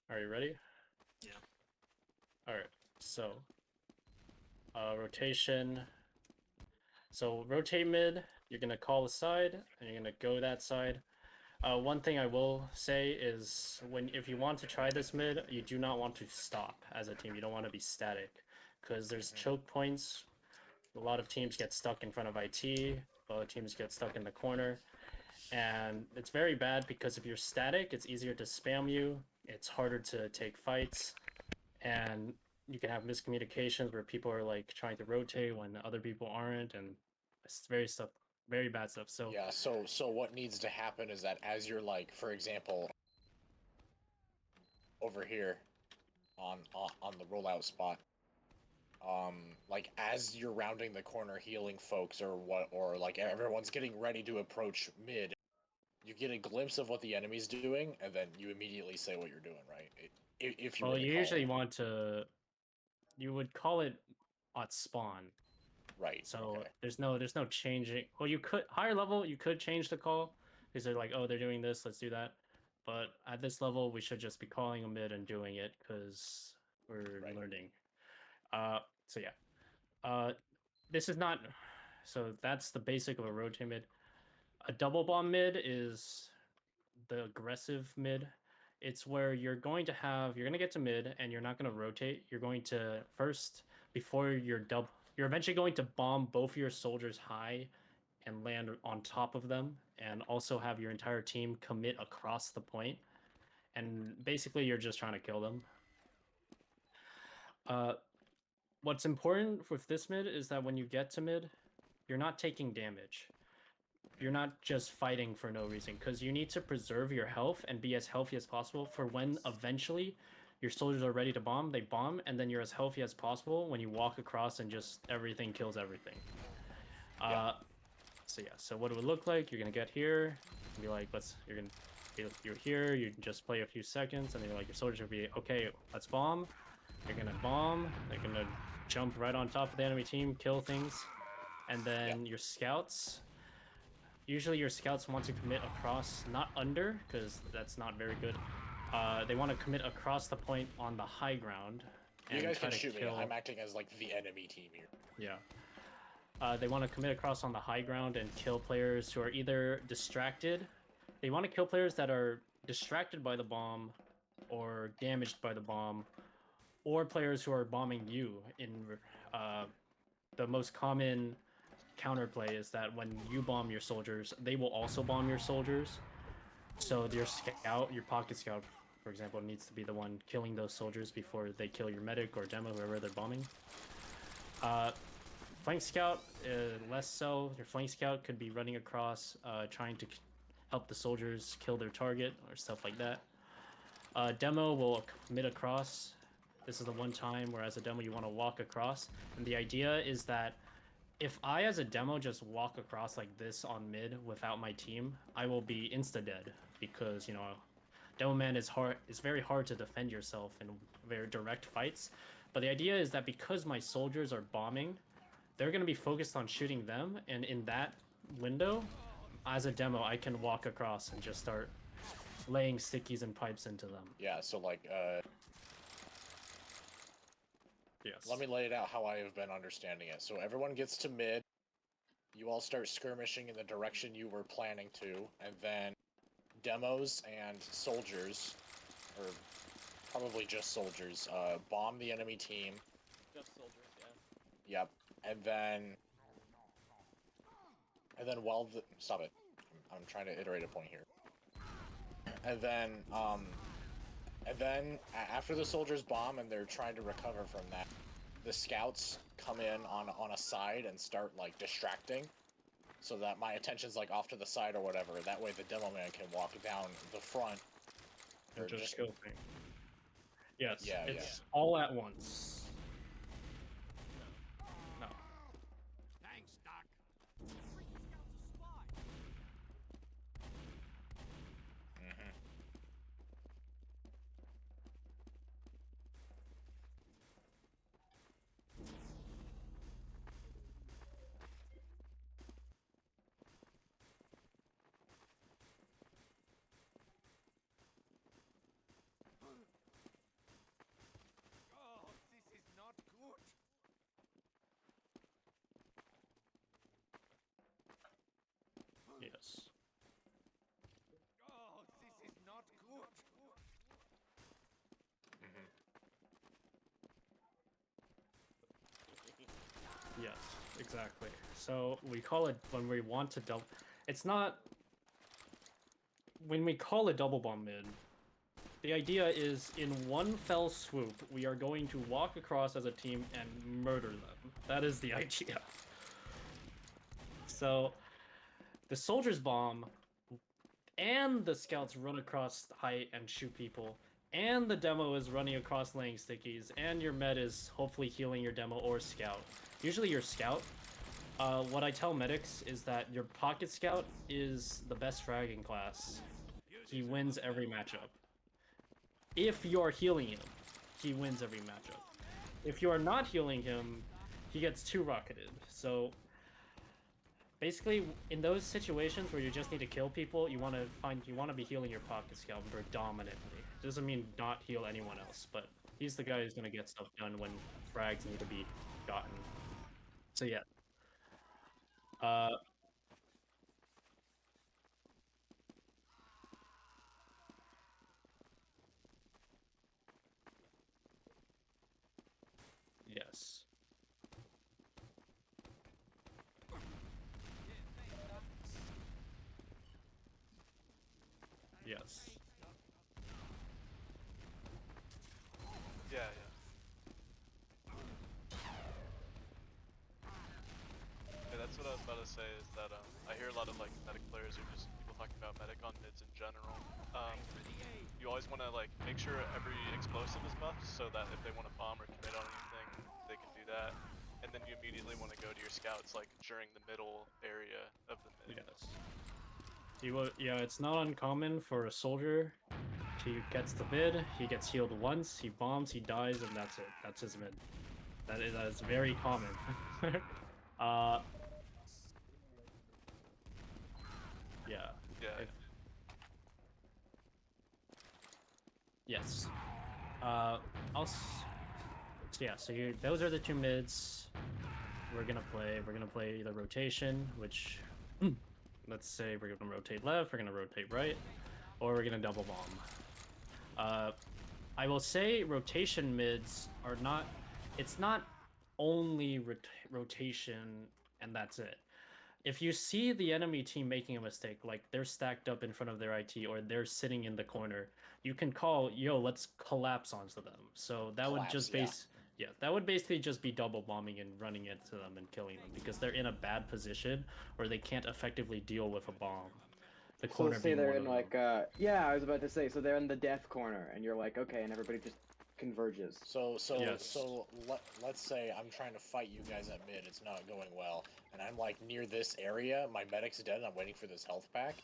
Are you ready? Yeah. Alright, so rotation. So rotate mid, you're gonna call a side, and you're gonna go that side. One thing I will say is if you want to try this mid, you do not want to stop as a team. You don't want to be static, because there's Mhm. choke points. A lot of teams get stuck in front of IT. A lot of teams get stuck in the corner. And it's very bad because if you're static, it's easier to spam you. It's harder to take fights. And you can have miscommunications where people are like trying to rotate when other people aren't. And it's very bad stuff. So, Yeah, so what needs to happen is that as you're like, for example, over here on the rollout spot, um, like as you're rounding the corner healing folks or like everyone's getting ready to approach mid, you get a glimpse of what the enemy's doing, and then you immediately say what you're doing, right? If you were well, to you call usually it. want to, you would call it at spawn. Right, So okay. there's no changing. Well, you could higher level you could change the call because they're like, oh, they're doing this, let's do that. But at this level, we should just be calling a mid and doing it because we're Right. learning. So yeah. This is not. So that's the basic of a rotate mid. A double bomb mid is the aggressive mid. It's where you're going to get to mid and you're not going to rotate. You're going to first before you're eventually going to bomb both your soldiers high and land on top of them and also have your entire team commit across the point. And basically you're just trying to kill them. Uh what's important with this mid is that when you get to mid, you're not taking damage. You're not just fighting for no reason because you need to preserve your health and be as healthy as possible for when eventually your soldiers are ready to bomb, they bomb, and then you're as healthy as possible when you walk across and just everything kills everything. Yeah. Uh, so yeah, so what it would look like, you're gonna get here, be like, you're here, you just play a few seconds, and then you're like, your soldiers will be, okay, let's bomb. They're gonna bomb, they're gonna jump right on top of the enemy team, kill things, and Yeah. then your scouts usually your scouts want to commit across, not under, because that's not very good. They want to commit across the point on the high ground You and guys try can to shoot me. kill. I'm acting as like the enemy team here. Yeah. They want to commit across on the high ground and kill players who are either distracted. They want to kill players that are distracted by the bomb or damaged by the bomb, or players who are bombing you. Uh, the most common counterplay is that when you bomb your soldiers, they will also bomb your soldiers. So your scout, your pocket scout, for example, needs to be the one killing those soldiers before they kill your medic or demo, whoever they're bombing. Uh, Flank scout, less so. Your flank scout could be running across, trying to help the soldiers kill their target or stuff like that. Demo will commit across. This is the one time where as a demo you want to walk across. And the idea is that if I as a demo just walk across like this on mid without my team, I will be insta-dead because, demo man is very hard to defend yourself in very direct fights. But the idea is that because my soldiers are bombing, they're going to be focused on shooting them, and in that window, as a demo, I can walk across and just start laying stickies and pipes into them. Yeah, so like let Yes. me lay it out how I have been understanding it. So everyone gets to mid, you all start skirmishing in the direction you were planning to, and then demos and soldiers, or probably just soldiers, bomb the enemy team. Just soldiers, yeah. Yep, and then while the stop it, I'm trying to iterate a point here. And then after the soldiers bomb and they're trying to recover from that, the scouts come in on a side and start like distracting, so that my attention's like off to the side or whatever. That way the demo man can walk down the front And or just just kill things. Yes, yeah, yeah. it's all at once. No. Hmm. Yes, exactly. So we call it when we want to double. It's not when we call a double bomb mid. The idea is in one fell swoop, we are going to walk across as a team and murder them. That is the idea. So the soldier's bomb and the scouts run across height and shoot people, and the demo is running across laying stickies, and your med is hopefully healing your demo or scout. Usually your scout. What I tell medics is that your pocket scout is the best fragging class. He wins every matchup. If you're healing him, he wins every matchup. If you are not healing him, he gets 2-rocketed. So basically, in those situations where you just need to kill people, you want to be healing your pocket scout predominantly. Doesn't mean not heal anyone else, but he's the guy who's gonna get stuff done when frags need to be gotten. So yeah. Yes. Yes. Yeah, yeah. Yeah, that's what I was about to say, is that I hear a lot of like medic players, or just people talking about medic on mids in general. You always want to like make sure every explosive is buffed, so that if they want to bomb or commit on anything, they can do that. And then you immediately want to go to your scouts like during the middle area of the mid. Yes. Yeah, it's not uncommon for a soldier. He gets the mid, he gets healed once, he bombs, he dies, and that's it. That's his mid. That is very common. Yeah. Yeah. Yes. So yeah, so those are the two mids we're gonna play. We're gonna play either rotation, which let's say we're gonna rotate left, we're gonna rotate right, or we're gonna double bomb. I will say rotation mids are not. It's not only rotation and that's it. If you see the enemy team making a mistake, like they're stacked up in front of their IT or they're sitting in the corner, you can call, yo, let's collapse onto them. So that would just that would basically just be double bombing and running into them and killing them because they're in a bad position or they can't effectively deal with a bomb. The So corner say being they're one in of them. like yeah, I was about to say, so they're in the death corner, and you're like, okay, and everybody just converges. Yes. Let's say I'm trying to fight you guys at mid. It's not going well, and I'm like near this area. My medic's dead, and I'm waiting for this health pack,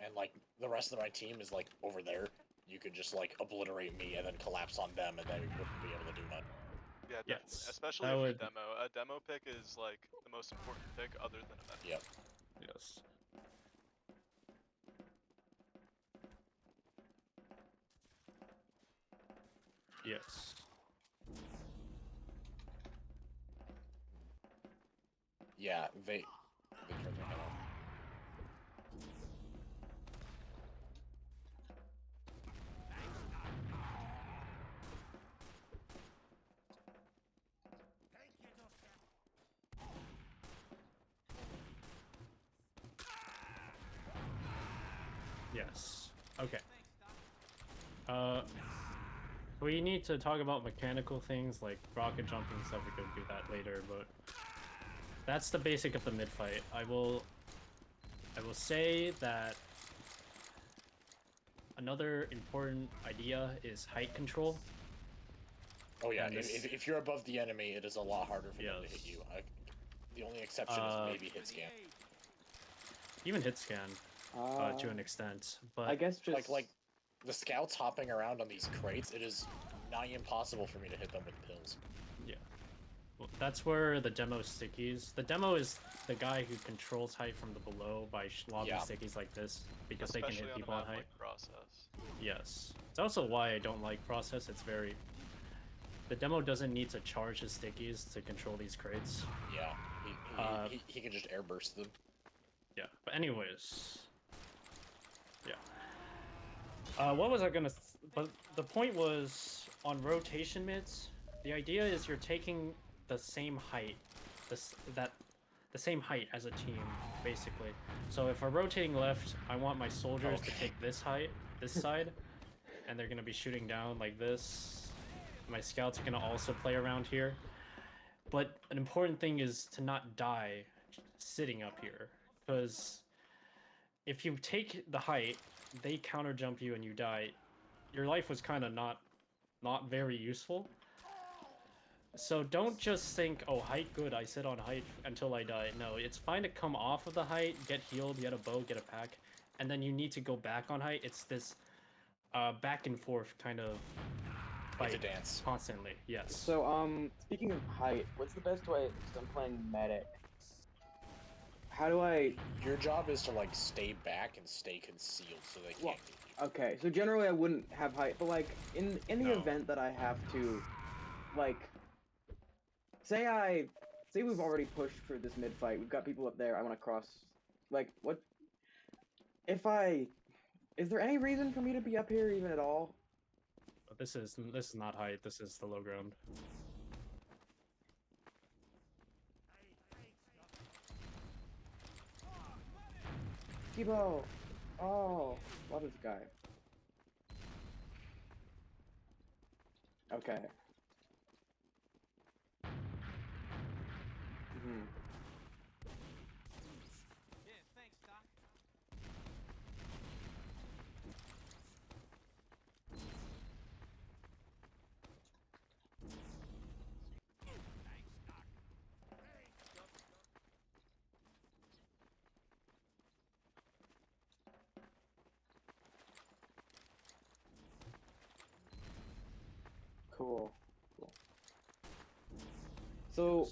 and like the rest of my team is like over there. You could just like obliterate me and then collapse on them, and then we wouldn't be able to do nothing. Yeah, definitely. Yes. Especially That if would. you're demo. A demo pick is like the most important pick other than a medic. Yep. Yes. Yes. Yeah, they turned their head off. Yes. Okay. We need to talk about mechanical things like rocket jumping and stuff. We could do that later, but that's the basic of the mid fight. I will say that another important idea is height control. Oh yeah, And this- if you're above the enemy, it is a lot harder for them to hit Yes. you. The only exception is maybe hit scan. Even hit scan to an extent, but I guess just Like the scouts hopping around on these crates, it is nigh impossible for me to hit them with pills. yeah. Well, that's where the demo stickies. The demo is the guy who controls height from the below by lobbing Yeah. stickies like this because they Especially can hit on a people on map height. like Process. Yes. It's also why I don't like process. It's very. The demo doesn't need to charge his stickies to control these crates. Yeah, he can just airburst them. Yeah. But anyways. Yeah. What was I gonna? But the point was on rotation mids. The idea is you're taking the same height the same height as a team, basically. So if we're rotating left, I want my soldiers to take this side, and they're gonna be shooting down like this. My scouts are gonna also play around here. But an important thing is to not die sitting up here, because if you take the height, they counter jump you and you die. Your life was kind of not very useful. So don't just think, oh, height good, I sit on height until I die. No, it's fine to come off of the height, get healed, get a bow, get a pack, and then you need to go back on height. It's this back and forth kind of fight It's a dance. constantly. Yes. So, speaking of height, what's the best way? Because I'm playing medic. How do I? Your job is to like stay back and stay concealed so they can't Well, get you. Okay, so generally I wouldn't have height, but like in the No. event that I have to, like, say we've already pushed for this mid fight, we've got people up there, I want to cross, like, what? Is there any reason for me to be up here even at all? But this is not height. This is the low ground. Kibo! Oh, love this guy. Okay. Hmm. Cool. Cool. So,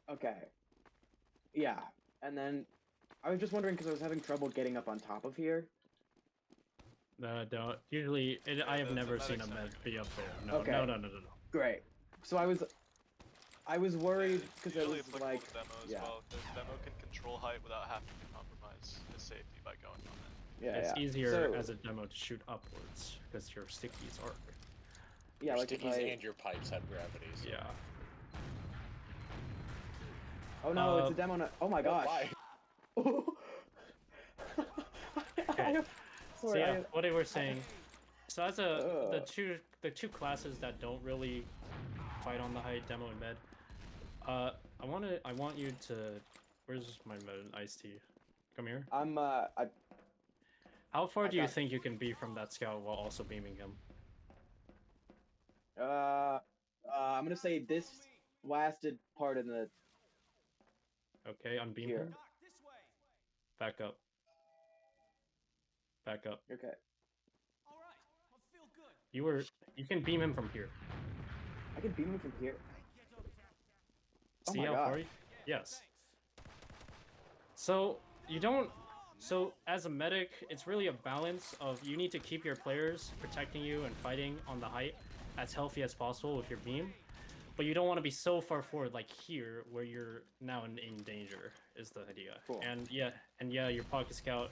okay. Yeah, and then I was just wondering because I was having trouble getting up on top of here. No, don't. Usually, I have the never seen medics a are- med be up there. No, Okay. no. Great. So I was worried because it Usually was applicable like, to demo as yeah. well, because demo can control height without having to compromise his safety by going on it. yeah, It's yeah. easier So, as a demo to shoot upwards because your stickies arc. yeah, Your like if stickies I. and your pipes have gravity. So. Yeah. Oh no, it's a demo. Oh my Oh, gosh. why? Okay. So Sorry, yeah, what they were saying. So as the Ugh. two classes that don't really fight on the height, demo and med. I want you to. Where's my med? Iced tea. Come here. How far I do you got- think you can be from that scout while also beaming him? I'm gonna say this lasted part in the Okay, unbeam here. him. Back up. Back up. Okay. You can beam him from here. I can beam him from here. Oh See my how God. far? Yes. So you don't. So as a medic, it's really a balance of you need to keep your players protecting you and fighting on the height as healthy as possible with your beam, but you don't want to be so far forward like here where you're now in danger. Is the idea. Cool. And yeah, your pocket scout,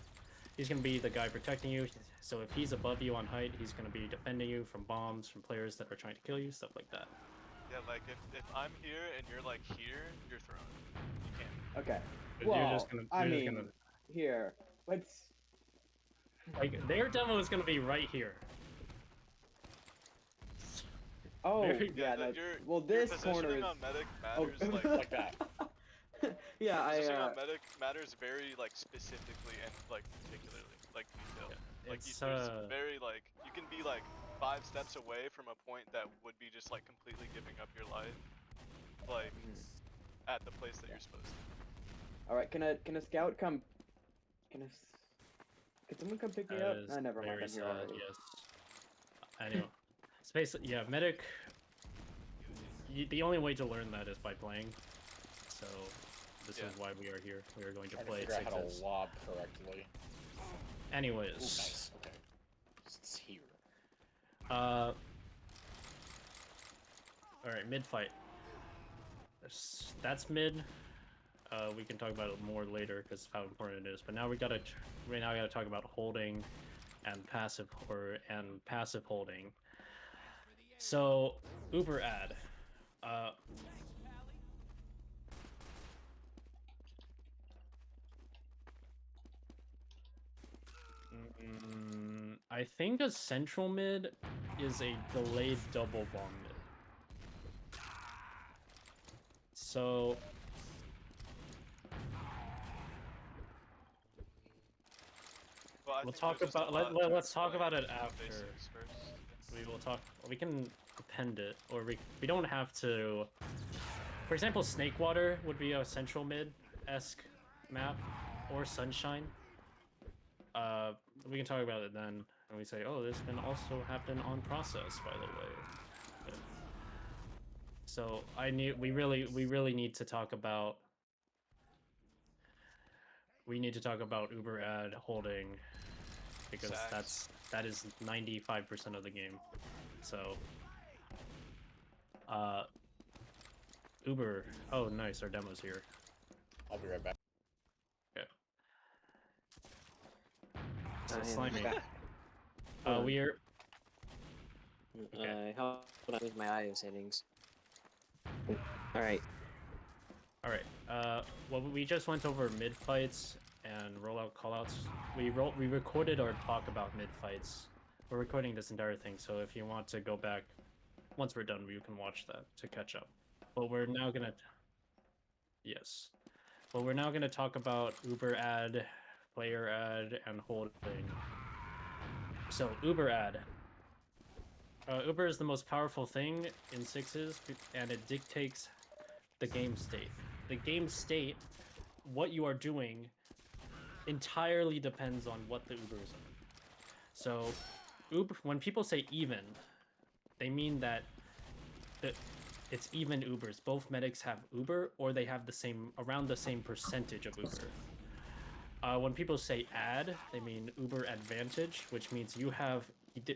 he's gonna be the guy protecting you. So if he's above you on height, he's gonna be defending you from bombs, from players that are trying to kill you, stuff like that. Yeah, like if I'm here and you're like here, you're thrown. You can't. Okay. But Well, you're just gonna. I You're just mean, gonna, here. Let's. like their demo is gonna be right here. Oh, Very- yeah. Yeah, No, your well, this corner positioning is. on medic Oh. matters Like that. Yeah, positioning on medic matters very like specifically and like particularly like detailed. Like It's there's very like you can be like 5 steps away from a point that would be just like completely giving up your life, like at the place that you're supposed to. All right. Can a scout come? Can someone come pick me That up? is Never mind. very I'm here sad, already. yes. Anyway, it's basically, yeah, medic. The only way to learn that is by playing. So this Yeah. is why we are here. We are going to Trying to play figure out how to 6's. lob correctly. Anyways, Ooh, nice. Okay. It's here. all right, mid fight. That's mid. We can talk about it more later because how important it is. But now we gotta talk about holding and passive holding. So Uber ad. Uh, I think a central mid is a delayed double bomb mid. So Well, I we'll think talk there's just a about lot to let's talk explain about it the after. basics first. We will talk. We can append it, or we don't have to. For example, Snakewater would be a central mid-esque map, or Sunshine. We can talk about it then, and we say, oh, this can also happen on process, by the way. Okay. So we really need to talk about. We need to talk about Uber ad holding, because Sacks. that is 95% of the game. So, Uber. Oh, nice. Our demo's here. I'll be right back. Okay. So I am Slimy. back. Hold on. We're okay. Hold on with my audio settings. All right. All right. Well, we just went over mid fights and rollout callouts. We recorded our talk about mid fights. We're recording this entire thing, so if you want to go back, once we're done, you can watch that to catch up. But we're now gonna, yes. Well, we're now gonna talk about Uber ad, player ad, and holding. So Uber ad. Uber is the most powerful thing in 6's, and it dictates the game state. The game state, what you are doing, entirely depends on what the Ubers are. So, when people say even, they mean that it's even Ubers. Both medics have Uber, or they have around the same percentage of Uber. When people say add, they mean Uber advantage, which means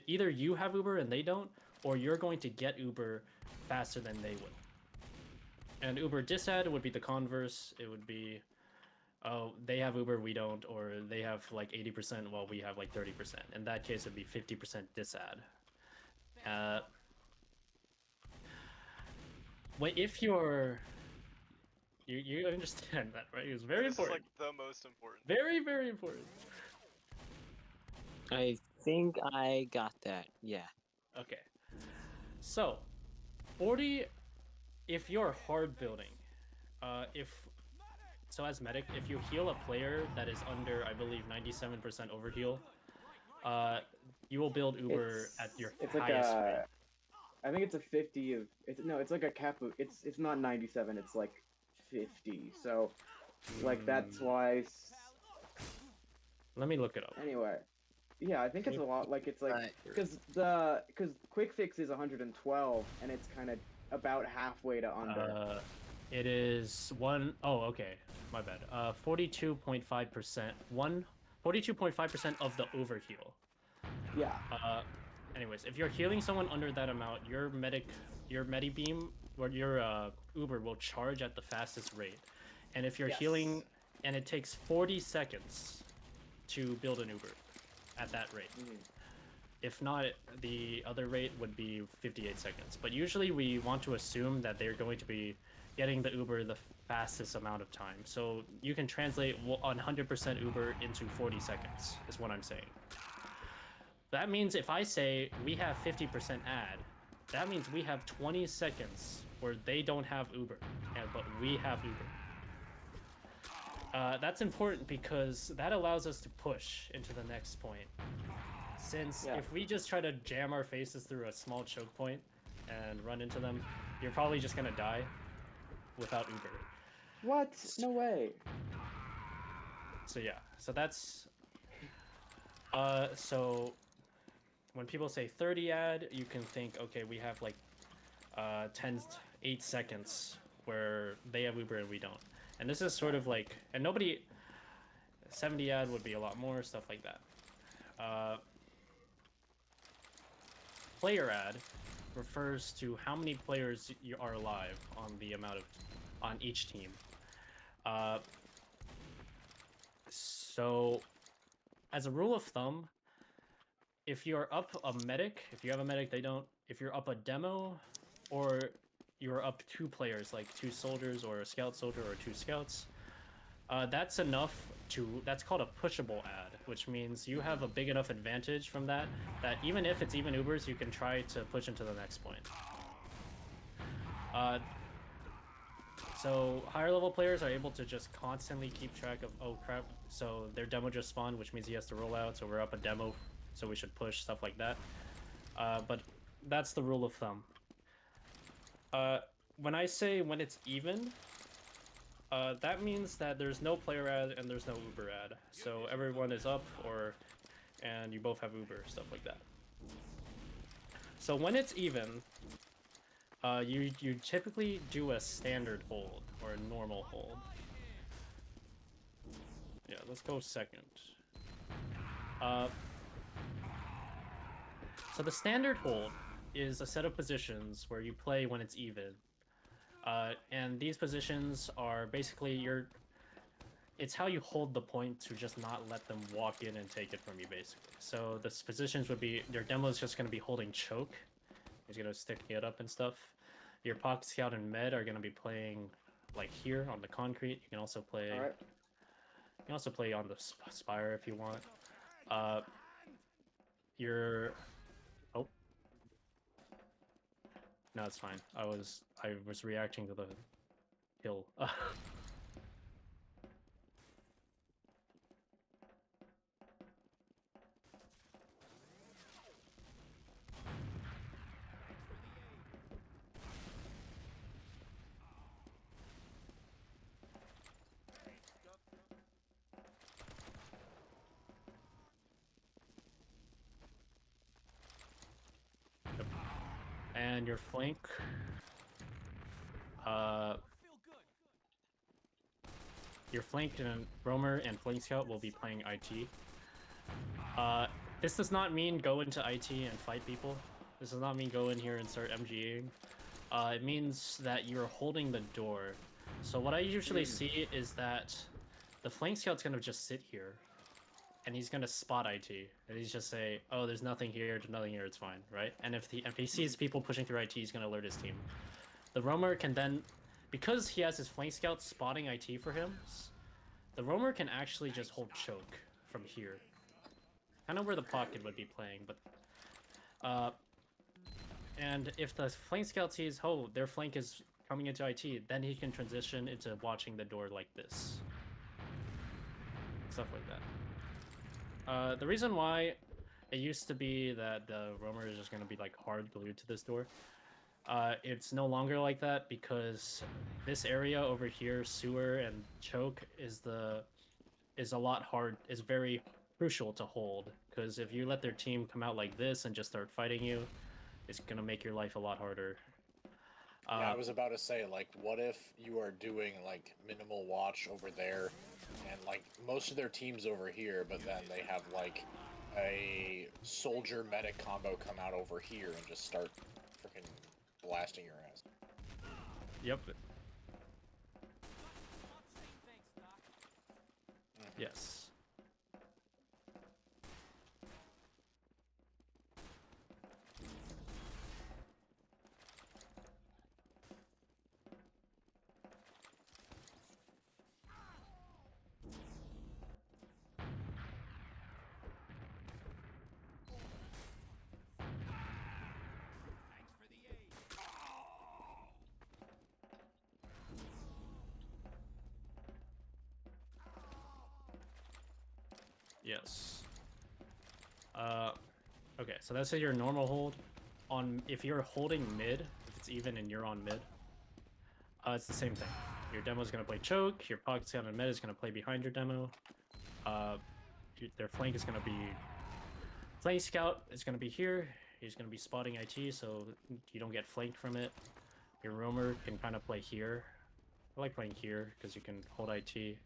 either you have Uber and they don't, or you're going to get Uber faster than they will. And Uber disad would be the converse. It would be, oh, they have Uber, we don't, or they have like 80% while we have like 30%. In that case, it'd be 50% disad. If you understand that, right? It's very This is important. like the most important. Very, very important. I think I got that. Yeah. Okay. So, 40, if you're hard building, as medic, if you heal a player that is under, I believe, 97% overheal, you will build Uber at your It's highest like rate. I think it's a 50 of it's like a cap of it's not 97, it's like 50. So like that's why Let me look it up. anyway. Yeah, I think it's a lot like it's like Right. because quick fix is 112 and it's kind of about halfway to under. It is oh, okay. My bad. 42.5%. 42.5% of the overheal. Yeah. Anyways, if you're healing someone under that amount, your medi beam or your Uber will charge at the fastest rate. And if you're Yes. healing, and it takes 40 seconds to build an Uber at that rate. Mhm. If not, the other rate would be 58 seconds. But usually we want to assume that they're going to be getting the Uber the fastest amount of time. So you can translate 100% Uber into 40 seconds, is what I'm saying. That means if I say we have 50% ad, that means we have 20 seconds where they don't have Uber, but we have Uber. That's important because that allows us to push into the next point. Since if we just try to jam our faces through a small choke point and run into them, you're probably just gonna die without Uber. What? No way. So yeah, so that's so when people say 30 ad, you can think, okay, we have like 8 seconds where they have Uber and we don't. And this is sort of like, and 70 ad would be a lot more, stuff like that. Player ad refers to how many players you are alive on each team. So as a rule of thumb, if you're up a medic, if you have a medic, they don't. If you're up a demo, or you're up 2 players, like 2 soldiers or a scout soldier or 2 scouts, that's enough to, that's called a pushable ad, which means you have a big enough advantage from that, that even if it's even Ubers, you can try to push into the next point. So higher level players are able to just constantly keep track of, oh crap, so their demo just spawned, which means he has to roll out, so we're up a demo, so we should push, stuff like that. But that's the rule of thumb. When I say when it's even, that means that there's no player ad and there's no Uber ad. So everyone is up, and you both have Uber, stuff like that. So when it's even, you typically do a standard hold or a normal hold. Yeah, let's go second. So the standard hold is a set of positions where you play when it's even. And these positions are basically it's how you hold the point to just not let them walk in and take it from you, basically. So the positions would be, your demo is just going to be holding choke. He's going to stick it up and stuff. Your pocket scout and med are going to be playing like here on the concrete. You can also play. All right. You can also play on the spire if you want. Your no, it's fine. I was reacting to the kill. And your flank. Your flank and roamer and flank scout will be playing IT. This does not mean go into IT and fight people. This does not mean go in here and start MGing. It means that you're holding the door. So what I usually see is that the flank scout's gonna just sit here, and he's gonna spot IT, and he's just say, "Oh, there's nothing here, there's nothing here, it's fine," right? And if he sees people pushing through IT, he's gonna alert his team. The roamer can then, because he has his flank scout spotting IT for him, the roamer can actually just hold choke from here. I know where the pocket would be playing, but and if the flank scout sees, oh, their flank is coming into IT, then he can transition into watching the door like this. Stuff like that. The reason why it used to be that the roamer is just going to be like hard glued to this door, it's no longer like that because this area over here, sewer and choke, is very crucial to hold, because if you let their team come out like this and just start fighting you, it's gonna make your life a lot harder. Yeah, I was about to say, like, what if you are doing, like, minimal watch over there, and, like, most of their team's over here, but then they have, like, a soldier medic combo come out over here and just start freaking blasting your ass. Yep. Yes. Yes. Okay, so that's your normal hold. If you're holding mid, if it's even and you're on mid, it's the same thing. Your demo's gonna play choke, your pocket scout and mid is gonna play behind your demo. Their flank is gonna be... Flank scout is gonna be here, he's gonna be spotting IT, so you don't get flanked from it. Your roamer can kind of play here. I like playing here, because you can hold IT,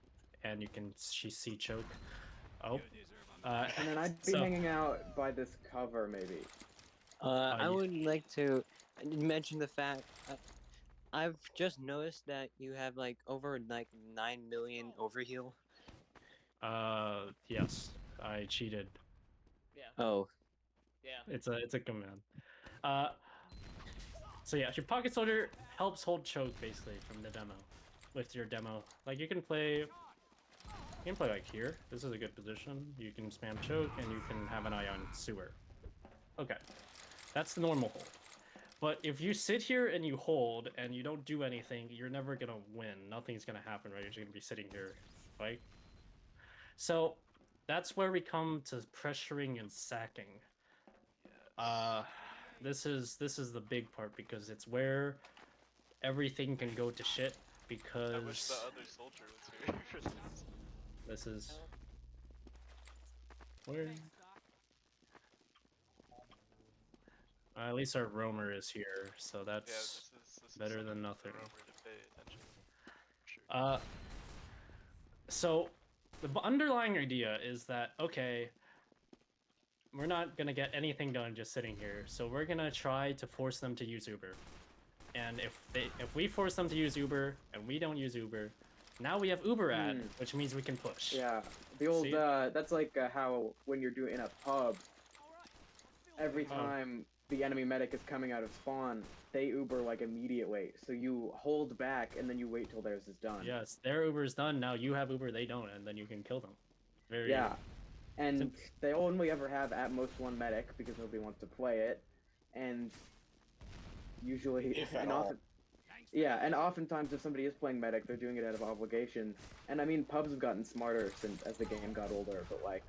and you can see choke. Oh. And then I'd be hanging out by this cover, maybe. I would like to mention the fact I've just noticed that you have like over like 9 million overheal. Yes, I cheated. Oh, It's a command. So yeah, your pocket soldier helps hold choke basically from the demo. With your demo, like you can play like here. This is a good position. You can spam choke and you can have an eye on sewer. Okay, that's the normal hold. But if you sit here and you hold and you don't do anything, you're never gonna win. Nothing's gonna happen, right? You're just gonna be sitting here, right? So that's where we come to pressuring and sacking. This is the big part because it's where everything can go to shit. Because I wish the other soldier was here for this. this is where. At least our roamer is here, so that's Yeah, this is better than something for nothing. the roamer to pay attention to, for sure. So the underlying idea is that okay, we're not gonna get anything done just sitting here, so we're gonna try to force them to use Uber. And if we force them to use Uber and we don't use Uber, now we have Uber ad, which means we can push. Yeah, the old See? that's like how when you're doing in a pub, every time the enemy medic is coming out of spawn, they Uber like immediately. So you hold back and then you wait till theirs is done. Yes, their Uber is done. Now you have Uber, they don't, and then you can kill them. Very Yeah, and they only ever have at most one medic because nobody wants to play it, and usually If at and all. often. Yeah, and oftentimes if somebody is playing medic, they're doing it out of obligation. And I mean, pubs have gotten smarter since as the game got older, but like,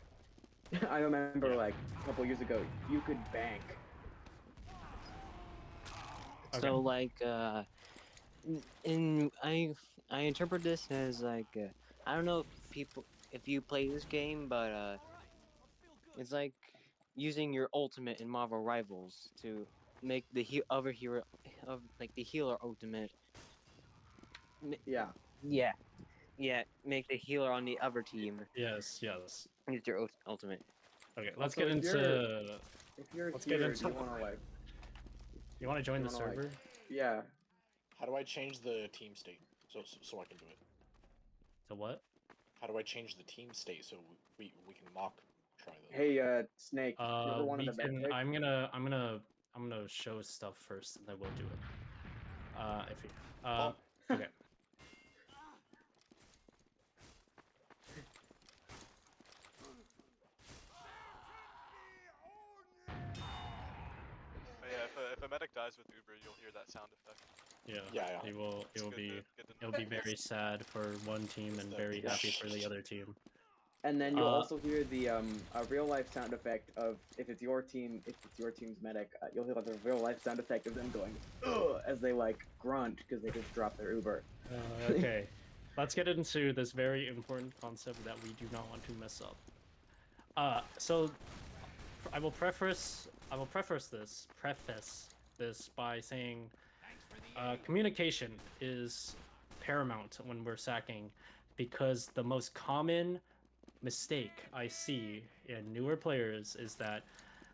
I remember like a couple years ago, you could bank. So like, I interpret this as like, I don't know if you play this game, but it's like using your ultimate in Marvel Rivals to make the other hero of like the healer ultimate. Yeah. Yeah, make the healer on the other team yes. use your ultimate. Okay, let's Also, get into. If you're Let's here, get into. do you want to like? You want to join you the wanna, like- server? Yeah. How do I change the team state so I can do it? To what? How do I change the team state so we can mock try this? Hey, Snake. You ever wanted We a can. medic? I'm gonna show stuff first, and then we'll do it. If you. Okay. But yeah, if a medic dies with Uber, you'll hear that sound effect. Yeah. It will It's good be to it'll know. be very sad for one team and very happy for the other team. And then you'll also hear the a real life sound effect of if it's your team's medic, you'll hear like the real life sound effect of them going ugh as they like grunt because they just dropped their Uber. Okay, let's get into this very important concept that we do not want to mess up. So I will preface this by saying communication is paramount when we're sacking, because the most common mistake I see in newer players is that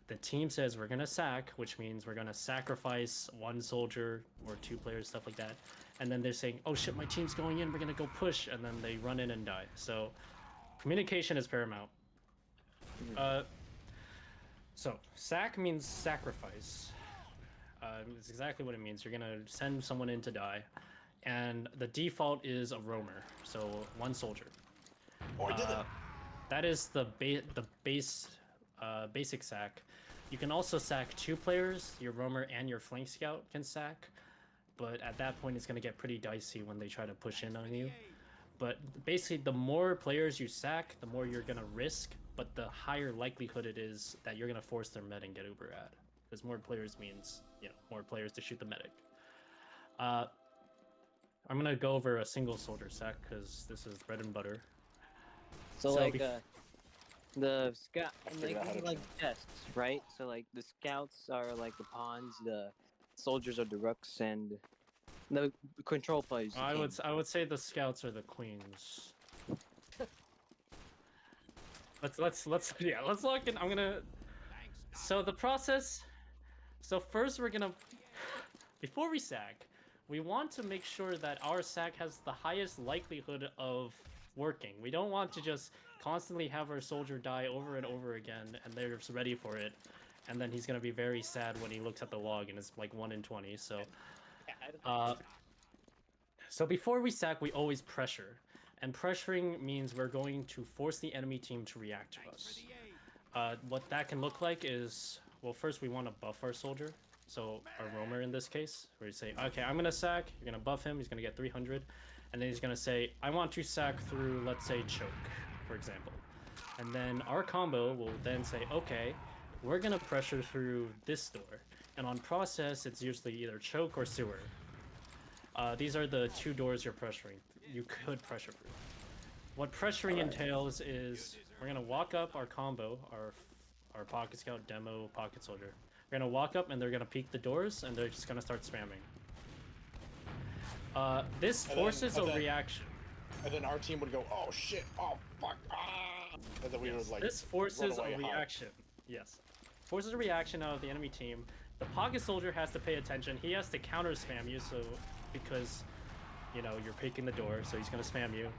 the team says we're gonna sack, which means we're gonna sacrifice one soldier or two players, stuff like that, and then they're saying, oh shit, my team's going in, we're gonna go push, and then they run in and die. So communication is paramount. So sack means sacrifice. It's exactly what it means. You're gonna send someone in to die, and the default is a roamer, so one soldier. Oh, I did it. That is the basic sack. You can also sack two players. Your roamer and your flank scout can sack, but at that point it's gonna get pretty dicey when they try to push in on you. But basically, the more players you sack, the more you're gonna risk, but the higher likelihood it is that you're gonna force their med and get Uber ad. Because more players means, more players to shoot the medic. I'm gonna go over a single soldier sack because this is bread and butter. So like the scout I and figured out how like to like chests, right? So like the scouts are like the pawns, the soldiers are the rooks, and the control players. I would say the scouts are the queens. let's lock in. I'm gonna. So the process. So first we're gonna. Before we sack, we want to make sure that our sack has the highest likelihood of working. We don't want to just constantly have our soldier die over and over again, and they're just ready for it, and then he's gonna be very sad when he looks at the log and it's like 1 in 20. So before we sack, we always pressure, and pressuring means we're going to force the enemy team to react to us. What that can look like is, well, first we want to buff our soldier, so our roamer in this case, where you say, okay, I'm gonna sack, you're gonna buff him, he's gonna get 300, and then he's gonna say, I want to sack through, let's say, choke, for example. And then our combo will then say, okay, we're gonna pressure through this door, and on process, it's usually either choke or sewer. These are the 2 doors you're pressuring. You could pressure through. What pressuring entails is we're gonna walk up our combo, our pocket scout, demo, pocket soldier. We're gonna walk up and they're gonna peek the doors and they're just gonna start spamming. This forces a reaction. And then our team would go, oh shit, oh fuck, ah! And then we would like. This forces run away a reaction. Yes. Forces a reaction out of the enemy team. The pocket soldier has to pay attention. He has to counter spam you, so because you know you're peeking the door, so he's gonna spam you.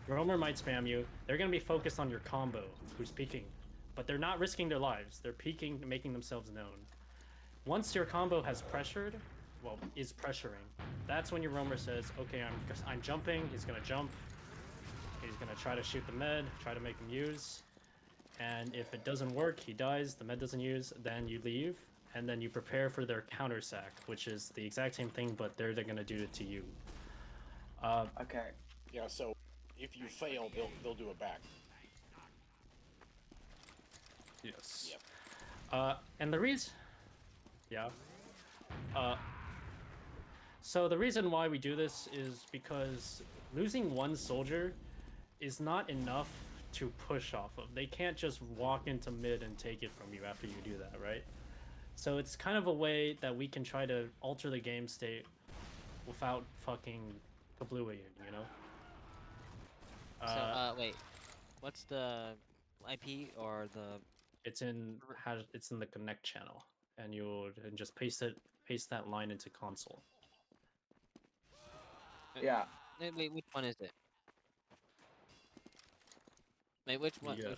Roamer might spam you. They're gonna be focused on your combo, who's peeking, but they're not risking their lives. They're peeking, making themselves known. Once your combo has pressured, well, is pressuring, that's when your roamer says, okay, I'm jumping. He's gonna jump. He's gonna try to shoot the med, try to make him use, and if it doesn't work, he dies. The med doesn't use. Then you leave, and then you prepare for their counter sack, which is the exact same thing, but they're gonna do it to you. Okay. Yeah, so if you fail, they'll do it back. Yes. Yep. And the reason, yeah. So the reason why we do this is because losing one soldier is not enough to push off of. They can't just walk into mid and take it from you after you do that, right? So it's kind of a way that we can try to alter the game state without fucking kablooing, you know? Wait, what's the IP or the? It's in the connect channel, and just paste that line into console. Yeah. Wait, which one is it? Wait, which one? Yes.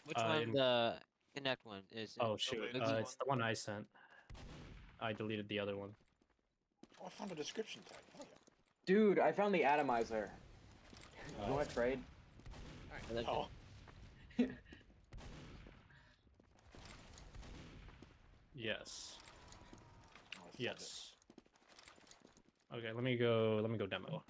Which one? The Connect one is. Oh shoot! latest It's the one I sent. I deleted the other one. Oh, I found a description tag. Oh, yeah. Dude, I found the atomizer. You want to trade? Oh. Yes. I found Yes. Okay, let me go demo.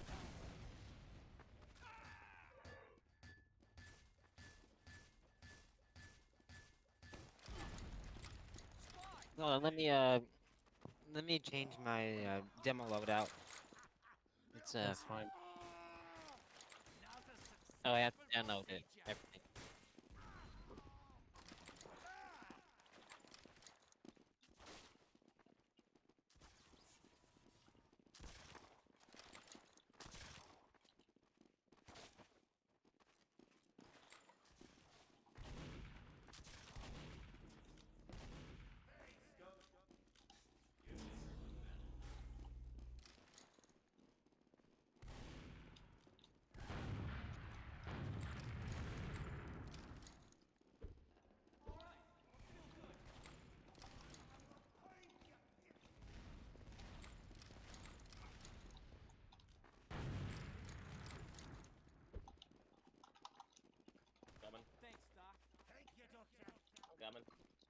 No, let me change my demo loadout. It's That's fine. oh, I have to download it. Everything.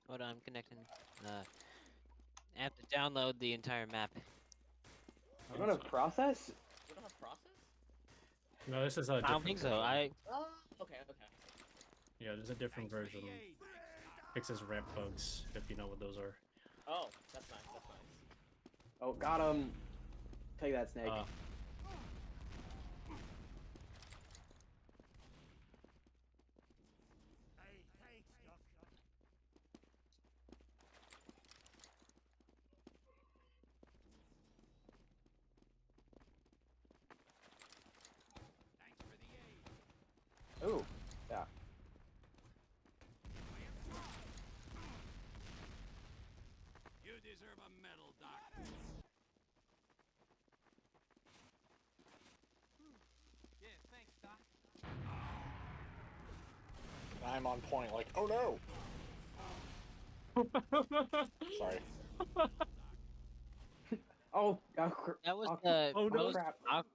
Hold on, I'm connecting. I have to download the entire map. I don't have process? You don't have process? No, this is a I different don't think so. version. Oh, okay. Yeah, there's a different version. Fixes ramp bugs, if you know what those are. Oh, that's nice. Oh, got him. Take that, Snake. Ooh, yeah. You deserve a medal, Doc. Yeah, thanks, Doc. I'm on point, like, oh no! Sorry. Oh, That was oh, the Oh, that no. was crap. doc-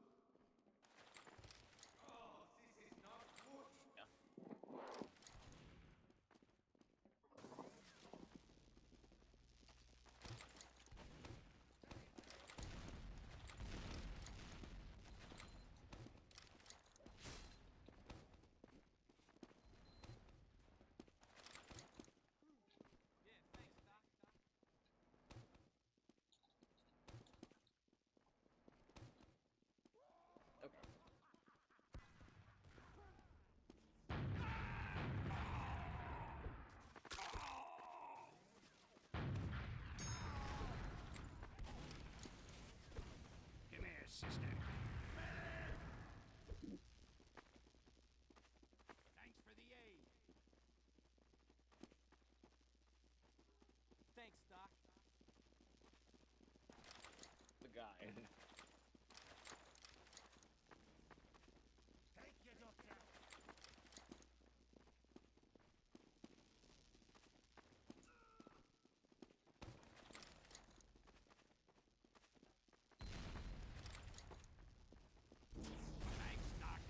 Come here, sister. Thanks for the aid. Thanks, Doc. The guy. Thank you, Doctor. Thanks, Doc.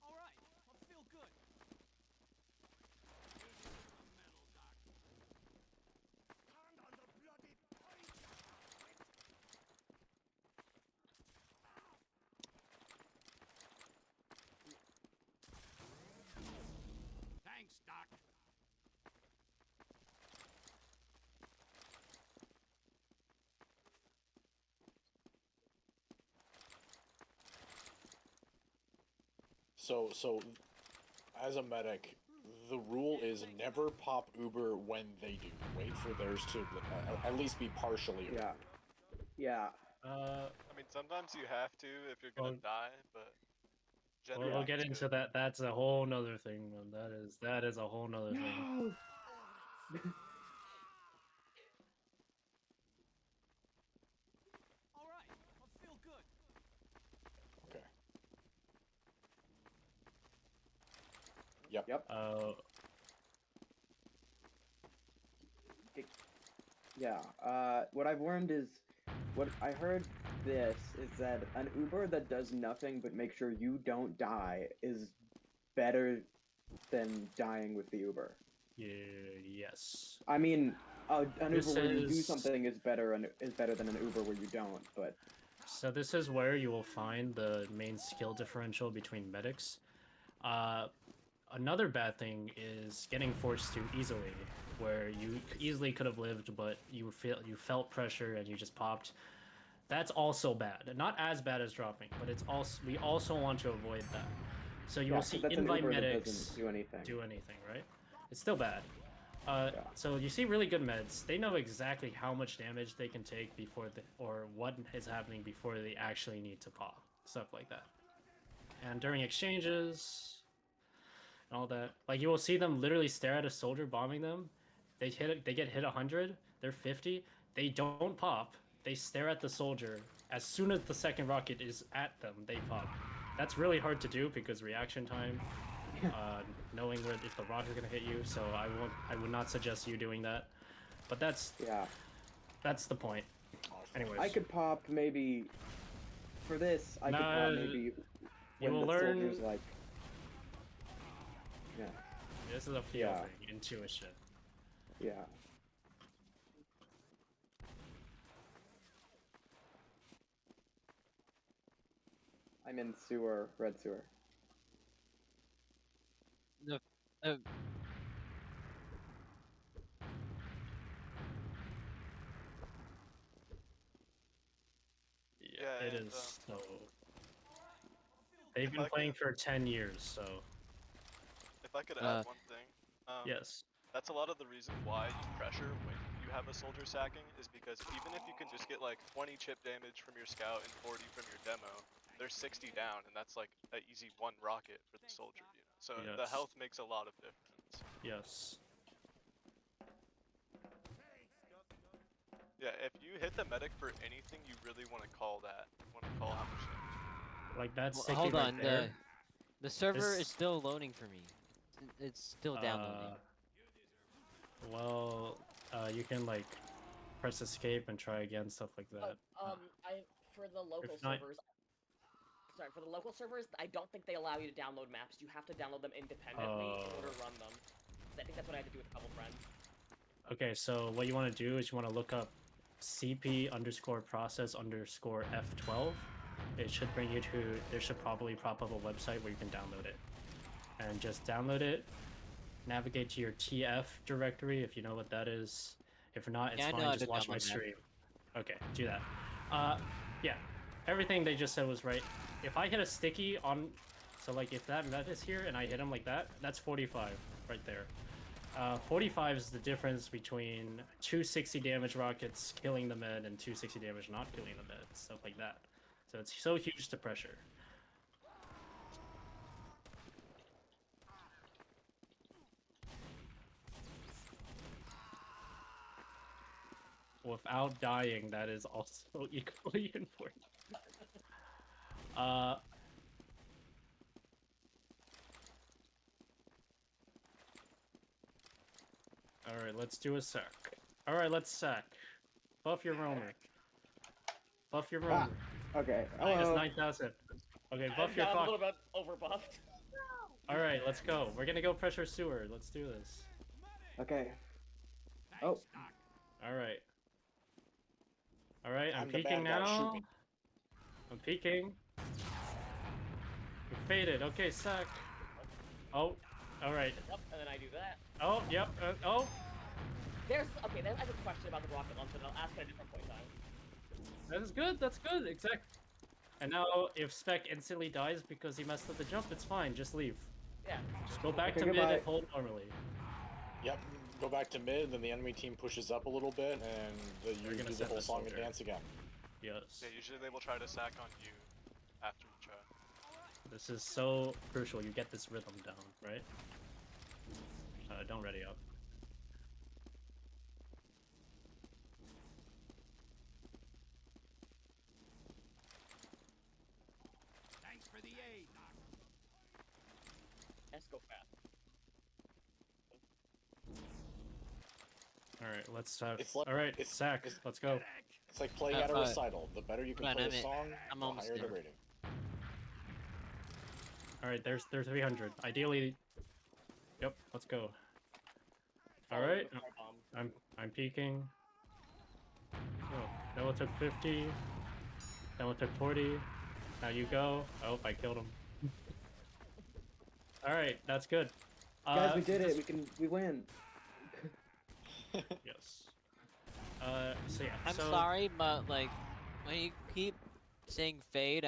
All right, I feel good. You deserve a medal, Doc. Stand on the bloody point! Thanks, Doc. So, as a medic, the rule is never pop Uber when they do. Wait for theirs to at least be partially Uber. Yeah. Yeah. I mean, sometimes you have to if you're gonna Well- die, but We'll generally get it's into good. that. That's a whole nother thing, man. That is a whole nother thing. No. All right, I feel good. Okay. Yep. Yep. Yeah. What I've learned is, what I heard this is that an Uber that does nothing but make sure you don't die is better than dying with the Uber. Yeah, yes. I mean, an This Uber where you do is- something is better than an Uber where you don't. But So this is where you will find the main skill differential between medics. Another bad thing is getting forced to easily, where you easily could have lived, but you felt pressure and you just popped. That's also bad. Not as bad as dropping, but it's also we also want to avoid that. So you yeah, will 'cause see that's an invite Uber that medics doesn't do anything. right? It's still bad. Yeah. So you see really good meds. They know exactly how much damage they can take before or what is happening before they actually need to pop. Stuff like that. And during exchanges and all that, like you will see them literally stare at a soldier bombing them. They get hit 100. They're 50. They don't pop. They stare at the soldier. As soon as the second rocket is at them, they pop. That's really hard to do because reaction time. Knowing where if the rocket is gonna hit you, so I would not suggest you doing that. But that's Yeah. the point. Anyways, I could pop maybe for this. I could Nah, pop maybe when will the learn- soldier's like, yeah, this is a feel Yeah. thing, intuition. yeah. I'm in sewer, red sewer. the Yeah, it and, is so. They've if been I playing could- for 10 years, so If I could Uh, add one thing, yes. that's a lot of the reason why you pressure when you have a soldier sacking is because even if you can just get like 20 chip damage from your scout and 40 from your demo, they're 60 down, and that's like an easy one rocket for the soldier, you know. So the Yes. health makes a lot of difference. Yes. Yeah, Yeah, if you hit the medic for anything, you really want to call that. You want to call how much damage. Like that's Well, sticky hold right on, there. the server This- is still loading for me. It's still downloading. Well, you can like press escape and try again, stuff like that. I for the local If not- servers. Sorry, for the local servers, I don't think they allow you to download maps. You have to download them independently in order to run them. 'Cause I think that's what I had to do with a couple friends. Okay, so what you want to do is you want to look up cp_process_f12. It should bring you to, there should probably pop up a website where you can download it. And just download it, navigate to your TF directory if you know what that is. If not, it's Yeah, I know fine, how just to watch my download that. stream. Okay, do that. Yeah, everything they just said was right. If I hit a sticky on, so like if that med is here and I hit him like that, that's 45 right there. 45 is the difference between 260 damage rockets killing the med and 260 damage not killing the med, stuff like that. So it's so huge to pressure. Without dying, that is also equally important. Alright, let's do a sack. Alright, let's sack. Buff your roamer. Buff your roamer. Okay. Minus Hello. 9,000. Okay, buff I've your got a fox. little bit overbuffed. Alright, let's go. We're gonna go pressure sewer. Let's do this. Okay. Oh. Alright. Alright, I'm I'm the peeking bad guy, shoot now. me. I'm peeking. We faded. Okay, sack. Oh, alright. Yep, and then I do that. Oh, yep. Oh, There's okay. There's I have a question about the rocket launcher, and I'll ask at a different point in time. that's good. That's good. Exact. And now, if Spec instantly dies because he messed up the jump, it's fine. Just leave. Yeah. Just go back Okay, to mid goodbye. and hold normally. Yep, go back to mid, then the enemy team pushes up a little bit, and you gonna do the set whole the song and soldier. dance again. Yes. Yeah, usually they will try to sack on you after you try. This is so crucial. You get this rhythm down, right? Don't ready up. Thanks for the aid. Let's go fast. Alright, let's have. It's like- Alright, it's- sack. it's- Let's go. It's like playing at a Uh, recital. The better you can hold play on, a song, I'm the almost higher the there. rating. Alright, there's 300. Ideally. Yep, let's go. Follow Alright, the car bomb. I'm peeking. Oh, that one took 50. That one took 40. Now you go. Oh, I killed him. Alright, that's good. Guys, we did this- it. We win. Yes. So yeah. I'm so, sorry, but like when you keep saying fade,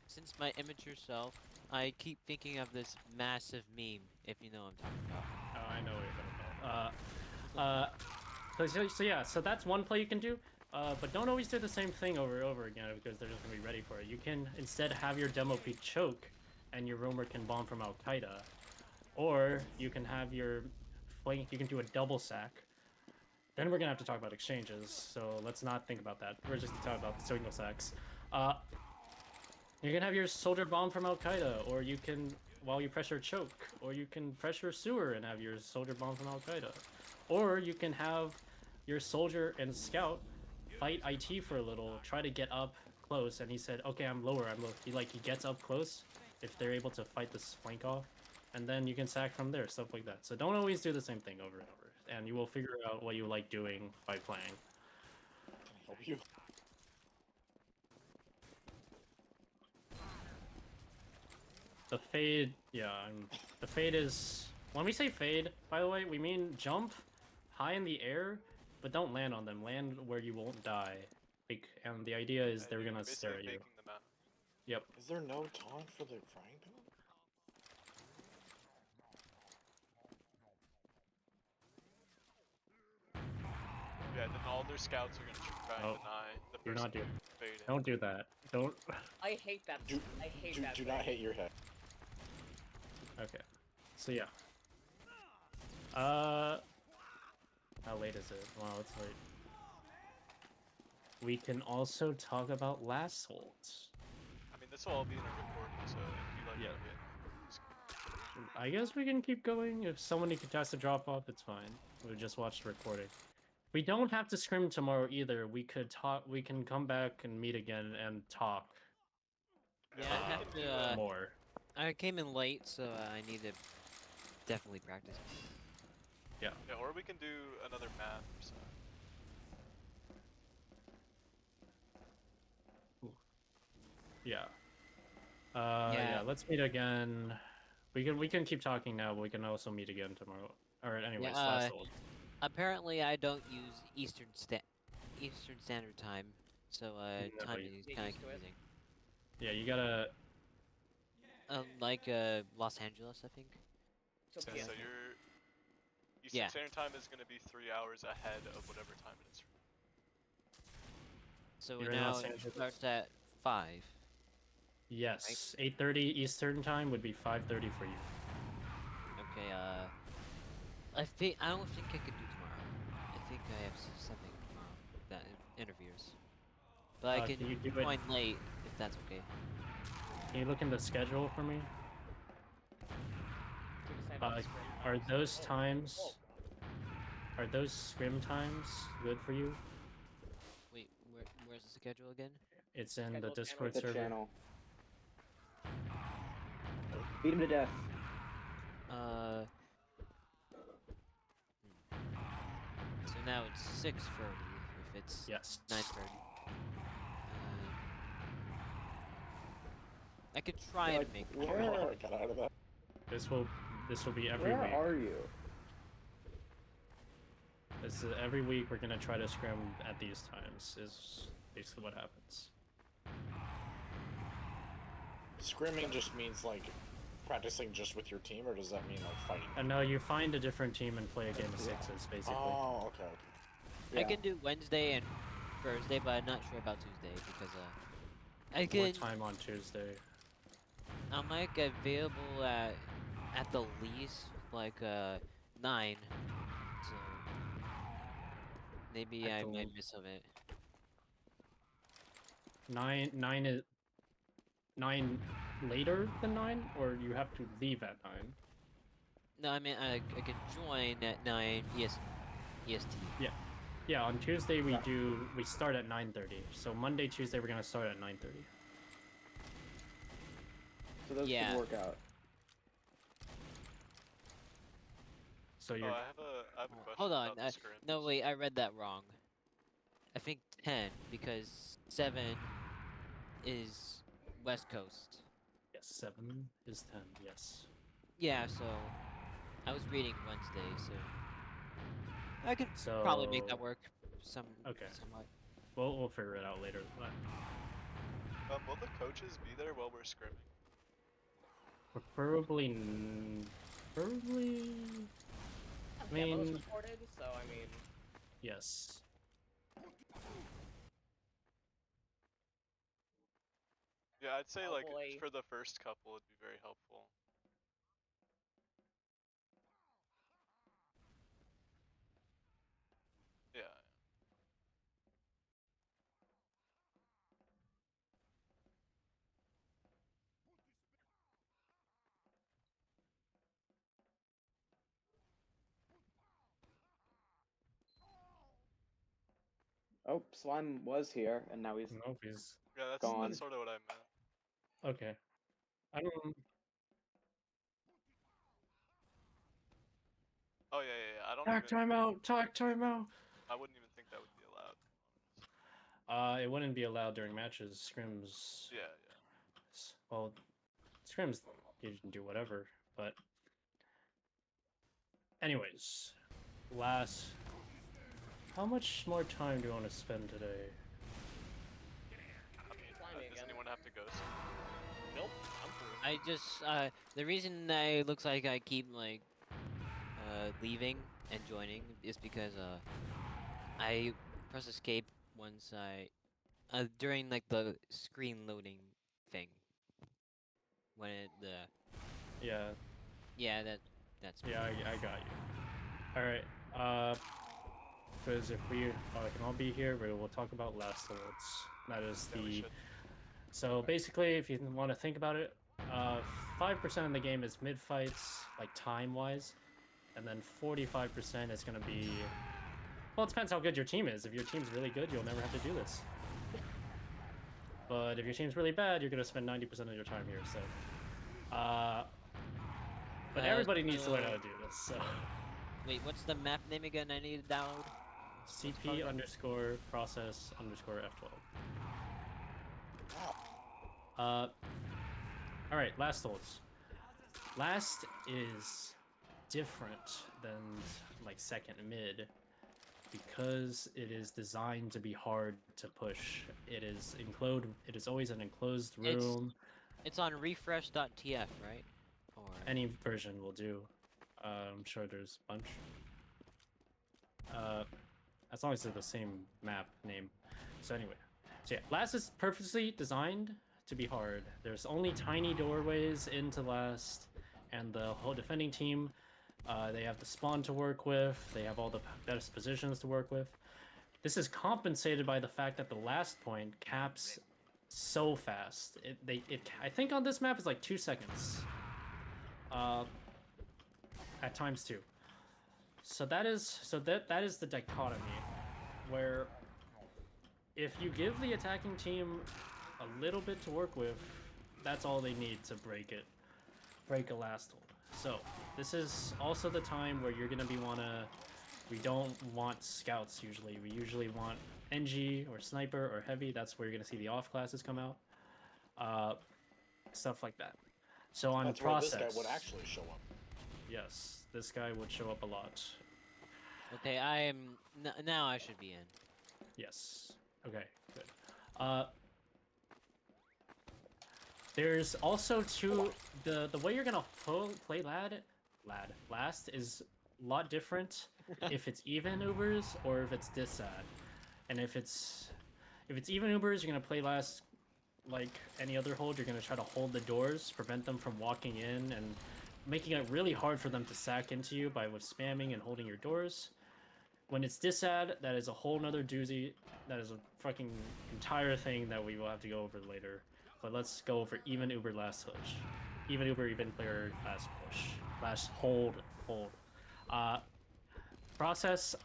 since my immature self, I keep thinking of this massive meme, if you know what I'm talking about. Oh, I know what you're talking about. So yeah, so that's one play you can do. But don't always do the same thing over and over again because they're just gonna be ready for it. You can instead have your demo peak choke, and your roamer can bomb from Al Qaeda, or you can have your flank. You can do a double sack. Then we're gonna have to talk about exchanges. So let's not think about that. We're just gonna talk about single sacks. You can have your soldier bomb from Al Qaeda, or you can, while you pressure choke, or you can pressure sewer and have your soldier bomb from Al Qaeda, or you can have your soldier and scout fight IT for a little, try to get up close, and he said, "Okay, I'm lower. I'm low." He gets up close if they're able to fight this flank off, and then you can sack from there, stuff like that. So don't always do the same thing over and over, and you will figure out what you like doing by playing. Can I help you? The fade, yeah, the fade is, when we say fade, by the way, we mean jump high in the air, but don't land on them. Land where you won't die. And the idea is Yeah, they're you're gonna basically stare at you. faking them out. Yep. Is there no taunt for the frying pan? Yeah, then all their scouts are gonna try and Oh, deny the you're person not doing. fading. Don't do that. Don't. I hate that. Do, I hate do, that. do thing. not hit your head. Okay. So yeah. How late is it? Wow, it's late. We can also talk about last hold. I mean, this will all be in a recording, so if you like Yeah. leave it, just I guess we can keep going. If someone has to drop off, it's fine. We'll just watch the recording. We don't have to scrim tomorrow either. We could talk. We can come back and meet again and talk yeah, Yeah, we I have can to, do, more. I came in late, so I need to definitely practice. yeah, or we can do another map or something. Yeah. Yeah. Yeah. Let's meet again. We can keep talking now, but we can also meet again tomorrow. Alright, anyways, last hold. Apparently, I don't use Eastern Standard Time, so No, timing you- is Get kind of used to it. confusing. Yeah, you gotta. Like Los Angeles, I think. So Yeah, PS. so your Eastern Yeah. Standard Time is going to be 3 hours ahead of whatever time it is. So You're in now Los it Angeles. starts at 5. Yes, 8:30 Eastern time would be 5:30 for you. Okay. I don't think I could do tomorrow. I think I have something tomorrow that interferes. But I Can can you do it- join late if that's okay. Can you look in the schedule for me? We decided on scrim Are times. those Oh, times? oh. Are those scrim times good for you? Wait, where's the schedule again? It's in the Schedule Discord The server. channel. Beat him to death. So now it's 6:30 if it's Yes. 9:30. I could try Like, to make. where, Get out of that. This will be every where week. are you? This is every week we're gonna try to scrim at these times. Is basically what happens. Scrimming just means like practicing just with your team, or does that mean like fighting? And no, you find a different team and play a game of 6's basically. Oh, okay. Yeah. I can do Wednesday and Thursday, but I'm not sure about Tuesday because I can. What time on Tuesday? I'm like available at the least like 9, so maybe At I the might l- miss of it. 9 is 9 later than 9, or you have to leave at 9. No, I mean I can join at 9 EST. Yeah, on Tuesday we start at 9:30. So Monday, Tuesday we're gonna start at 9:30. So those Yeah. could work out. So Oh, you're I have a question Hold on. about the scrims. No, wait, I read that wrong. I think 10 because 7 is West Coast. yes, 7 is 10. Yes. Yeah, so I was reading Wednesday, so I could So probably make that work. Okay. Somewhat. We'll figure it out later. But Will the coaches be there while we're scrimming? preferably. I Demos mean, recorded, so I mean, yes. Yeah, I'd say like Probably. for the first couple it'd be very helpful. Yeah. Oh, Slime was here, and now he's Nope, he's Yeah, Gone. that's sort of what I meant. okay. I don't. Oh yeah. I don't Talk even. timeout. Talk timeout. I wouldn't even think that would be allowed. It wouldn't be allowed during matches. Scrims. Yeah. Well, scrims you can do whatever, but anyways, last. How much more time do you want to spend today? I mean, Slimy does again. anyone have to go soon? nope, I'm free. I just the reason it looks like I keep like leaving and joining is because I press escape once I during like the screen loading thing when Yeah, that's yeah, I got you. All right. because if we can all be here, we will talk about last holds. That is Yeah, we the. should. So basically, if you want to think about it, 5% of the game is mid fights, like time wise, and then 45% is going to be. Well, it depends how good your team is. If your team's really good, you'll never have to do this. But if your team's really bad, you're going to spend 90% of your time here. So, but everybody needs to learn how to do this. So, Wait, what's the map name again? I need to download. CP underscore process underscore F12. All right, last holds. Last is different than like second mid because it is designed to be hard to push. It is enclosed. It is always an enclosed room. It's on refresh.tf, right? Or Any version will do. I'm sure there's a bunch. As long as it's the same map name. So anyway, so yeah, last is purposely designed to be hard. There's only tiny doorways into last, and the whole defending team, they have the spawn to work with. They have all the best positions to work with. This is compensated by the fact that the last point caps so fast. I think on this map it's like 2 seconds. At times too. So that is the dichotomy, where if you give the attacking team a little bit to work with, that's all they need to break a last hold. So this is also the time where you're gonna we don't want scouts usually. We usually want NG or sniper or heavy. That's where you're gonna see the off classes come out. Stuff like that. So on That's process, where this guy would actually show up. yes, this guy would show up a lot. okay, I am now. I should be in. Yes. Okay, good. There's also the way you're gonna play last is a lot different if it's even Ubers or if it's disad. And if it's even Ubers, you're gonna play last like any other hold. You're gonna try to hold the doors, prevent them from walking in, and making it really hard for them to sack into you with spamming and holding your doors. When it's disad, that is a whole nother doozy. That is a fucking entire thing that we will have to go over later. But let's go over even Uber last push. Even Uber, even player last push. Last hold. Process.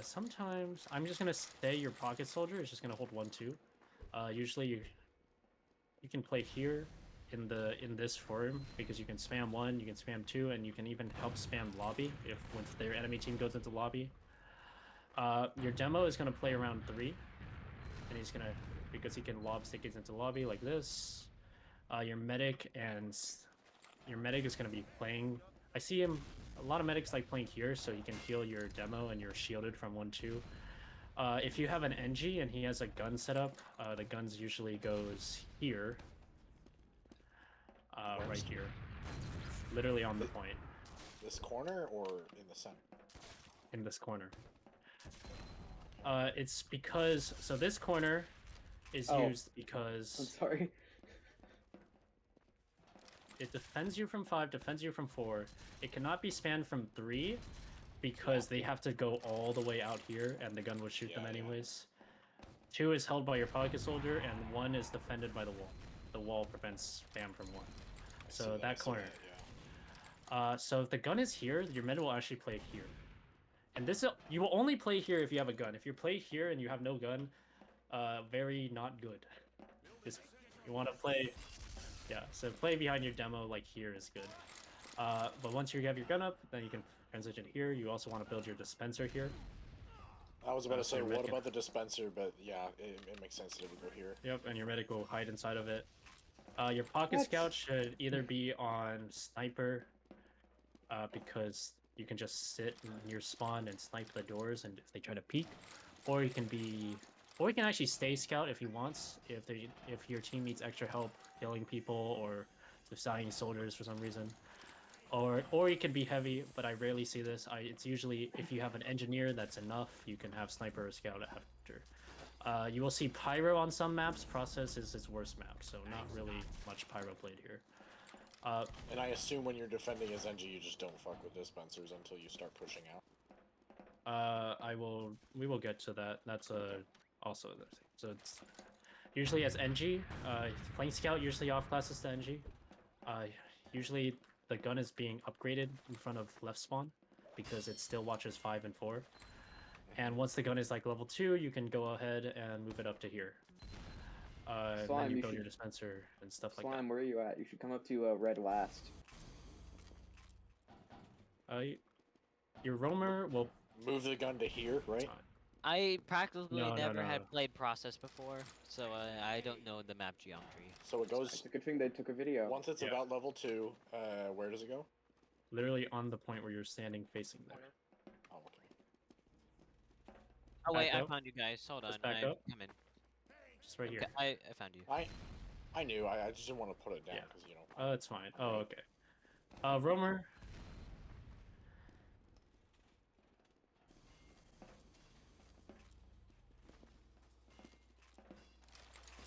Sometimes I'm just gonna say your pocket soldier is just gonna hold 1-2. Usually you can play here in this form because you can spam 1, you can spam 2, and you can even help spam lobby once their enemy team goes into lobby. Your demo is gonna play around 3, and he's gonna because he can lob stick into lobby like this. Your medic is gonna be playing. I see him. A lot of medics like playing here, so you can heal your demo and you're shielded from 1-2. If you have an NG and he has a gun set up, the guns usually goes here. Right here. Literally on the point. This corner or in the center? In this corner. It's because... So this corner is used I'm because sorry. it defends you from 5, defends you from 4. It cannot be spanned from 3 because they have to go all the way out here and the gun would shoot them anyways. 2 is held by your pocket soldier and 1 is defended by the wall. The wall prevents spam from 1. So that corner. So if the gun is here, your mid will actually play here. And this you will only play here if you have a gun. If you play here and you have no gun, very not good. You want to play, yeah. So play behind your demo like here is good. But once you have your gun up, then you can transition here. You also want to build your dispenser here. I was about to say, your what medic about the dispenser? But yeah, it makes sense that it would go here. Yep, and your medic will hide inside of it. Your pocket scout should either be on sniper, because you can just sit in your spawn and snipe the doors, and if they try to peek, or you can actually stay scout if he wants. If your team needs extra help killing people or deciding soldiers for some reason, or you can be heavy. But I rarely see this. It's usually if you have an engineer, that's enough. You can have sniper or scout after. You will see pyro on some maps. Process is its worst map, so not really much pyro played here. And I assume when you're defending as NG, you just don't fuck with dispensers until you start pushing out. I will. We will get to that. That's also another thing. So it's usually as NG. Plane Scout usually off classes to NG. Usually the gun is being upgraded in front of left spawn because it still watches 5 and 4. And once the gun is like level 2, you can go ahead and move it up to here. And Slime, then you you build should- your dispenser and stuff like Slime, where are you at? You should come up to red last. that. Your roamer will. Move the gun to here, right? I practically No, no, never no. had played Process before, so I don't know the map geometry. So it goes. It's a good thing they took a video. Once it's Yeah. about level 2, where does it go? Literally on the point where you're standing facing there. Oh, okay. Oh wait, Back I up. found you guys. Hold on, Just back I'm up. coming. Just right here. Okay, I found you. I knew. I just didn't want to put it down Yeah. because you know. Oh, that's fine. Oh, okay. Roamer.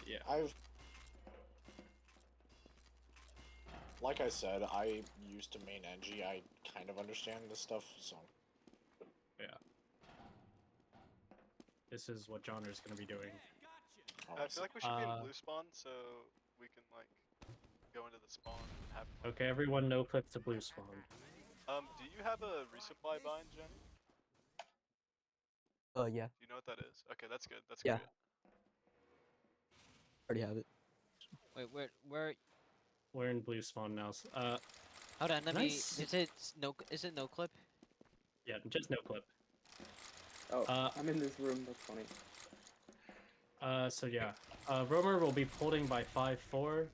Yeah. Like I said, I used to main NG. I kind of understand this stuff, so. This is what genre is going to be doing. I feel like we should be in Uh, blue spawn so we can like go into the spawn and have. Okay, everyone, no clip to blue spawn. Do you have a resupply bind, Jenny? Yeah, Do you know what that is? Okay, that's good. That's Yeah. good. already have it. Wait, where? We're in blue spawn now. Hold on, let Nice. me. Is it no? Is it no clip? Yeah, just no clip. Oh, Uh, I'm in this room. That's funny. So yeah, Roamer will be holding by 5-4.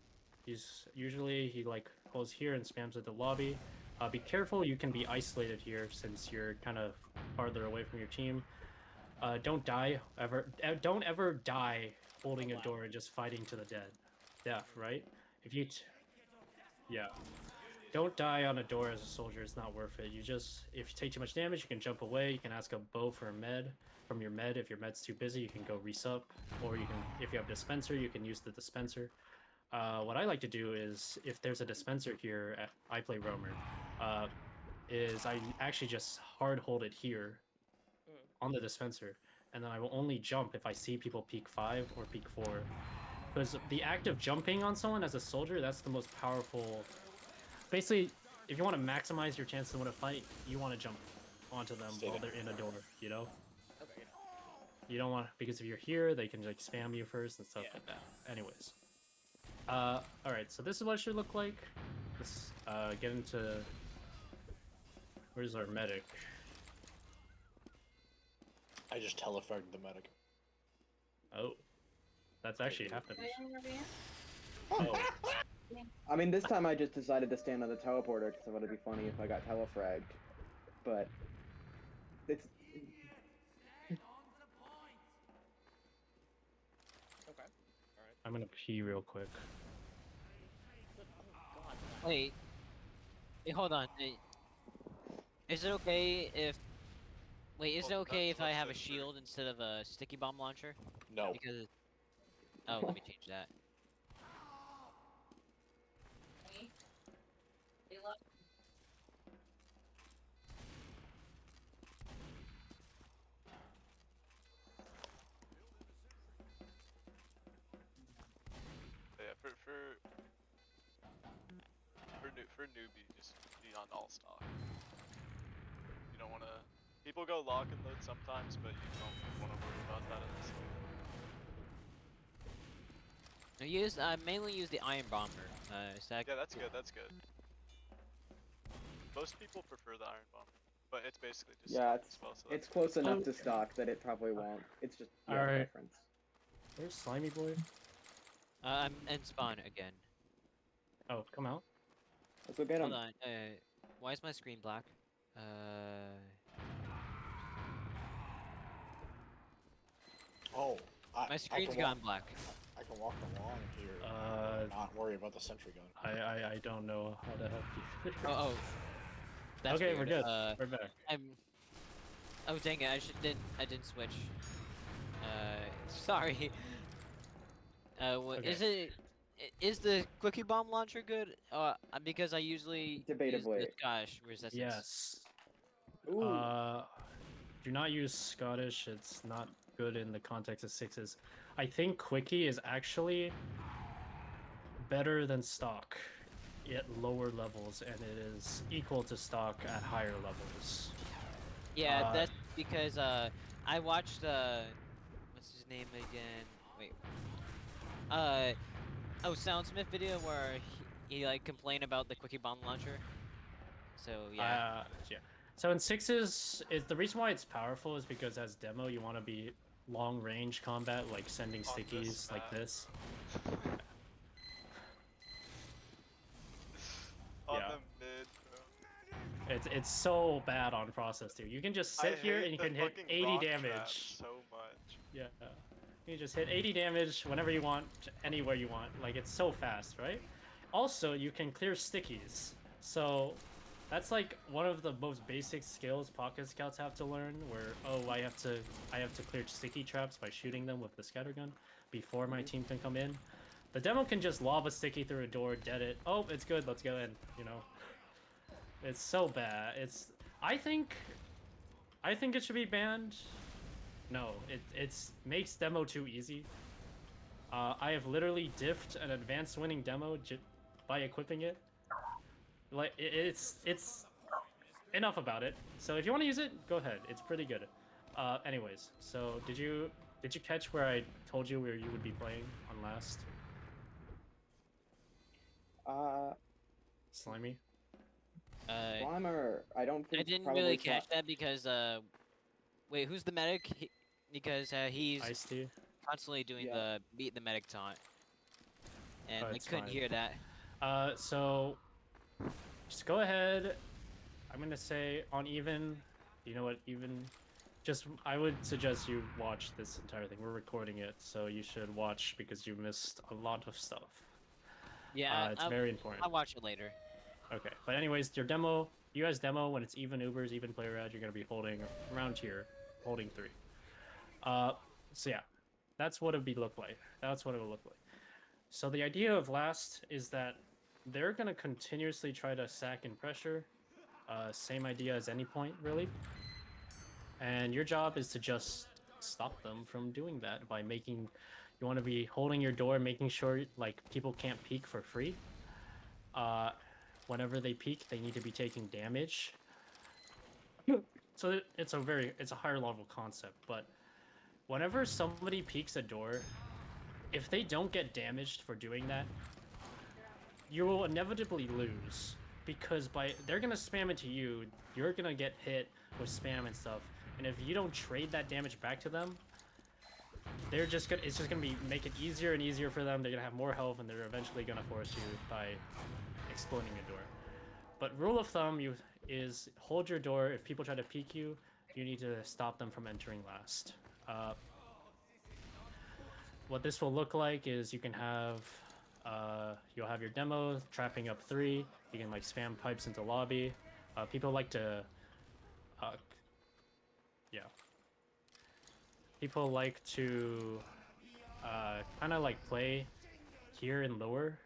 He like holds here and spams at the lobby. Be careful, you can be isolated here since you're kind of farther away from your team. Don't die ever. Don't ever die holding a door and just fighting to the death, right? If you, yeah, don't die on a door as a soldier. It's not worth it. If you take too much damage, you can jump away. You can ask a bow for a med. From your med, if your med's too busy, you can go resup, or you can, if you have dispenser, you can use the dispenser. What I like to do is, if there's a dispenser here, I play roamer, is I actually just hard hold it here on the dispenser, and then I will only jump if I see people peek 5 or peek 4. Because the act of jumping on someone as a soldier, that's the most powerful. Basically, if you want to maximize your chance to win a fight, you want to jump onto them Stay while there. they're in a door, you know? Okay. You don't want, because if you're here, they can like spam you first and stuff Yeah. like that. Anyways. Alright, so this is what it should look like. Let's get into, where's our medic? I just telefragged the medic. Oh. That's actually happened. Oh. I mean, this time I just decided to stand on the teleporter because I thought it'd be funny if I got telefragged. But it's Okay. I'm gonna pee real quick. Oh god. Wait. Wait, hold on. Is it okay if? Wait, is it Well, okay that's if I what have a it is. shield instead of a sticky bomb launcher? No. Because. Oh, let me change that. But yeah, for newbie, just be on all stock. You don't want to. People go lock and load sometimes, but you don't want to worry about that in this game. I mainly use the iron bomber. Is that? Yeah, that's good. That's good. Most people prefer the iron bomber, but it's basically just yeah, stock as well. So it's close enough to Okay. stock that it probably won't. It's just Alright. preference. Where's Slimy Boy? I'm in spawn again. Oh, come out. Let's go get him. Hold on. Why is my screen black? Oh, My I screen's can walk, gone black. I can walk along here. Uh, Not worry about the sentry gun. I don't know how to help you. Oh. That's Okay, weird. we're good. We're back. Oh dang it! I didn't switch. Sorry. Is Okay. is the quickie bomb launcher good? Because I usually use Debatably. the gosh resistance. Yes. Ooh. do not use Scottish. It's not good in the context of 6's. I think Quickie is actually better than stock at lower levels, and it is equal to stock at higher levels. Yeah, that's because I watched what's his name again? Wait. Soundsmith video where he like complained about the Quickie Bomb Launcher. So yeah. Yeah. So in 6's, the reason why it's powerful is because as demo you want to be long range combat, like sending On this stickies like map. this. On Yeah. the mid, bro. It's so bad on process too. You can just I sit here hate and you the can hit fucking 80 rock damage. trap so much. Yeah. You just hit 80 damage whenever you want, anywhere you want. Like, it's so fast, right? Also, you can clear stickies. So, that's like one of the most basic skills Pocket Scouts have to learn, where, oh, I have to clear sticky traps by shooting them with the scattergun before my team can come in. The demo can just lob a sticky through a door, dead it. Oh, it's good, let's go in, you know? It's so bad. I think it should be banned. No, it makes demo too easy. I have literally diffed an advanced winning demo by equipping it. Like it's enough about it. So if you want to use it, go ahead. It's pretty good. Anyways, so did you catch where I told you where you would be playing on last? Slimy. Slimer, I don't think I didn't probably really catch that because wait, who's the medic? Because he's Ice-T. constantly doing Yeah. the beat the medic taunt, and I it's couldn't fine. hear that. So just go ahead. I'm gonna say on even. You know what? Even. I would suggest you watch this entire thing. We're recording it, so you should watch because you missed a lot of stuff. Yeah, It's very important. I'll watch it later. Okay, but anyways, your demo, you guys demo when it's even Ubers, even player ad, you're gonna be holding around here, holding 3. So yeah, that's what it would look like. That's what it will look like. So the idea of last is that they're gonna continuously try to sack and pressure. Same idea as any point, really. And your job is to just stop them from doing that by making. You want to be holding your door, making sure like people can't peek for free. Whenever they peek, they need to be taking damage. So it's a higher level concept, but whenever somebody peeks a door, if they don't get damaged for doing that, you will inevitably lose because they're gonna spam into you, you're gonna get hit with spam and stuff, and if you don't trade that damage back to them, it's just gonna make it easier and easier for them. They're gonna have more health, and they're eventually gonna force you by exploding a door. But rule of thumb is hold your door. If people try to peek you, you need to stop them from entering last. What this will look like is you can have you'll have your demo trapping up 3. You can like spam pipes into lobby. People like to people like to kind of like play here and lower,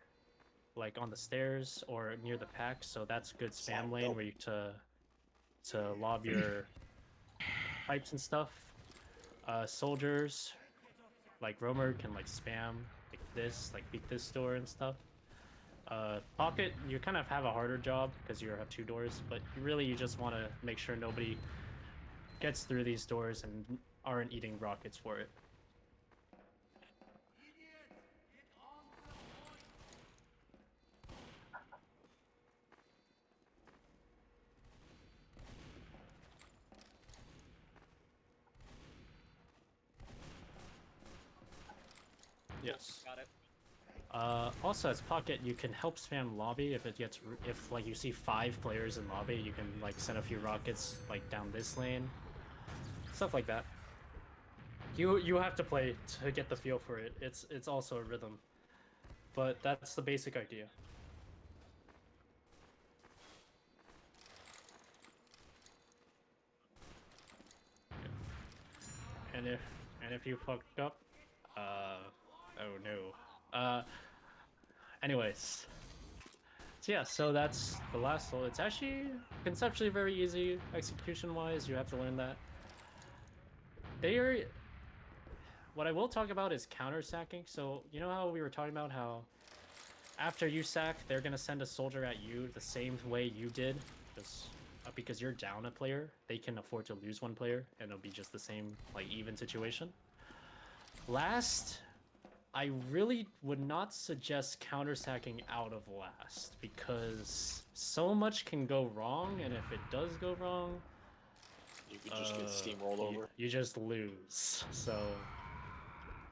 like on the stairs or near the pack. So that's good spam lane where you to lob your pipes and stuff. Soldiers like Roamer can like spam like this, like beat this door and stuff. Pocket, you kind of have a harder job because you have 2 doors, but you just want to make sure nobody gets through these doors and aren't eating rockets for it. Yes. Got it. Also, as Pocket, you can help spam lobby if like you see 5 players in lobby, you can like send a few rockets like down this lane, stuff like that. You have to play to get the feel for it. It's also a rhythm, but that's the basic idea. And if you fucked up, oh no. Anyways. So yeah, so that's the last soul. It's actually conceptually very easy. Execution-wise, you have to learn that. they are. What I will talk about is counter sacking. So you know how we were talking about how after you sack, they're gonna send a soldier at you the same way you did, just because you're down a player. They can afford to lose one player, and it'll be just the same like even situation. Last, I really would not suggest counter sacking out of last because so much can go wrong, and if it does go wrong, You could just get steamrolled over. you just lose. So,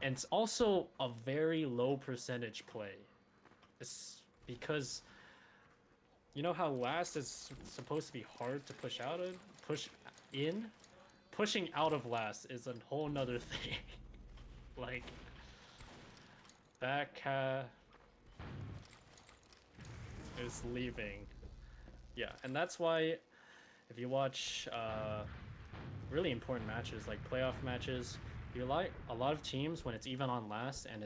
and it's also a very low percentage play. It's because you know how last is supposed to be hard to push out of, push in? Pushing out of last is a whole nother thing. Like, that cat is leaving. Yeah, and that's why if you watch really important matches, like playoff matches, you like a lot of teams when it's even on last and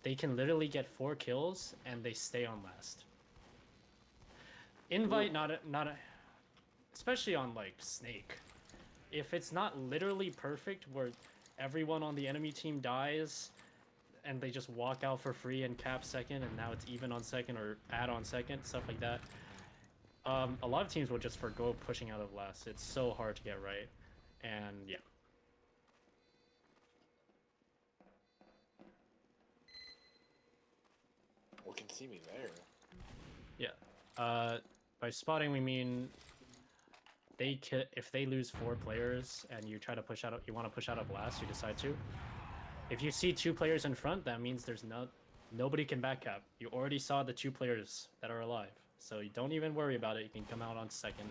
they can literally get 4 kills and they stay on last. Invite, especially on like Snake. If it's not literally perfect where everyone on the enemy team dies and they just walk out for free and cap second and now it's even on second or add on second, stuff like that. A lot of teams will just forgo pushing out of last. It's so hard to get right. And yeah. Well, can see me there. Yeah. By spotting we mean if they lose 4 players and you try to push out, you want to push out of last, you decide to. If you see 2 players in front, that means there's nobody can back cap. You already saw the 2 players that are alive, so you don't even worry about it. You can come out on second,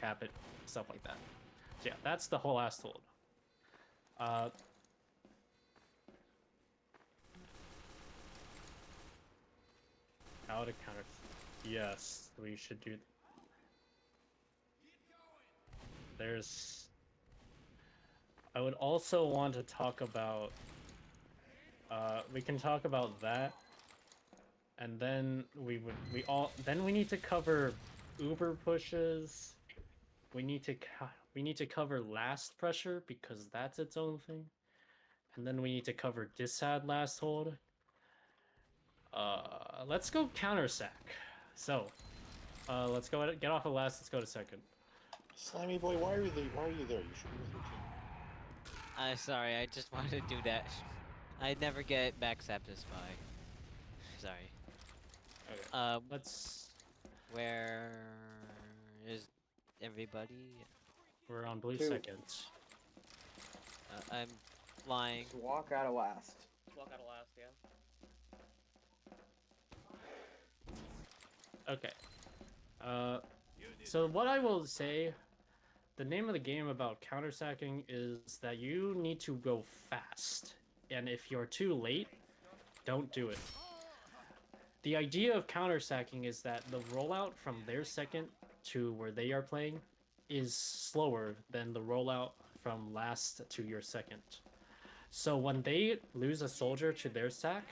cap it, stuff like that. So yeah, that's the whole last hold. How to counter? Yes, we should do. There's. I would also want to talk about. We can talk about that, and then we need to cover Uber pushes. We need to cover last pressure because that's its own thing, and then we need to cover disad last hold. Let's go counter sack. So, let's go get off of last. Let's go to second. Slimy boy, why are you there? You should be with your team. Sorry, I just wanted to do that. I never get backstabbed this by. Sorry. Okay. Let's. Where is everybody? We're on blue 2. second. I'm flying. Just walk out of last. Walk out of last, yeah. Okay. So what I will say, the name of the game about counter sacking is that you need to go fast, and if you're too late, don't do it. The idea of counter sacking is that the rollout from their second to where they are playing is slower than the rollout from last to your second. So when they lose a soldier to their sack,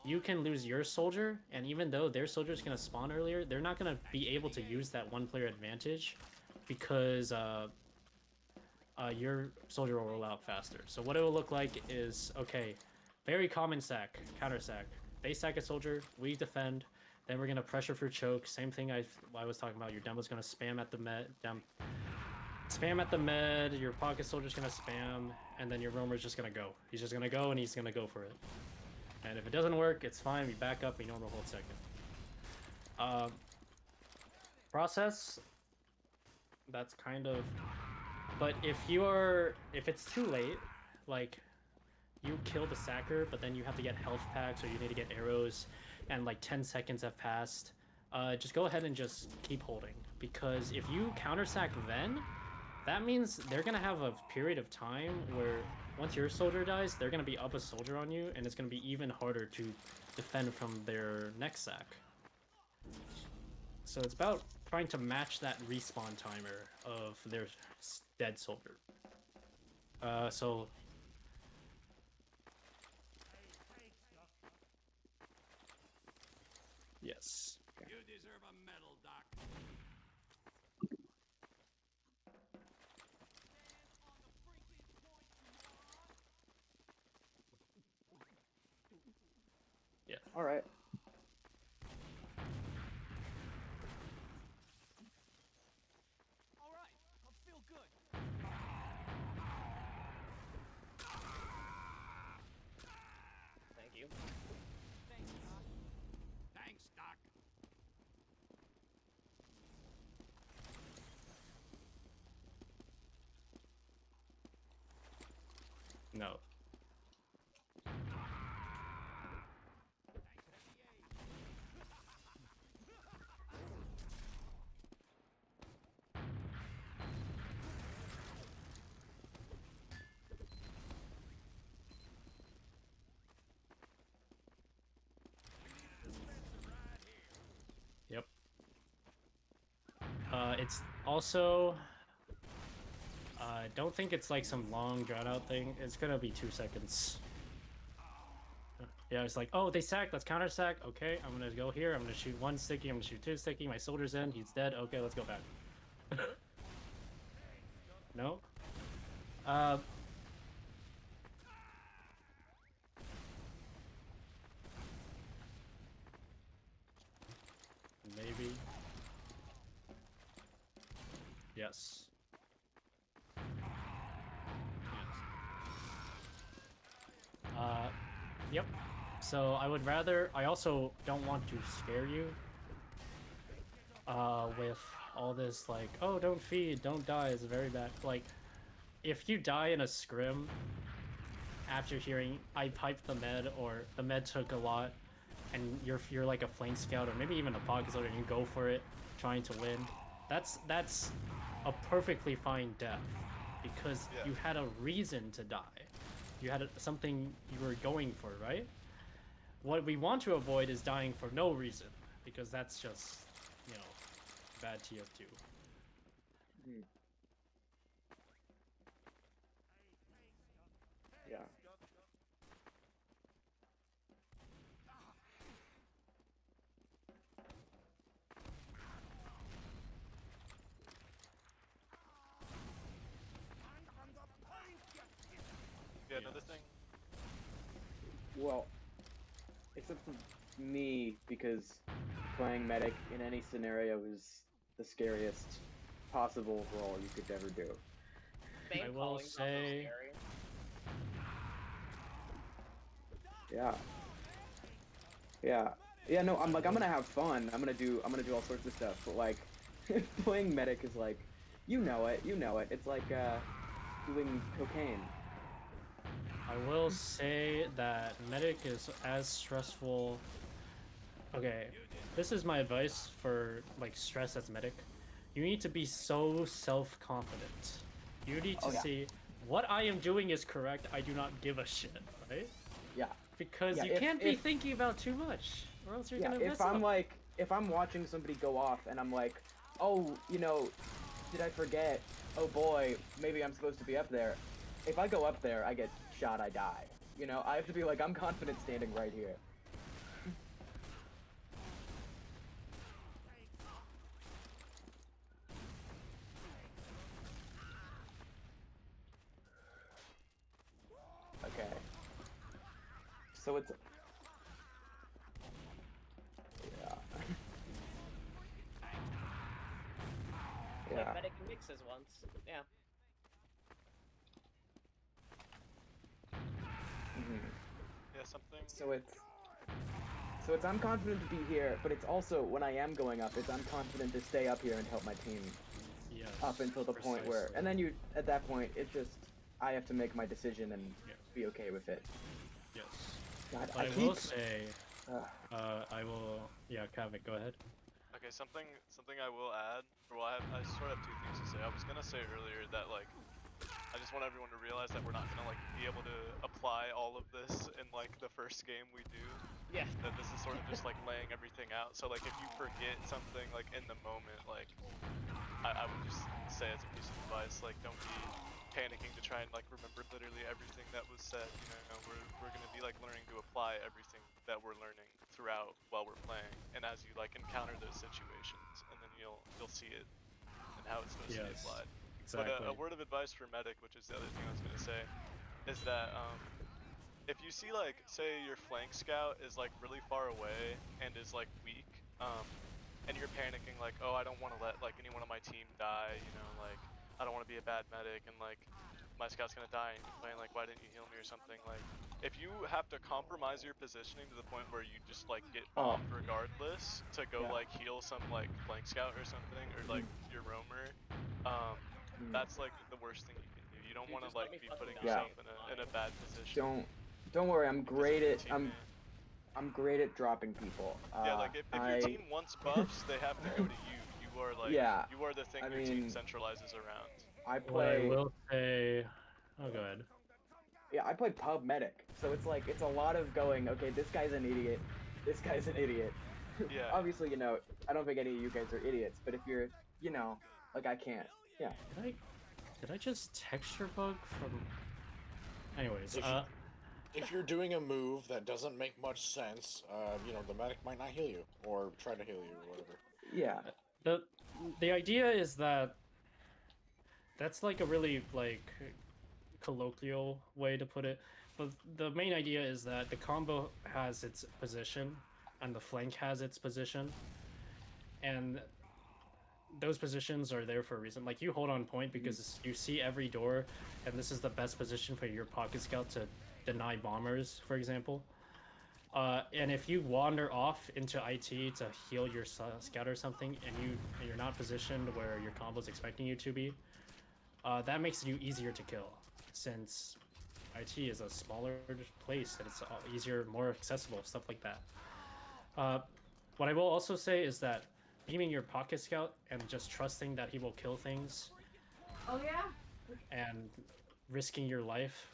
you can lose your soldier, and even though their soldier is going to spawn earlier, they're not going to be able to use that 1-player advantage because your soldier will roll out faster. So what it will look like is, okay, very common sack, counter sack. They sack a soldier, we defend, then we're going to pressure for choke. Same thing I was talking about. Your demo's going to spam at the med, spam at the med, your pocket soldier's going to spam, and then your roamer's just going to go. He's just going to go, and he's going to go for it. And if it doesn't work, it's fine. We back up. We normal hold second. Process. That's kind of. But if it's too late, like you kill the sacker, but then you have to get health packs or you need to get arrows, and like 10 seconds have passed, just go ahead and just keep holding. Because if you counter sack then, that means they're gonna have a period of time where once your soldier dies, they're going to be up a soldier on you, and it's going to be even harder to defend from their next sack. So it's about trying to match that respawn timer of their dead soldier. So... Yes. You deserve a medal, Doc. All right. All right, I feel good. Thank you. Thanks, Doc. Thanks, Doc. No. Yep. It's also. I don't think it's like some long drawn out thing. It's gonna be 2 seconds. Yeah, it's like, oh, they sacked. Let's counter sack. Okay, I'm gonna go here. I'm gonna shoot 1 sticky. I'm gonna shoot 2 sticky. My soldier's in. He's dead. Okay, let's go back. No. Maybe. Yes. Yep. So I would rather. I also don't want to scare you. With all this like, oh, don't feed, don't die is very bad. Like, if you die in a scrim after hearing I piped the med or the med took a lot, and you're like a flank scout or maybe even a pocket soldier and you go for it, trying to win, that's a perfectly fine death because Yeah. you had a reason to die. You had something you were going for, right? What we want to avoid is dying for no reason because that's just, you know, bad TF2. Hmm. Yeah. Yeah, another thing. Well, except for me, because playing medic in any scenario is the scariest possible role you could ever do. Bane I will calling's also say- scary. Yeah. Yeah. Yeah, no, I'm gonna have fun. I'm gonna do all sorts of stuff, but like playing medic is like you know it. It's like doing cocaine. I will say that medic is as stressful. Okay, this is my advice for like stress as medic. You need to be so self-confident. You need to Oh, yeah. see what I am doing is correct. I do not give a shit, right? Yeah. Because Yeah, you can't be thinking about too much, or else you're Yeah, gonna mess if I'm up. like, if I'm watching somebody go off and I'm like, oh, you know, did I forget? Oh boy, maybe I'm supposed to be up there. If I go up there, I get shot, I die. You know, I have to be like, I'm confident standing right here. Okay. So it's... Yeah. Played Yeah. medic in mixes once. Yeah. Mhm. Yeah, something. So it's I'm confident to be here, but it's also when I am going up, it's I'm confident to stay up here and help my team Yes, up until the point where, precisely. and then you at that point it's just I have to make my decision and Yeah. be okay with it. Yes. God, But I keep... will say, Ugh. I will. Yeah, Kavik, go ahead. Okay, something I will add. Well, I sort of have two things to say. I was gonna say earlier that like I just want everyone to realize that we're not gonna like be able to apply all of this in like the first game we do. Yeah. That this is sort of just like laying everything out. So like if you forget something like in the moment, like I would just say as a piece of advice, like don't be panicking to try and like remember literally everything that was said. You know, we're gonna be like learning to apply everything that we're learning throughout while we're playing, and as you like encounter those situations, and then you'll see it and how it's supposed to be Yes, applied. exactly. But a word of advice for medic, which is the other thing I was gonna say, is that if you see like, say your flank scout is like really far away and is like weak, and you're panicking like, oh, I don't want to let like anyone on my team die, you know, like I don't want to be a bad medic and like my scout's gonna die and you're playing like, why didn't you heal me or something, like if you have to compromise your positioning to the point where you just like get Oh. bombed regardless to go Yeah. like heal some like flank scout or something or like your roamer, Mm. that's like the worst thing you can do. You don't Dude, want to just let like me be fucking putting die, yourself it's in a fine. bad position. Don't worry. I'm because of great your at teammate. I'm great at dropping people. Yeah, like if your team wants buffs, they have to go to you. You are like Yeah, you are the thing I your team mean, centralizes around. I What I play. will say, oh, go ahead. Yeah, I play pub medic, so it's like it's a lot of going. Okay, this guy's an idiot. This guy's an idiot. Yeah. Obviously, you know, I don't think any of you guys are idiots, but if you're, you know, like I can't. Yeah. Did I just texture bug from? Anyways, If you're doing a move that doesn't make much sense, you know, the medic might not heal you or try to heal you or whatever. Yeah. the idea is that that's like a really like colloquial way to put it, but the main idea is that the combo has its position and the flank has its position, and those positions are there for a reason. Like you hold on point because you see every door, and this is the best position for your pocket scout to deny bombers, for example. And if you wander off into IT to heal your scout or something, and you're not positioned where your combo's expecting you to be, that makes you easier to kill, since IT is a smaller place and it's easier, more accessible, stuff like that. What I will also say is that beaming your pocket scout and just trusting that he will kill things. Oh yeah. And risking your life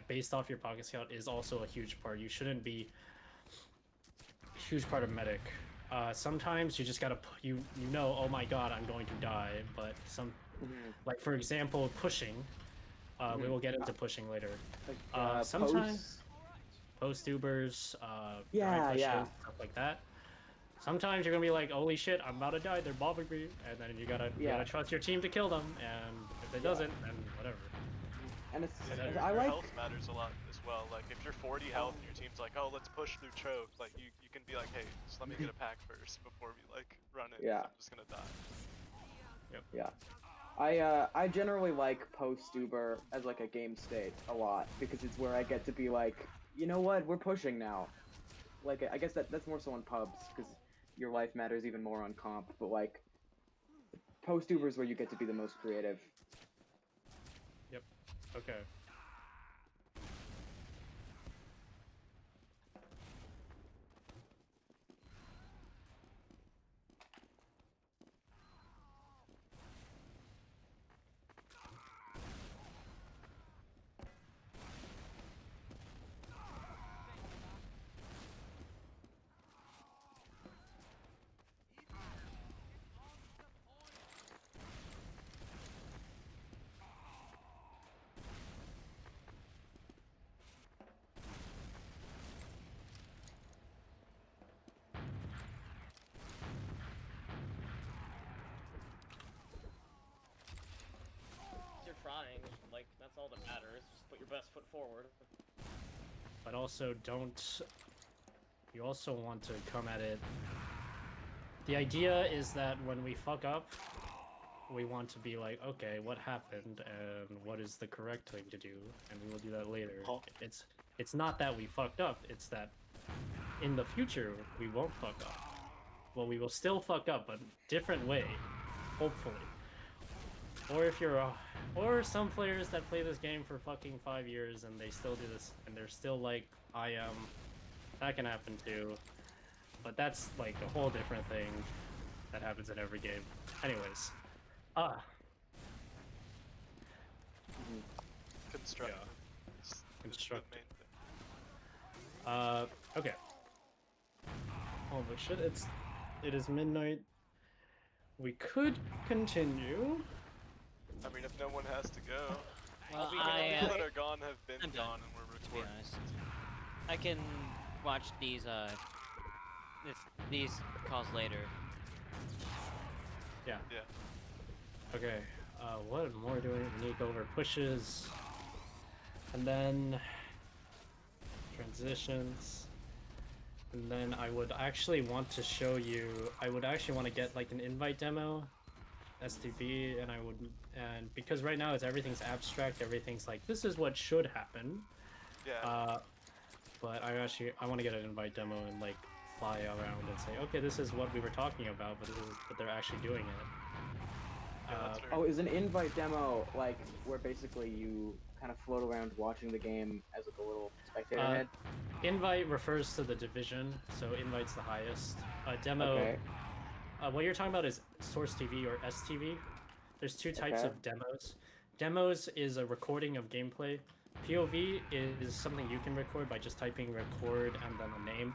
based off your pocket scout is also a huge part. You shouldn't be a huge part of medic. Sometimes you just gotta you know, oh my god, I'm going to die. But like for example, pushing. We will get into pushing later. Like, sometimes post ubers, Yeah, pushes, yeah. stuff like that. Sometimes you're gonna be like, holy shit, I'm about to die, they're bombing me, and then you gotta trust your team to kill them, and if it doesn't, then whatever. And it's Yeah, I your like health matters a lot as well. Like if you're 40 health and your team's like, oh, let's push through choke, like you can be like, hey, just let me get a pack first before we like run it. Yeah. I'm just gonna die. Yep. Yeah. I generally like post Uber as like a game state a lot because it's where I get to be like, you know what, we're pushing now. Like I guess that's more so on pubs because your life matters even more on comp. But like post Uber is where you get to be the most creative. Yep. Okay. You're trying, like, that's all that matters. Just put your best foot forward. But also don't. You also want to come at it. The idea is that when we fuck up, we want to be like, okay, what happened and what is the correct thing to do, and we will do that later. Huh. It's not that we fucked up, it's that in the future we won't fuck up. Well, we will still fuck up, but different way, hopefully. Or if you're or some players that play this game for fucking 5 years and they still do this and they're still like I am, that can happen too. But that's like a whole different thing that happens in every game. Anyways, Constructive. Yeah. Is the Constructive. main thing. Okay. Oh but shit, it is midnight. We could continue. I mean, if no one has to go. Well, we The can people wait. that are gone have been I'm done, gone, and we're to be recording. honest. I can watch these these calls later. Yeah. Yeah. Okay. What more do we need to go over? Pushes. And then transitions. And then I would actually want to show you, I would actually want to get like an invite demo, STV, and because right now everything's abstract, everything's like, this is what should happen. Yeah. But I want to get an invite demo and like fly around and say, okay, this is what we were talking about, but they're actually doing it. Yeah, that's very Oh, is an invite demo like where basically you kind of float around watching the game as like a little spectator head? Invite refers to the division, so invite's the highest. Demo, Okay. what you're talking about is Source TV or STV. There's two types Okay. of demos. Demos is a recording of gameplay. POV is something you can record by just typing record and then a name.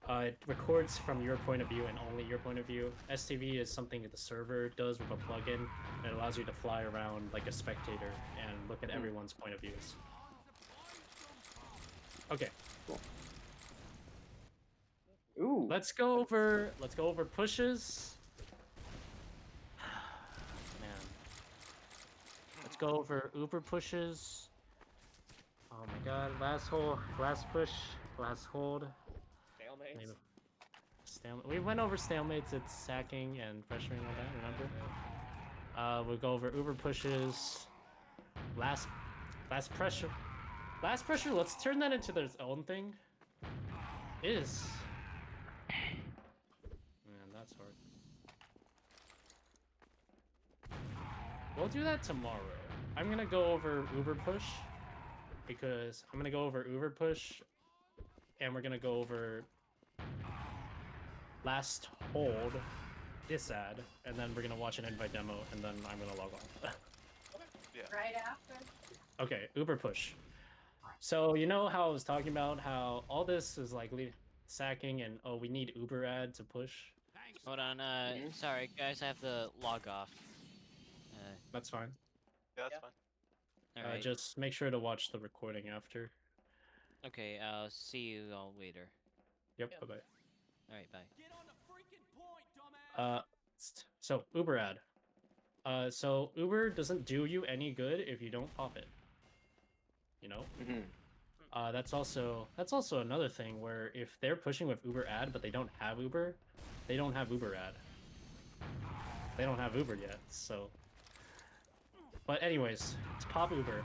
It records from your point of view and only your point of view. STV is something that the server does with a plugin, and it allows you to fly around like a spectator and look at everyone's point of views. Okay. Cool. Ooh. Let's go over pushes. Man. Let's go over Uber pushes. Oh my god, last push, last hold. Stalemates. We went over stalemates, it's sacking and pressuring all that, remember? We'll go over Uber pushes. Last pressure. Last pressure, let's turn that into their own thing. Man, that's hard. We'll do that tomorrow. I'm gonna go over Uber push because I'm gonna go over Uber push and we're gonna go over last hold, disad, and then we're gonna watch an invite demo and then I'm gonna log off. Yeah. Right after. Okay, Uber push. So you know how I was talking about how all this is like sacking and oh we need Uber ad to push? Hold on, sorry guys, I have to log off. That's fine. Yeah, that's Yeah. fine. Alright. Just make sure to watch the recording after. Okay, I'll see you all later. Yep, Yeah. bye-bye. Alright, bye. Get on the freaking point, dumbass. So Uber ad. So Uber doesn't do you any good if you don't pop it. You know? Mm-hmm. That's also another thing where if they're pushing with Uber ad but they don't have Uber, they don't have Uber ad. They don't have Uber yet, so. But anyways, to pop Uber,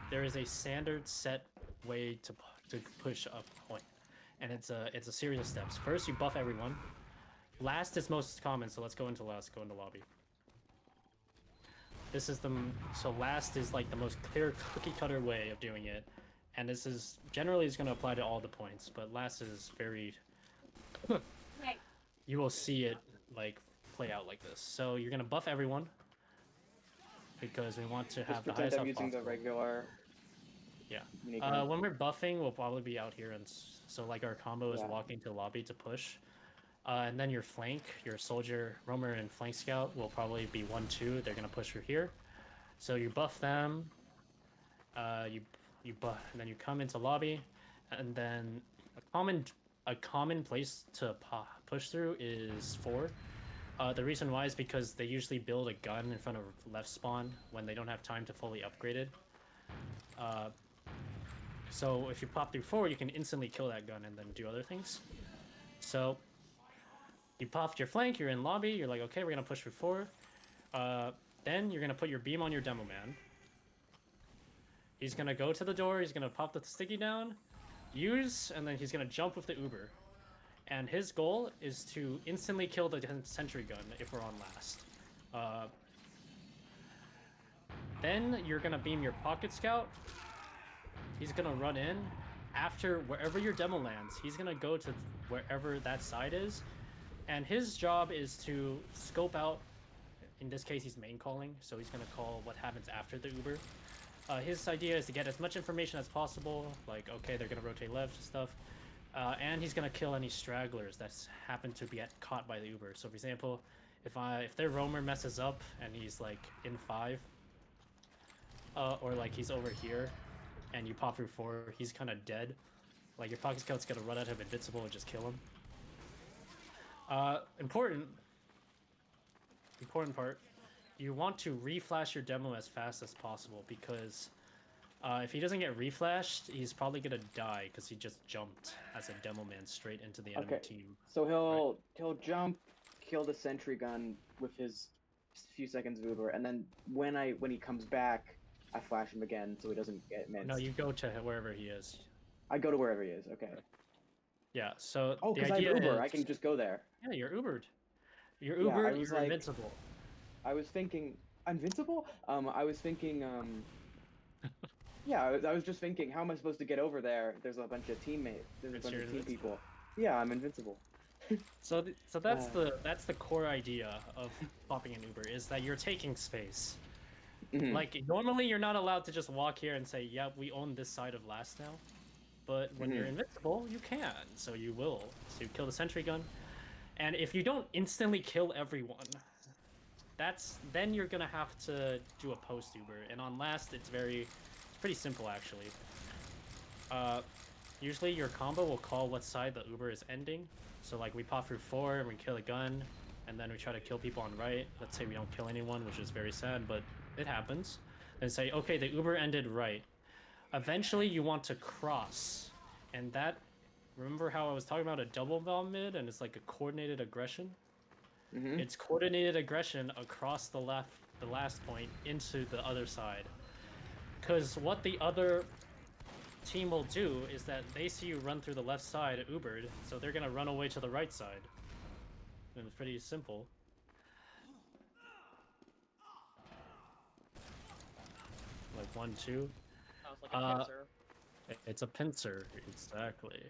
there is a standard set way to push a point, and it's a series of steps. First, you buff everyone. Last is most common, so let's go into last. Go into lobby. This is so last is like the most clear cookie cutter way of doing it, and this is generally is going to apply to all the points, but last is very. Hey. You will see it like play out like this. So you're gonna buff everyone because we want to have Just the pretend highest I'm health using the possible. regular. Yeah. Minigun. When we're buffing, we'll probably be out here, and so like our combo is Yeah. walking to lobby to push, and then your flank, your soldier, roamer, and flank scout will probably be 1-2. They're gonna push through here, so you buff them. You buff, and then you come into lobby, and then a common place to push through is 4. The reason why is because they usually build a gun in front of left spawn when they don't have time to fully upgrade it. So if you pop through 4, you can instantly kill that gun and then do other things. So you popped your flank, you're in lobby, you're like, okay, we're gonna push through 4. Then you're gonna put your beam on your demo man. He's gonna go to the door, he's gonna pop the sticky down, and then he's gonna jump with the Uber. And his goal is to instantly kill the sentry gun if we're on last. Then you're gonna beam your pocket scout. He's gonna run in. After wherever your demo lands, he's gonna go to wherever that side is. And his job is to scope out, in this case he's main calling, so he's gonna call what happens after the Uber. His idea is to get as much information as possible, like, okay, they're gonna rotate left and stuff. And he's gonna kill any stragglers that's happened to be caught by the Uber. So for example, if their roamer messes up and he's like in 5, or like he's over here, and you pop through 4, he's kind of dead. Like your pocket scout's gonna run at him invincible and just kill him. Important part, you want to reflash your demo as fast as possible because If he doesn't get reflashed, he's probably gonna die because he just jumped as a demo man straight into the enemy Okay. team. So he'll jump, kill the sentry gun with his few seconds of Uber, and then when he comes back, I flash him again so he doesn't get missed. No, you go to wherever he is. I go to wherever he is. Okay. Yeah. So Oh, the because I have idea Uber, is, I can just go there. yeah, you're Ubered. You're Yeah, I Ubered. was You're like- invincible. I was thinking invincible. I was thinking. Yeah, I was just thinking, how am I supposed to get over there? There's a bunch of teammates. There's a It's bunch you're of team invincible. people. Yeah, I'm invincible. So that's Uh. that's the core idea of popping an Uber is that you're taking space. Mhm. Like normally you're not allowed to just walk here and say, "Yep, we own this side of last now." But when you're invincible, you can. So you will. So you kill the sentry gun, and if you don't instantly kill everyone, then you're gonna have to do a post Uber. And on last, it's pretty simple actually. Usually your combo will call what side the Uber is ending. So like we pop through 4 and we kill a gun, and then we try to kill people on right. Let's say we don't kill anyone, which is very sad, but it happens. Then say, okay, the Uber ended right. Eventually you want to cross, and that, remember how I was talking about a double bomb mid and it's like a coordinated aggression? Mhm. It's coordinated aggression across the last point into the other side. Because what the other team will do is that they see you run through the left side Ubered, so they're gonna run away to the right side. And it's pretty simple. Like 1, 2. Sounds like a pincer. It's a pincer, exactly.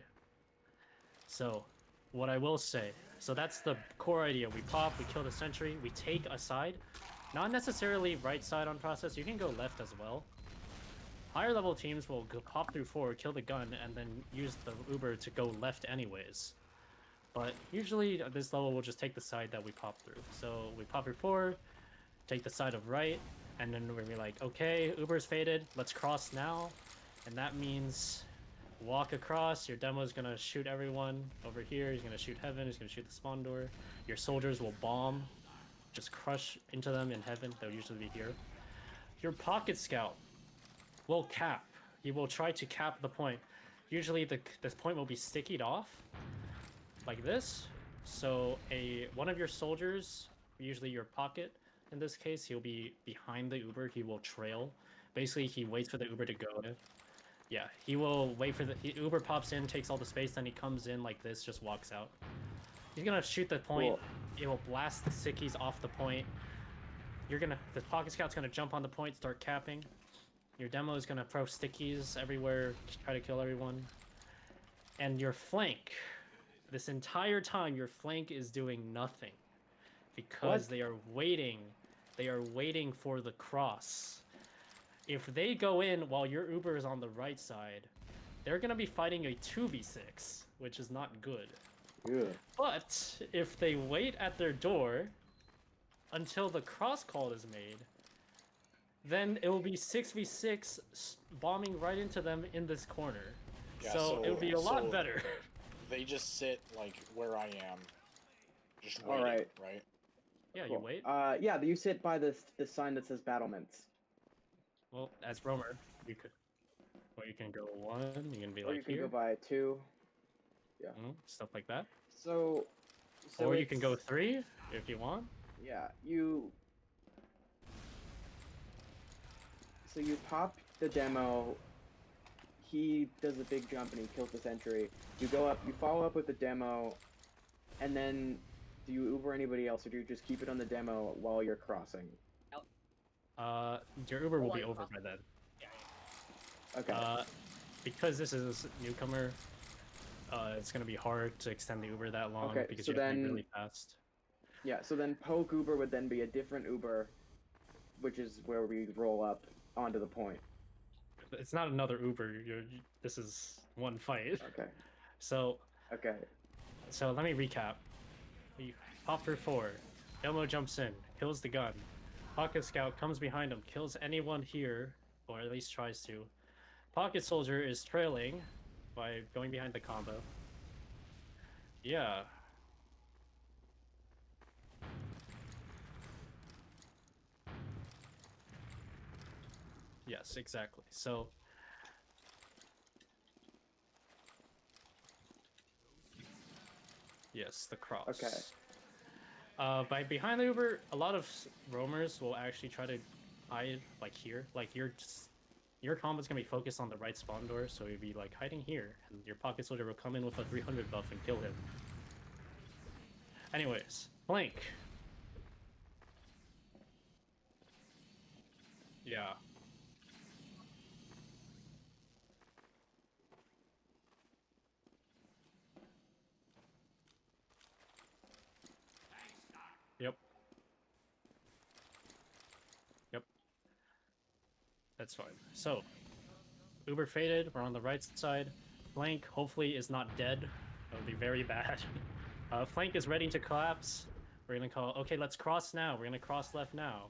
So, what I will say, so that's the core idea. We pop, we kill the sentry, we take a side. Not necessarily right side on process, you can go left as well. Higher level teams will pop through 4, kill the gun, and then use the Uber to go left anyways. But usually at this level, we'll just take the side that we pop through. So we pop through 4, take the side of right, and then we'll be like, okay, Uber's faded, let's cross now. And that means walk across, your demo is going to shoot everyone over here, he's going to shoot heaven, he's going to shoot the spawn door. Your soldiers will bomb, just crush into them in heaven, they'll usually be here. Your pocket scout will cap, he will try to cap the point. Usually this point will be stickied off, like this. So one of your soldiers, usually your pocket in this case, he'll be behind the Uber, he will trail. Basically, he waits for the Uber to go. Yeah, he will wait for the Uber pops in, takes all the space, then he comes in like this, just walks out. He's gonna shoot the point. Cool. It will blast the sickies off the point. The pocket scout's gonna jump on the point, start capping. Your demo is gonna throw stickies everywhere, try to kill everyone. And your flank, this entire time, your flank is doing nothing because What? they are waiting. They are waiting for the cross. If they go in while your Uber is on the right side, they're going to be fighting a 2v6, which is not good. Yeah. But if they wait at their door until the cross call is made, then it will be 6v6 bombing right into them in this corner. Yeah, so it would be a lot better. They just sit like where I am, just waiting, Alright. right? Yeah, Cool. you wait. Yeah, you sit by the sign that says battlements. Well, as roamer, you could, or you can go 1. You can be Or like you can here, go by 2. stuff like that. So Or you can go it's- 3 if you want. Yeah, So you pop the demo, he does a big jump and he kills the sentry. You go up, you follow up with the demo, and then do you Uber anybody else, or do you just keep it on the demo while you're crossing? Your Uber will Or be you over pop- by then. Okay. Because this is a newcomer, it's gonna be hard to extend the Uber that long Okay, because so you have to be then- really fast. Yeah, so then poke Uber would then be a different Uber, which is where we roll up onto the point. It's not another Uber. This is one fight. Okay. So Okay. let me recap. We pop through 4. Elmo jumps in, kills the gun. Pocket Scout comes behind him, kills anyone here, or at least tries to. Pocket Soldier is trailing by going behind the combo. Yeah. Yes, exactly. So Yes, the cross. Okay. By behind the Uber, a lot of roamers will actually try to hide like here. Like your combo's gonna be focused on the right spawn door, so you'd be like hiding here, and your pocket soldier will come in with a 300 buff and kill him. Anyways, flank. Yeah. Yep. Yep. That's fine. So, Uber faded. We're on the right side. Flank hopefully is not dead. That would be very bad. Flank is ready to collapse. We're gonna call. Okay, let's cross now. We're gonna cross left now.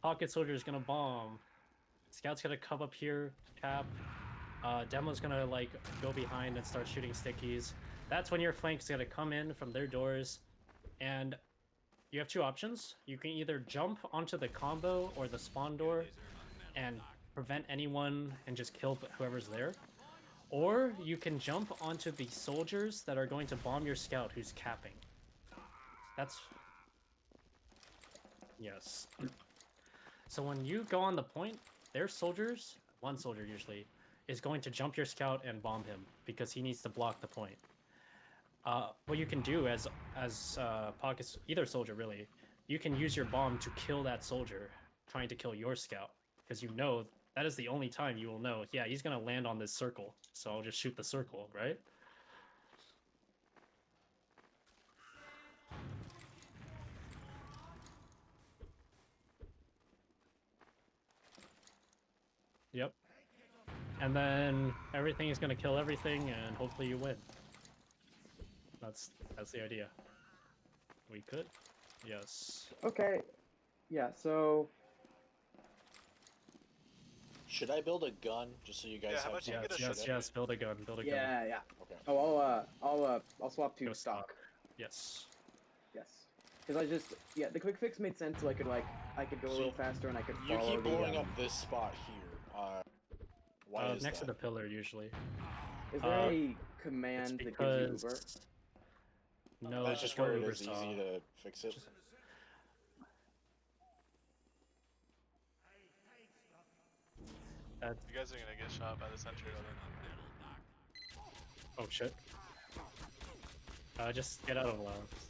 Pocket soldier is gonna bomb. Scout's gonna come up here. Cap. Demo's gonna like go behind and start shooting stickies. That's when your flank's gonna come in from their doors, and you have two options. You can either jump onto the combo or the spawn door and prevent anyone and just kill whoever's there. Or you can jump onto the soldiers that are going to bomb your scout who's capping. That's... Yes. So when you go on the point, their soldiers, one soldier usually, is going to jump your scout and bomb him because he needs to block the point. What you can do as pockets, either soldier really, you can use your bomb to kill that soldier trying to kill your scout, because you know that is the only time you will know, yeah, he's gonna land on this circle, so I'll just shoot the circle, right? Yep. And then everything is gonna kill everything, and hopefully you win. That's the idea. We could. Yes. Okay. Yeah. So Should I build a gun just so you guys Yeah, how have about you some get a Yes, shit? yes, build a gun, build a gun. yeah, yeah. Okay. Oh, I'll swap to Go stock. Yes. Yes. Because the quick fix made sense. So I could go a So little faster and I could You follow keep blowing the. up this spot here. Why is Next that? to the pillar usually. Is there a command It's that gives you Uber? because... No, That's just just where it Uber is saw. easy to fix it. That's... You guys are gonna get shot by the sentry. Oh shit. Just get out of allowance.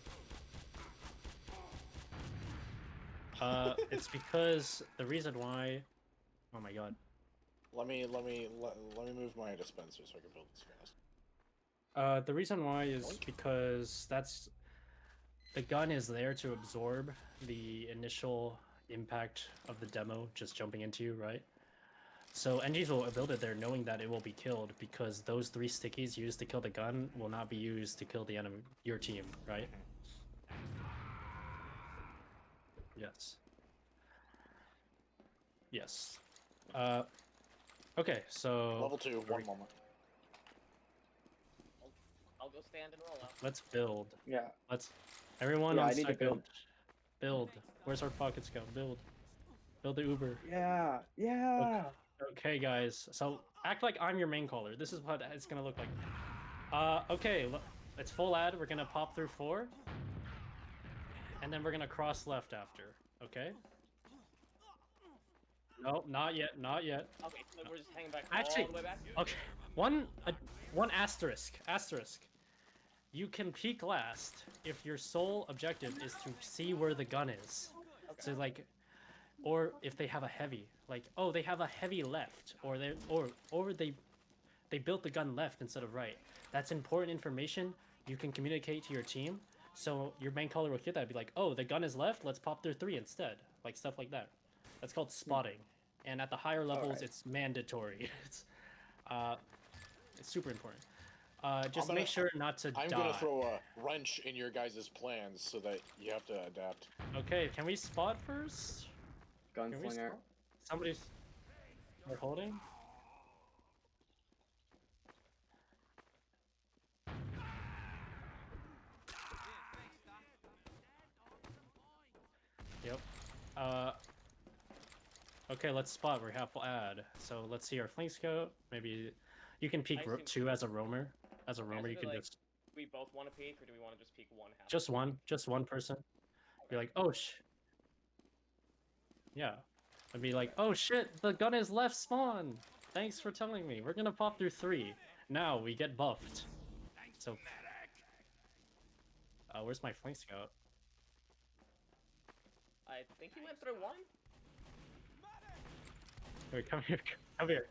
It's because the reason why... Oh my god. Let me move my dispenser so I can build this fast. The reason why is because the gun is there to absorb the initial impact of the demo just jumping into you, right? So NGs will build it there knowing that it will be killed because those 3 stickies used to kill the gun will not be used to kill the enemy, your team, right? Yes. Yes. Okay, so... Level 2, one moment. I'll go stand and roll up. Let's build. Yeah. Everyone Yeah, on I need to site build. build. Build. Where's our pocket scout? Build. Build the Uber. Yeah. Yeah. Okay, guys. So act like I'm your main caller. This is what it's gonna look like. Okay. It's full ad. We're gonna pop through 4, and then we're gonna cross left after. Okay. No, not yet. Not yet. Okay, so we're just hanging back Actually, all the way back? okay. One asterisk. Asterisk. You can peek last if your sole objective is to see where the gun is. Okay. So like, or if they have a heavy, like, oh, they have a heavy left, or they built the gun left instead of right. That's important information you can communicate to your team. So your main caller will hear that and be like, oh, the gun is left, let's pop through 3 instead. Like stuff like that. That's called spotting. And at the higher levels, Alright. it's mandatory. It's super important. Just gonna- make sure not to I'm die. gonna throw a wrench in your guys' plans so that you have to adapt. Okay, can we spot first? Can we Gunslinger. spot? Somebody's... They're holding? Yep. Okay, let's spot. We're half ad. So let's see our flank scout. Maybe you can peek I assume- 2 as a roamer. As a roamer, you so, can like, just... We we both want to peek, or do we want to just peek one half? Just one person. Be like, oh yeah. I'd be like, oh shit, the gun is left spawn. Thanks for telling me. We're gonna pop through 3. Now we get buffed. So, where's my flank scout? I think he went through 1. Wait, come here, come here,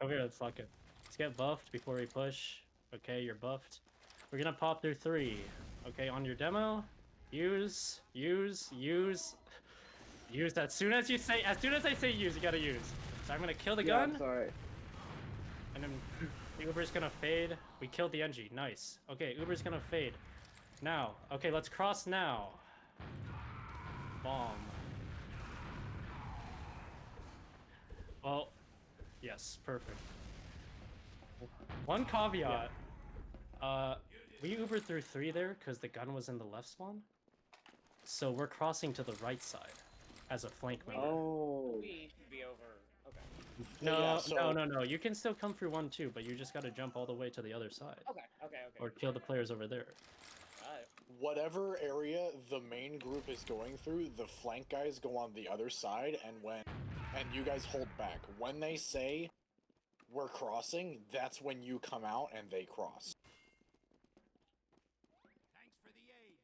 come here. Let's fuck it. Let's get buffed before we push. Okay, you're buffed. We're gonna pop through 3. Okay, on your demo, use. As soon as I say use, you gotta use. So I'm gonna kill the Yeah, gun. I'm sorry. And then the Uber's gonna fade. We killed the NG. Nice. Okay, Uber's gonna fade. Now. Okay, let's cross now. Bomb. Well, yes, perfect. One caveat. We Ubered through 3 there because the gun was in the left spawn. So we're crossing to the right side as a flank member. Oh. We should be over. Okay. No. You can still come through 1 too, but you just gotta jump all the way to the other side. Okay. Or kill the players over there. Whatever area the main group is going through, the flank guys go on the other side, and you guys hold back. When they say we're crossing, that's when you come out and they cross. Thanks for the aid.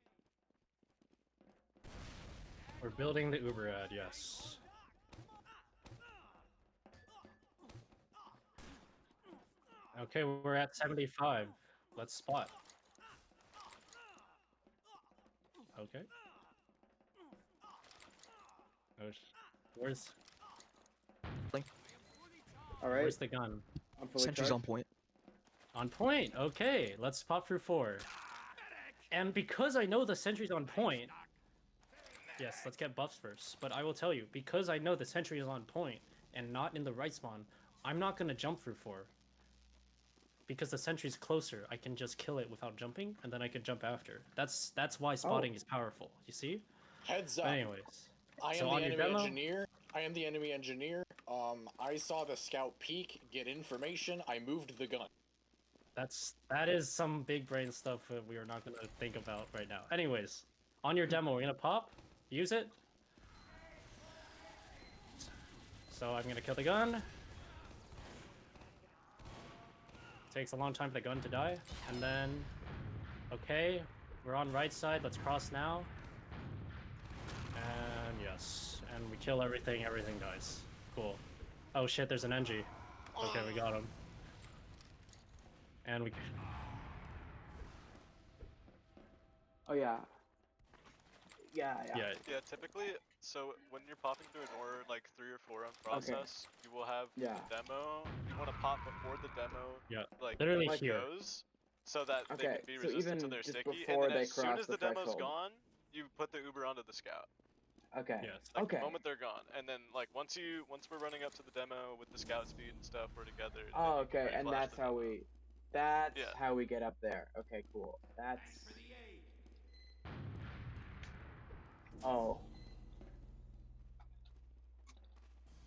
We're building the Uber ad, yes. Okay, we're at 75. Let's spot. Okay. Where's All right. where's the gun? I'm fully Sentry's charged. on point. On point. Okay, let's pop through 4. And because I know the sentry's on point, yes, let's get buffs first. But I will tell you, because I know the sentry is on point and not in the right spawn, I'm not gonna jump through 4. Because the sentry's closer, I can just kill it without jumping, and then I can jump after. That's why spotting is powerful. You see? Heads up. But anyways, I am so the on your enemy demo- engineer. I saw the scout peek, get information. I moved the gun. that is some big brain stuff that we are not gonna think about right now. Anyways, on your demo, we're gonna pop, use it. So I'm gonna kill the gun. Takes a long time for the gun to die, and then, okay, we're on right side. Let's cross now. And yes, and we kill everything. Everything dies. Cool. Oh shit, there's an NG. Okay, we got him. And we. Oh yeah. Yeah. Yeah, typically, so when you're popping through an order like 3 or 4 on process, you will have Yeah. the demo. You want to pop before the demo, Yeah, like literally here. goes, so that they Okay, can be so resistant to even their just sticky. before And then they as soon cross as the the demo's threshold. gone, you put the Uber onto the scout. Okay. Yes. Like Okay. the moment they're gone, and then like once we're running up to the demo with the scout speed and stuff, we're together. then Oh, you can okay, ready and flash that's the how demo. we. That's Yeah. how we get up there. Okay, cool. That's. Thanks for the aid. Oh.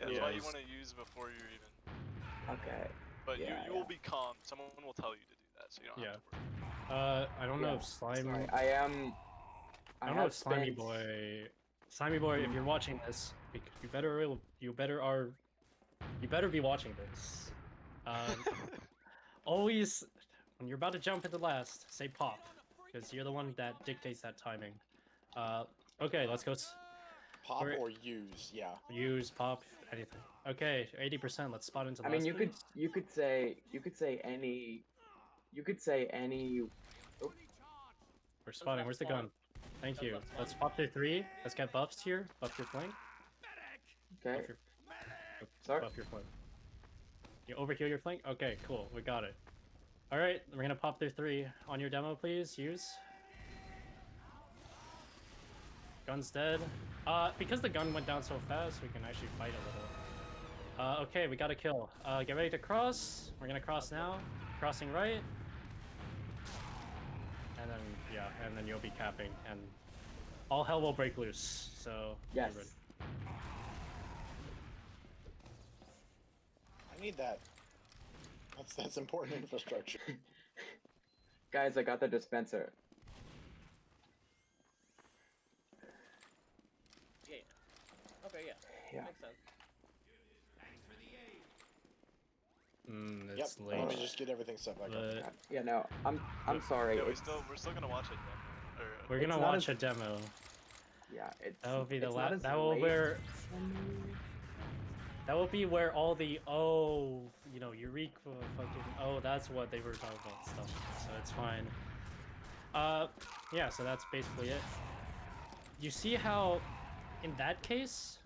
Yeah, that's why you Yes. want to use before you're even. Okay. But Yeah, you will be calm. Someone will tell you to do that, so you don't have to worry. I don't know Yeah, if Slime. Sorry, I am. I don't know have if Slimy spent- Boy. Slimy Boy, if you're watching this, you better be watching this. Always, when you're about to jump into last, say pop, because you're the one that dictates that timing. Okay, let's go. Pop We're- or use, yeah. Use pop, anything. Okay, 80%. Let's spot into I last. mean, you please. could say any. We're spotting. Where's the gun? Thank you. Let's pop through 3. Let's get buffs here. Buff your flank. Okay. Buff your, Sorry. buff your flank. You overheal your flank? Okay, cool. We got it. Alright, we're gonna pop through 3. On your demo, please. Use. Gun's dead. Because the gun went down so fast, we can actually fight a little. Okay, we got a kill. Get ready to cross. We're gonna cross now. Crossing right. And then, yeah, and then you'll be capping, and all hell will break loose, so... Yes. get ready. I need that. That's important infrastructure. Guys, I got the dispenser. Yeah. Okay, yeah. Yeah. Makes sense. It's Yep. late. Let me just get everything set back up. But Yeah, no, I'm sorry. Yeah, it's, we're still gonna watch it then. Or, we're It's gonna not watch as- a demo. yeah, it's That will be the it's not last. as That will late. where. That will be where all the Eureka fucking that's what they were talking about stuff. So it's fine. Yeah. So that's basically it. You see how, in that case,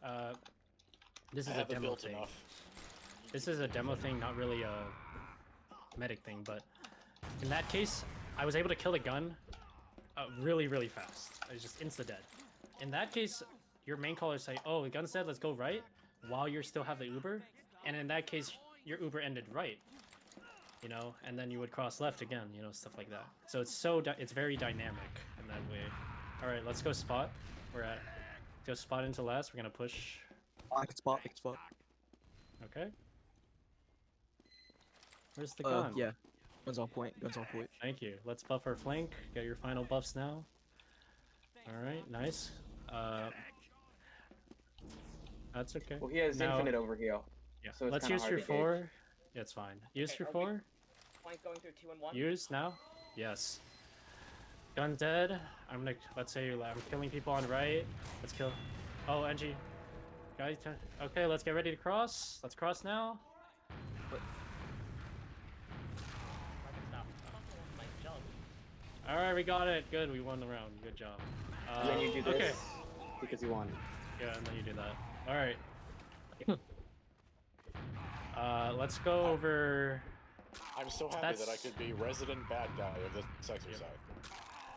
this I is a have it demo built thing. enough. This is a demo thing, not really a medic thing, but in that case, I was able to kill the gun really, really fast. I was just insta-dead. In that case, your main caller say, oh, the gun's dead, let's go right, while you still have the Uber. And in that case, your Uber ended right, and then you would cross left again, stuff like that. So it's very dynamic in that way. All right, let's go spot. Go spot into last. We're gonna push. I can spot. Okay. Where's the gun? Yeah. Guns on point. Thank you. Let's buff our flank. Get your final buffs now. Alright, nice. That's okay. Well, he has Now- infinite overheal. Yeah, so it's let's kinda use hard your to gauge. 4. Yeah, it's fine. Use Okay, your are we- 4. Flank going through 2 and 1. Use now. Yes. Gun dead. Let's say I'm killing people on right. Let's kill. Oh, NG. Guys, okay, let's get ready to cross. Let's cross now. Stop. Nice jump. Alright, we got it. Good, we won the round. Good job. And then you do this Okay. because you won. Yeah, and then you do that. Alright. Let's go over. I'm so happy that I could be resident bad guy of the Sexer side.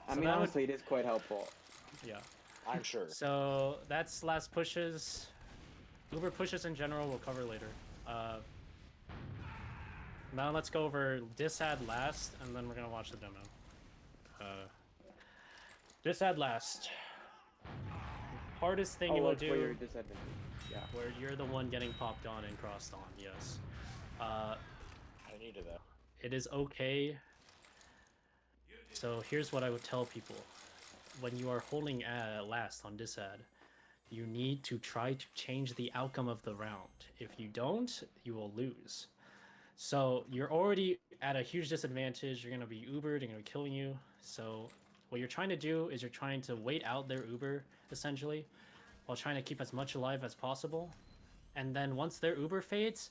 I So mean, that would- honestly, it is quite helpful. Yeah. I'm sure. So that's last pushes. Uber pushes in general we'll cover later. Now let's go over disad last, and then we're gonna watch the demo. Disad last. Hardest thing you will like where you're do, disadvantaged. Yeah. where you're the one getting popped on and crossed on. Yes. I needed that. It is okay. So here's what I would tell people. When you are holding last on disad, you need to try to change the outcome of the round. If you don't, you will lose. So you're already at a huge disadvantage. You're going to be Ubered, they're going to be killing you. So what you're trying to do is you're trying to wait out their Uber, essentially, while trying to keep as much alive as possible. And then once their Uber fades,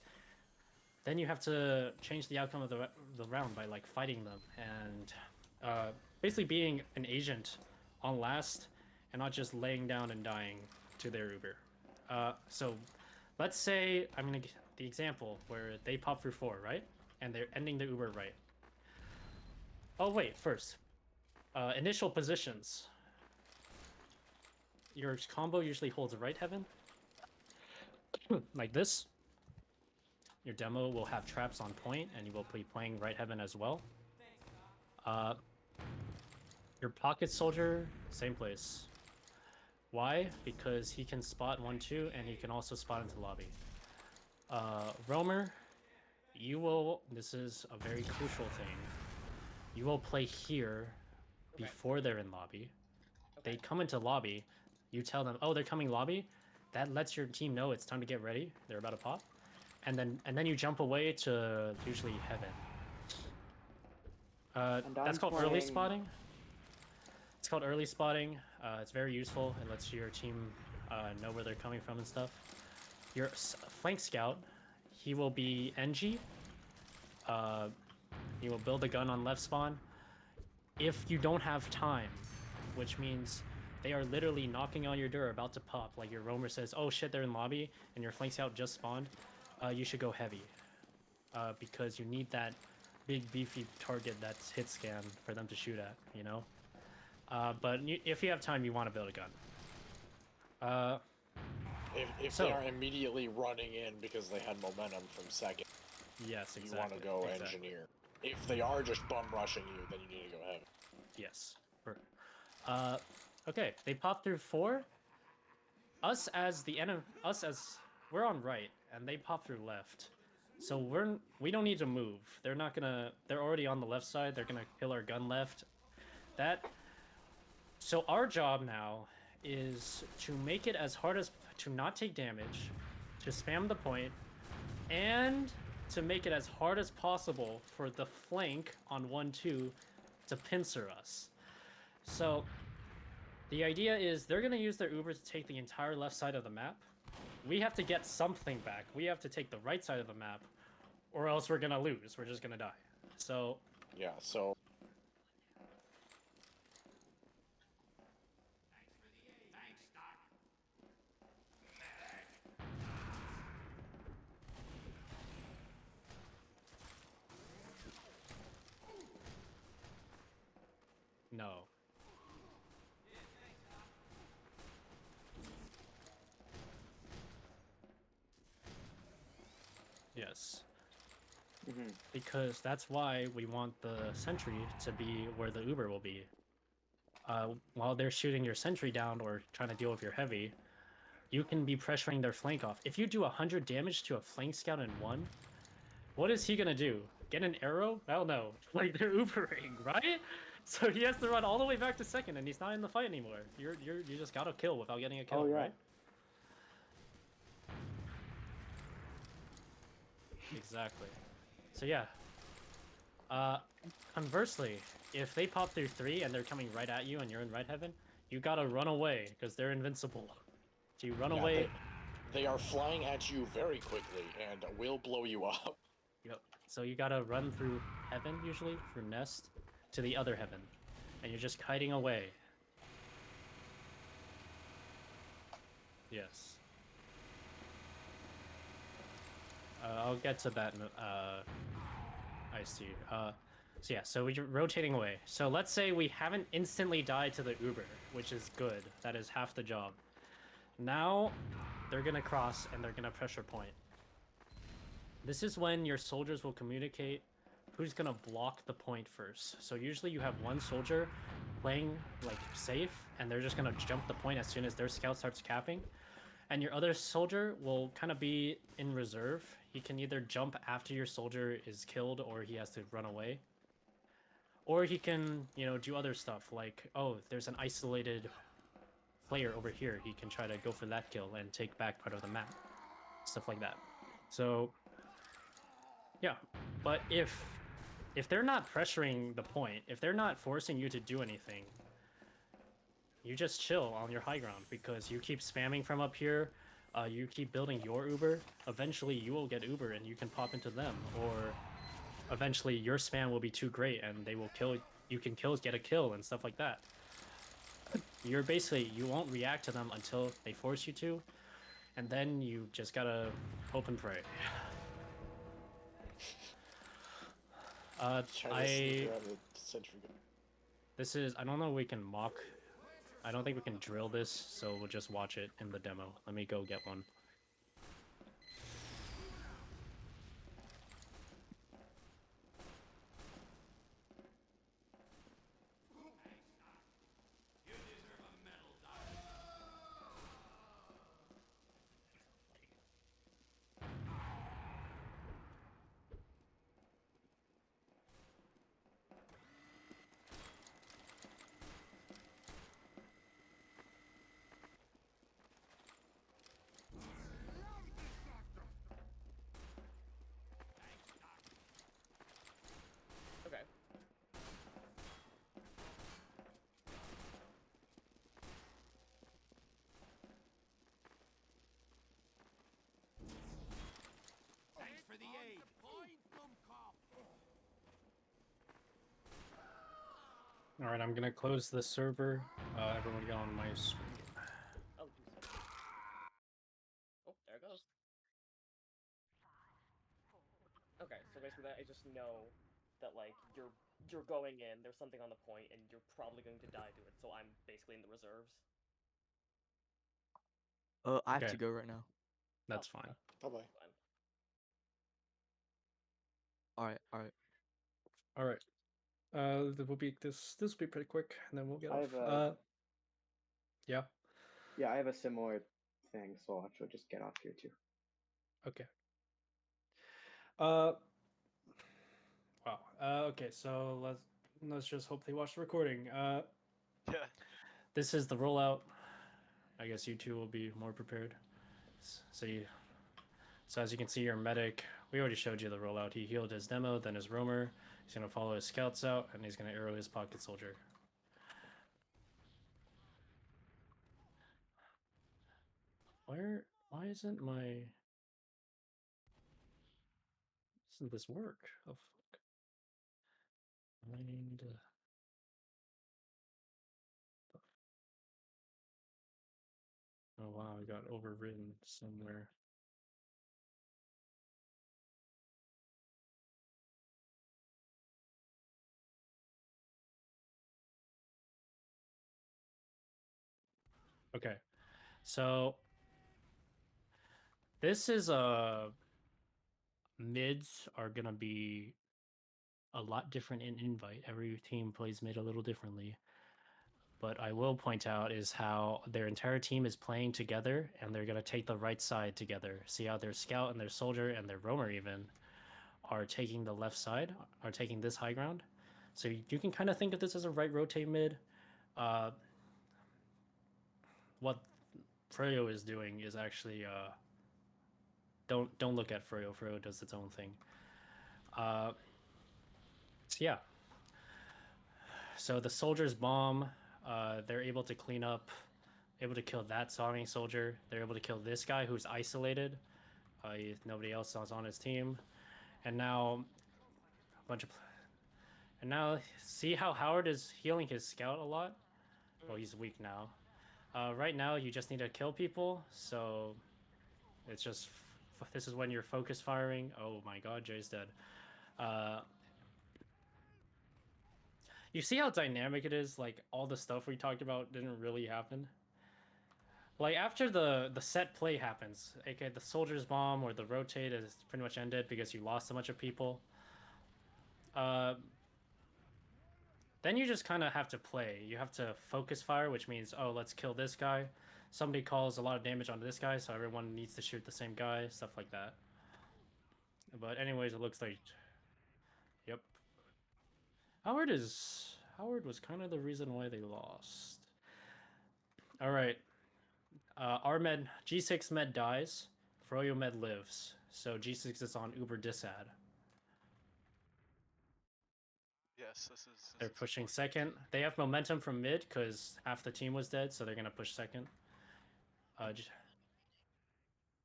then you have to change the outcome of the round by like fighting them and basically being an agent on last and not just laying down and dying to their Uber. So let's say I'm gonna get the example where they pop through 4, right? And they're ending the Uber right. Oh wait, first. Initial positions. Your combo usually holds right heaven. Like this. Your demo will have traps on point, and you will be playing right heaven as well. Your pocket soldier, same place. Why? Because he can spot 1-2, and he can also spot into lobby. Roamer, you will. This is a very crucial thing. You will play here before they're in lobby. Okay. They come into lobby. You tell them, oh, they're coming lobby. That lets your team know it's time to get ready. They're about to pop. And then you jump away to usually heaven. That's called early playing- spotting. It's called early spotting. It's very useful. It lets your team know where they're coming from and stuff. Your flank scout, he will be NG. He will build a gun on left spawn. If you don't have time, which means they are literally knocking on your door, about to pop, like your roamer says, oh shit, they're in lobby, and your flank scout just spawned, you should go heavy. Because you need that big beefy target that's hit scan for them to shoot at, you know? But if you have time, you want to build a gun. If So- they are immediately running in because they had momentum from second, Yes, you exactly. want to go exactly. engineer. If they are just bum rushing you, then you need to go heavy. Yes. Okay, they pop through 4. Us as we're on right, and they pop through left. So we don't need to move. They're not gonna. They're already on the left side. They're gonna kill our gun left. That. So our job now is to make it as hard as to not take damage, to spam the point, and to make it as hard as possible for the flank on 1-2 to pincer us. So the idea is they're gonna use their Uber to take the entire left side of the map. We have to get something back. We have to take the right side of the map, or else we're gonna lose. We're just gonna die. So Yeah, so no. Yes. Mm-hmm. Because that's why we want the sentry to be where the Uber will be. While they're shooting your sentry down or trying to deal with your heavy, you can be pressuring their flank off. If you do 100 damage to a flank scout in one, what is he gonna do? Get an arrow? Hell no. Like, they're Ubering, right? So he has to run all the way back to second, and he's not in the fight anymore. You just gotta kill without getting a kill, Oh, yeah. right? Exactly. So yeah. Conversely, if they pop through 3 and they're coming right at you and you're in right heaven, you gotta run away because they're invincible. So you run yeah, away. they are flying at you very quickly and will blow you up. Yep. So you gotta run through heaven usually, through nest, to the other heaven, and you're just kiting away. Yes. I'll get to that. I see. So yeah, so we're rotating away. So let's say we haven't instantly died to the Uber, which is good. That is half the job. Now, they're gonna cross and they're gonna pressure point. This is when your soldiers will communicate who's gonna block the point first. So usually you have one soldier playing like safe, and they're just gonna jump the point as soon as their scout starts capping. And your other soldier will kind of be in reserve. He can either jump after your soldier is killed or he has to run away. Or he can, do other stuff like, oh, there's an isolated player over here. He can try to go for that kill and take back part of the map. Stuff like that. So, yeah. But if they're not pressuring the point, if they're not forcing you to do anything, you just chill on your high ground because you keep spamming from up here. You keep building your Uber. Eventually, you will get Uber and you can pop into them. Or eventually, your spam will be too great and they will kill. You can get a kill and stuff like that. You won't react to them until they force you to, and then you just gotta hope and pray. Try to sneak around the sentry gun. This is, I don't know if we can mock. I don't think we can drill this, so we'll just watch it in the demo. Let me go get one. Okay. Thanks for the aid. All right, I'm gonna close the server. Everyone get on my screen. Oh, oh, there it goes. Okay, so basically that I just know that like you're going in, there's something on the point, and you're probably going to die to it. So I'm basically in the reserves. I have Okay. to go right now. That's Oh, fine. Bye bye. fine. All right, all right. All right. This will be pretty quick, and then we'll get I off. have a- Yeah. Yeah, I have a similar thing, so I'll actually just get off here too. Okay. Wow. Okay, so let's just hope they watch the recording. Yeah. This is the rollout. I guess you two will be more prepared. So as you can see, your medic. We already showed you the rollout. He healed his demo, then his roamer. He's gonna follow his scouts out, and he's gonna arrow his pocket soldier. Why isn't my... Doesn't this work? Oh fuck. Find... Oh wow, I got overwritten somewhere. Okay, so this is mids are gonna be a lot different in invite. Every team plays mid a little differently. But I will point out is how their entire team is playing together, and they're gonna take the right side together. See how their scout and their soldier and their roamer even are taking the left side, are taking this high ground. So you can kind of think of this as a right rotate mid. What Froyo is doing is actually don't look at Froyo. Froyo does its own thing. So yeah. So the soldiers bomb. They're able to clean up, able to kill that zombie soldier. They're able to kill this guy who's isolated. Nobody else is on his team, and now a bunch of. And now see how Howard is healing his scout a lot. Well, he's weak now. Right now, you just need to kill people. So it's just this is when you're focus firing. Oh my God, Jay's dead. You see how dynamic it is? Like, all the stuff we talked about didn't really happen. Like, after the set play happens, aka the soldier's bomb or the rotate is pretty much ended because you lost a bunch of people. Then you just kind of have to play. You have to focus fire, which means, oh, let's kill this guy. Somebody calls a lot of damage onto this guy, so everyone needs to shoot the same guy, stuff like that. But anyways, it looks like... Yep. Howard was kind of the reason why they lost. Alright. Our med... G6 med dies. Froyo med lives. So G6 is on Uber disad. Yes, this is. They're pushing second. They have momentum from mid because half the team was dead, so they're gonna push second.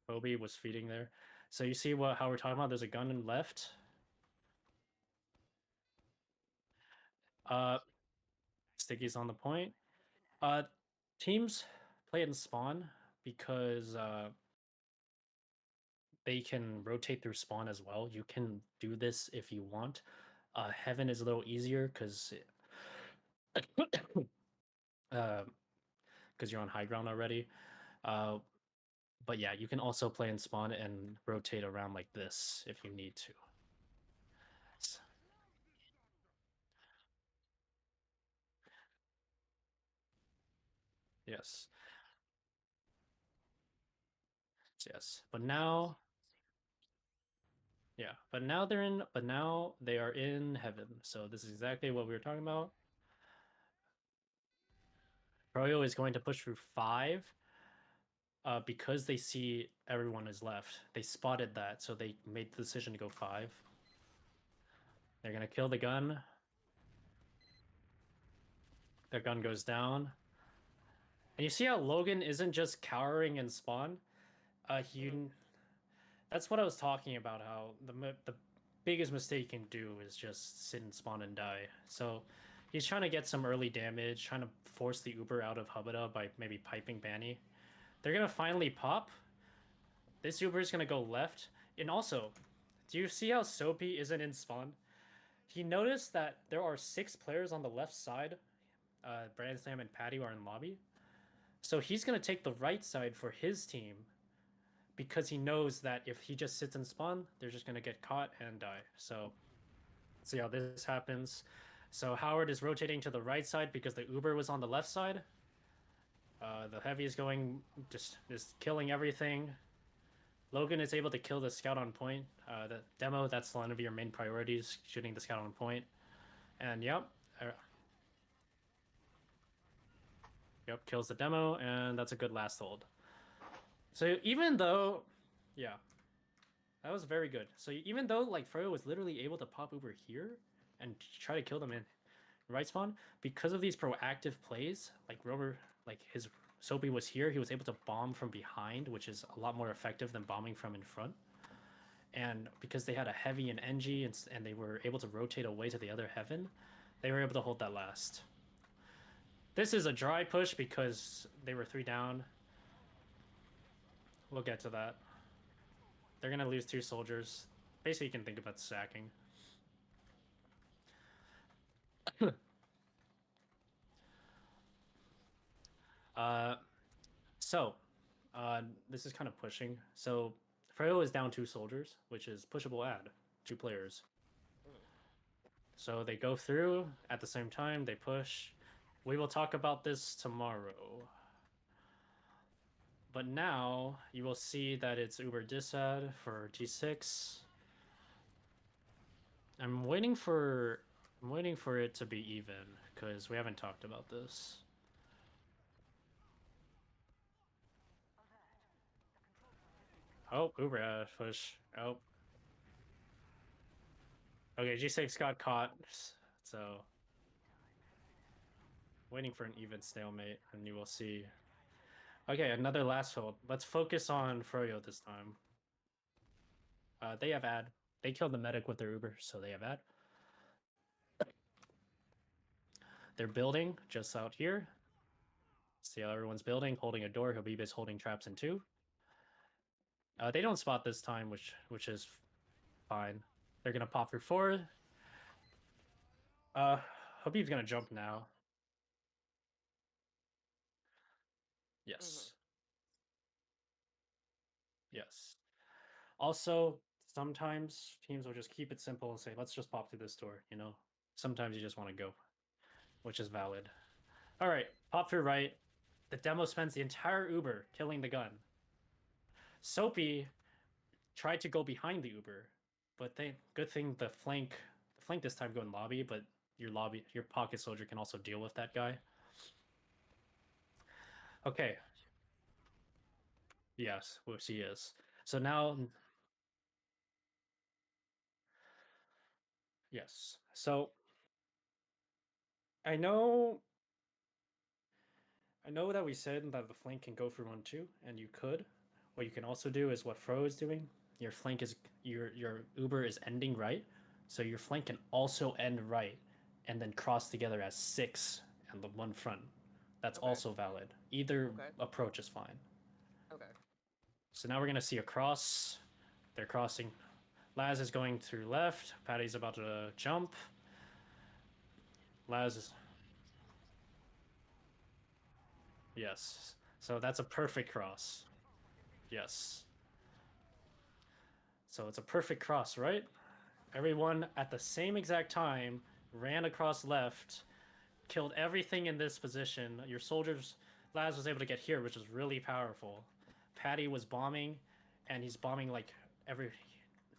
Kobe was feeding there. So you see how we're talking about? There's a gun in left. Sticky's on the point. Teams play in spawn because they can rotate through spawn as well. You can do this if you want. Heaven is a little easier because you're on high ground already. But yeah, you can also play in spawn and rotate around like this if you need to. Yes. Yes. But now... Yeah, but now they are in heaven. So this is exactly what we were talking about. Froyo is going to push through 5 because they see everyone is left. They spotted that, so they made the decision to go 5. They're going to kill the gun. Their gun goes down. And you see how Logan isn't just cowering in spawn? That's what I was talking about, how the biggest mistake you can do is just sit and spawn and die. So he's trying to get some early damage, trying to force the Uber out of Hubada by maybe piping Banny. They're going to finally pop. This Uber is going to go left. And also, do you see how Soapy isn't in spawn? He noticed that there are 6 players on the left side. Brand Slam and Patty are in lobby. So he's going to take the right side for his team because he knows that if he just sits in spawn, they're just going to get caught and die. So let's see how this happens. So Howard is rotating to the right side because the Uber was on the left side. The heavy is going, just killing everything. Logan is able to kill the scout on point. The demo, that's one of your main priorities, shooting the scout on point. And yep. Yep, kills the demo, and that's a good last hold. So even though, yeah, that was very good. So even though like Froyo was literally able to pop over here and try to kill them in right spawn, because of these proactive plays, like Rover, like his Soapy was here, he was able to bomb from behind, which is a lot more effective than bombing from in front. And because they had a heavy and NG and they were able to rotate away to the other heaven, they were able to hold that last. This is a dry push because they were 3 down. We'll get to that. They're going to lose 2 soldiers. Basically, you can think about sacking. This is kind of pushing. So Freyo is down 2 soldiers, which is pushable add 2 players. So they go through at the same time, they push. We will talk about this tomorrow. But now you will see that it's Uber disad for G6. I'm waiting for it to be even because we haven't talked about this. Oh, Uber push. Oh. Okay, G6 got caught, so waiting for an even stalemate, and you will see. Okay, another last hold. Let's focus on Froyo this time. They have ad. They killed the medic with their Uber, so they have ad. They're building just out here. See how everyone's building, holding a door. Habib is holding traps in 2. They don't spot this time, which is fine. They're gonna pop through 4. Habib's gonna jump now. Yes. Yes. Also, sometimes teams will just keep it simple and say, let's just pop through this door, you know? Sometimes you just want to go, which is valid. All right, pop through right. The demo spends the entire Uber killing the gun. Soapy tried to go behind the Uber, but good thing the flank this time go in lobby, but your pocket soldier can also deal with that guy. Okay. Yes, which he is. So now, yes. So I know that we said that the flank can go for 1-2, and you could. What you can also do is what Fro is doing. Your flank is your Uber is ending right, so your flank can also end right, and then cross together as 6 and the one front. That's also valid. Either approach is fine. Okay. So now we're gonna see a cross. They're crossing. Laz is going through left. Patty's about to jump. Laz is. Yes. So that's a perfect cross. Yes. So it's a perfect cross, right? Everyone at the same exact time ran across left, killed everything in this position. Your soldiers, Laz was able to get here, which is really powerful. Patty was bombing, and he's bombing like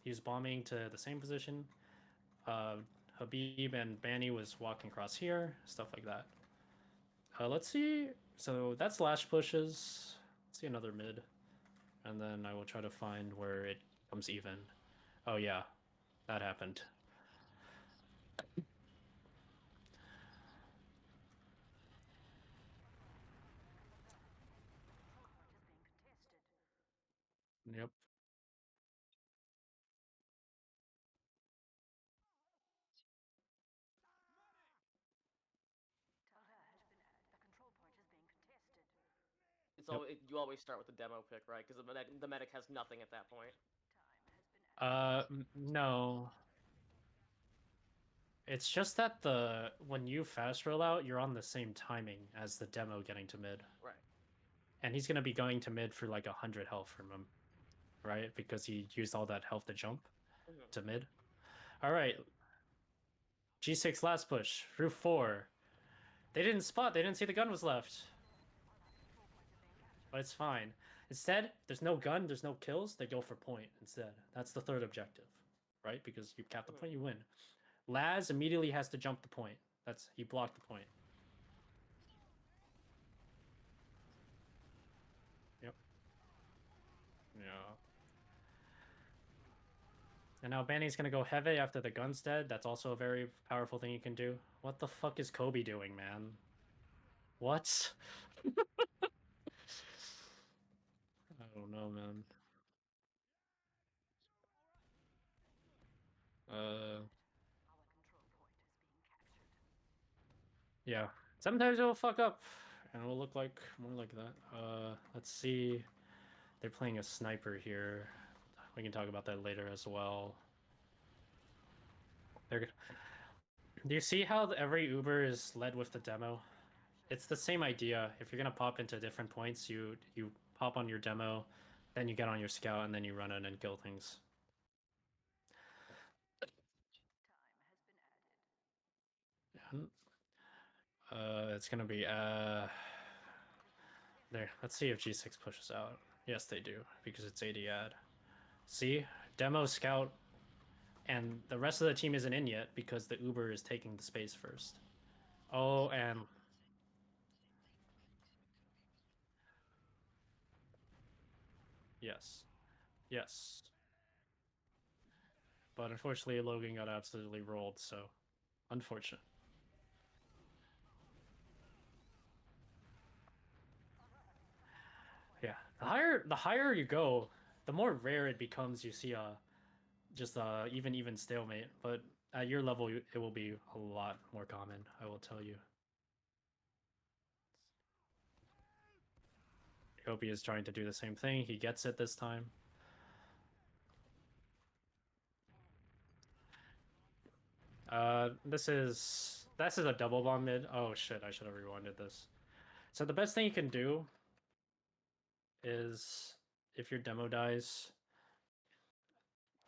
he's bombing to the same position. Habib and Banny was walking across here, stuff like that. Let's see. So that's lash pushes. Let's see another mid, and then I will try to find where it comes even. Oh yeah, that happened. Yep. So you always start with the demo pick, right? Because the medic has nothing at that point. No. It's just that when you fast roll out, you're on the same timing as the demo getting to mid. Right. And he's gonna be going to mid for like 100 health from him, right? Because he used all that health to jump to mid. All right. G6 last push through 4. They didn't spot. They didn't see the gun was left. But it's fine. Instead, there's no gun, there's no kills, they go for point instead. That's the third objective, right? Because you cap the point, you win. Laz immediately has to jump the point. He blocked the point. Yep. Yeah. And now Banny's gonna go heavy after the gun's dead. That's also a very powerful thing you can do. What the fuck is Kobe doing, man? What? I don't know, man. Yeah. Sometimes it will fuck up, and it will look like more like that. Let's see. They're playing a sniper here. We can talk about that later as well. Do you see how every Uber is led with the demo? It's the same idea. If you're gonna pop into different points, you pop on your demo, then you get on your scout, and then you run in and kill things. It's gonna be there. Let's see if G6 pushes out. Yes, they do, because it's 80 ad. See? Demo, scout, and the rest of the team isn't in yet because the Uber is taking the space first. Oh, and yes. Yes. But unfortunately, Logan got absolutely rolled, so unfortunate. Yeah, the higher you go, the more rare it becomes. You see just even stalemate. But at your level, it will be a lot more common. I will tell you. Kobe is trying to do the same thing. He gets it this time. This is a double bomb mid. Oh shit! I should have rewinded this. So the best thing you can do is if your demo dies,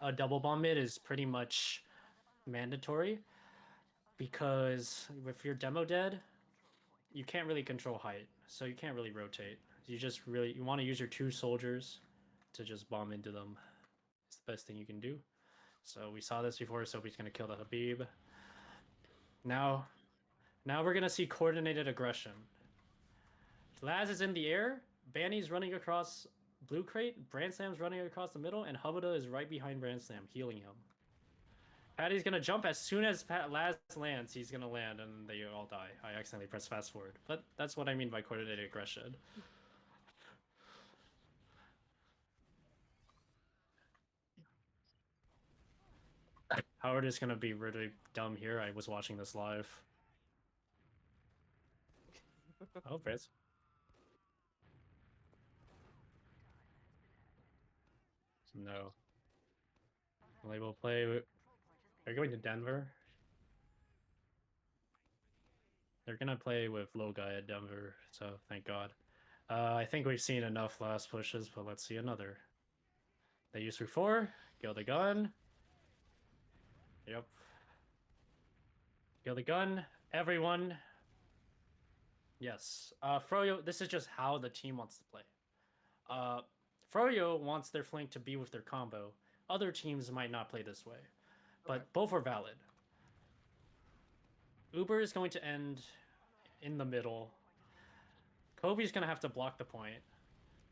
a double bomb mid is pretty much mandatory because if your demo dead, you can't really control height, so you can't really rotate. You want to use your 2 soldiers to just bomb into them. It's the best thing you can do. So we saw this before, so he's gonna kill the Habib. Now we're gonna see coordinated aggression. Laz is in the air, Banny's running across blue crate, Brandslam's running across the middle, and Hubada is right behind Brandslam, healing him. Patty's gonna jump as soon as Laz lands, he's gonna land, and they all die. I accidentally pressed fast forward. But that's what I mean by coordinated aggression. Howard is gonna be really dumb here. I was watching this live. Oh, Fritz. No. They will play. They're going to Denver. They're gonna play with low guy at Denver, so thank God. I think we've seen enough last pushes, but let's see another. They use through 4. Kill the gun. Yep. Kill the gun. Everyone. Yes. Froyo, this is just how the team wants to play. Froyo wants their flank to be with their combo. Other teams might not play this way, but both are valid. Uber is going to end in the middle. Kobe's going to have to block the point,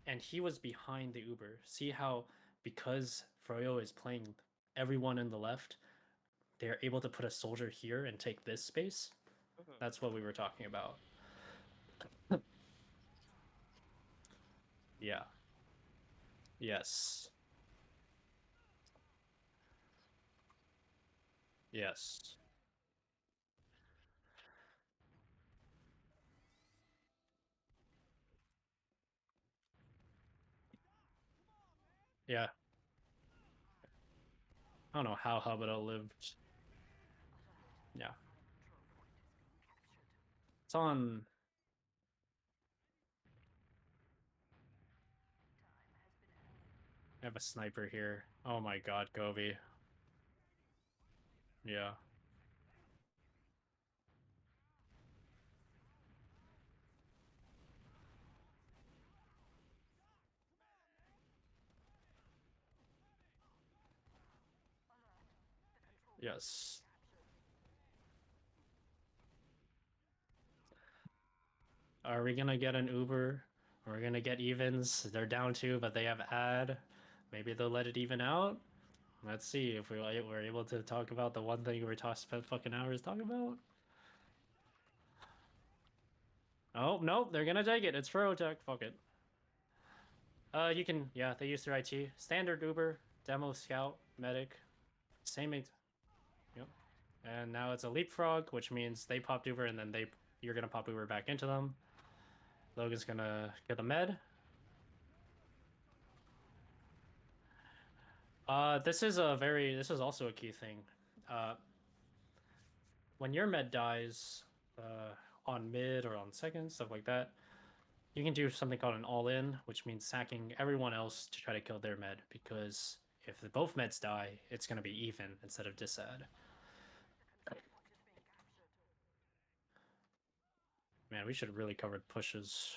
and he was behind the Uber. See how, because Froyo is playing everyone in the left, they're able to put a soldier here and take this space? That's what we were talking about. Yeah. Yes. Yes. Yeah. I don't know how Hubba lived. Yeah. It's on. I have a sniper here. Oh my god, Kobe. Yeah. Yes. Are we gonna get an Uber? We're gonna get evens. They're down 2, but they have ad. Maybe they'll let it even out. Let's see if we're able to talk about the one thing we spent fucking hours talking about. Oh no, they're gonna take it. It's Ferrotech. Fuck it. You can, yeah, they use their IT. Standard Uber, demo, scout, medic, same. Yep. And now it's a leapfrog, which means they popped Uber, and then you're gonna pop Uber back into them. Logan's gonna get the med. This is also a key thing. When your med dies, on mid or on second, stuff like that, you can do something called an all-in, which means sacking everyone else to try to kill their med, because if both meds die, it's gonna be even instead of disad. Man, we should have really covered pushes.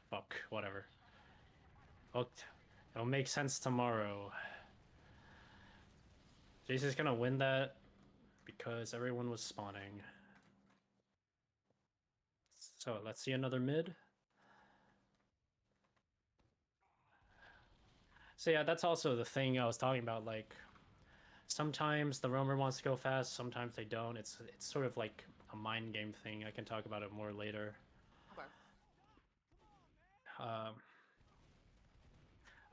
Fuck, whatever. It'll make sense tomorrow. Jason's gonna win that because everyone was spawning. So let's see another mid. So yeah, that's also the thing I was talking about. Like, sometimes the roamer wants to go fast, sometimes they don't. It's sort of like a mind game thing. I can talk about it more later. Okay.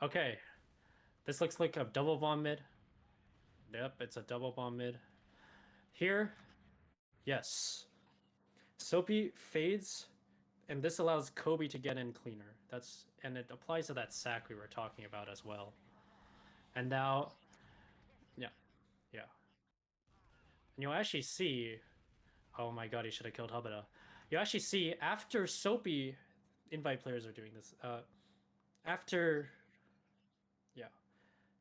Okay, this looks like a double bomb mid. Yep, it's a double bomb mid. Here, yes. Soapy fades, and this allows Kobe to get in cleaner. And it applies to that sack we were talking about as well. And now, yeah. And you'll actually see, oh my god, he should have killed Hubada. You actually see after Soapy, invite players are doing this. After, yeah,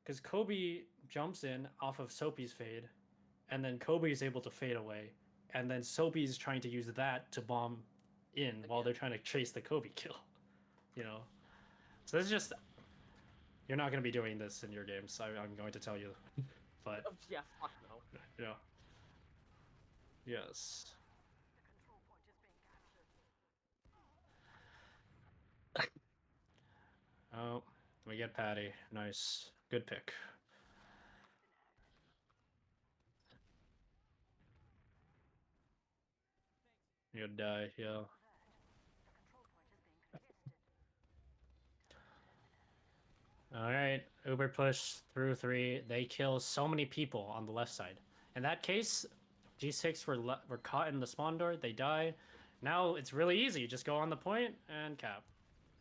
because Kobe jumps in off of Soapy's fade, and then Kobe is able to fade away, and then Soapy's trying to use that to bomb in while they're trying to chase the Kobe kill. You know, so this is just, you're not going to be doing this in your games. I'm going to tell you, but Oh, yeah, fuck no. yeah, yes. Oh, we get Patty. Nice, good pick. You'll die, yeah. Alright, Uber push through 3. They kill so many people on the left side. In that case, G6 were caught in the spawn door, they die. Now it's really easy, just go on the point and cap.